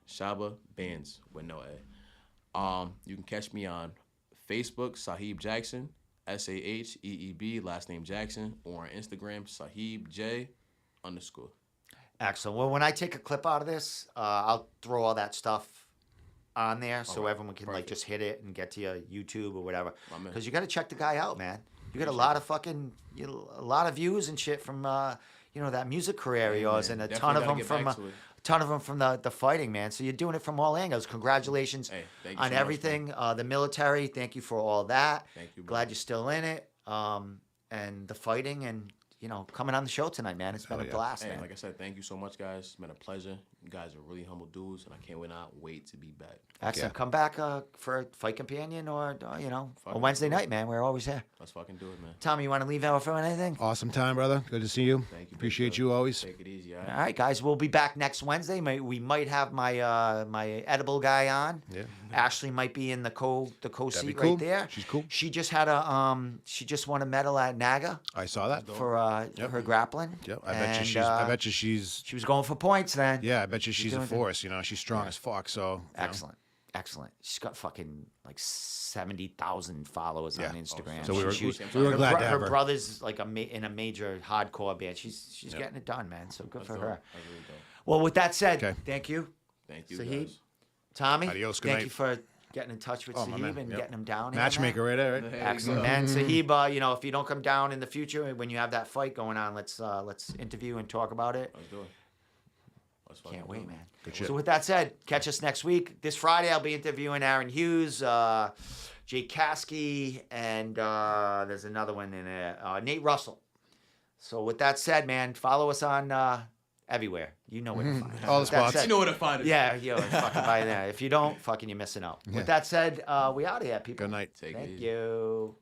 Shaba Bands with no A. You can catch me on Facebook, Saheeb Jackson, SAHEEB, last name Jackson, or on Instagram, SaheebJ_. Excellent. Well, when I take a clip out of this, I'll throw all that stuff on there so everyone can like just hit it and get to your YouTube or whatever. Because you got to check the guy out, man. You got a lot of fucking, a lot of views and shit from that music career of yours, and a ton of them from the fighting, man. So you're doing it from all angles. Congratulations on everything. The military, thank you for all that. Thank you, bro. Glad you're still in it. And the fighting and coming on the show tonight, man. It's been a blast, man. Like I said, thank you so much, guys. It's been a pleasure. You guys are really humble dudes, and I can't wait to be back. Excellent. Yeah. Come back for Fight Companion or a Fucking Wednesday do it. night, man. We're always here. Let's fucking do it, man. Tommy, you want to leave out for anything? Awesome time, brother. Good to see you. Thank you. Appreciate big you brother. always. Take it easy, all All right? right, guys. We'll be back next Wednesday. We might have my my edible guy on. Yeah. Ashley might be in the co be seat cool. right there. She's cool. She just had she just won a medal at NAGA I saw that. for her grappling. Yep. I bet you she's. She was going for points then. Yeah, I bet you she's a doing good. force. You know, she's strong as fuck. So. you know. Excellent. She's got fucking like 70,000 followers Yeah. on Instagram. So we were She- glad to have her her. brother's like in a major hardcore band. She's getting it done, man. So good That's for dope. her. That's really dope. Well, with that said, Okay. thank you, Thank you, Saheeb. guys. Tommy. Adios, good thank night. you for getting in touch with Oh, my Saheeb man. and Yep. getting him down here, Matchmaker right there, right? There you Excellent, go. man. Saheeb, if you don't come down in the future when you have that fight going on, let's interview and talk about it. Let's do it. Let's fucking Can't do wait, it. man. Good shit. So with that said, catch us next week. This Friday, I'll be interviewing Aaron Hughes, Jake Kasky, and there's another one in there, Nate Russell. So with that said, man, follow us on everywhere. You know where to find us. All the With that spots. said- You know where to find us. Yeah, fucking by there. If you don't, fucking you're missing out. Yeah. With that said, we out of here, people. Good night. Take it Thank easy. you.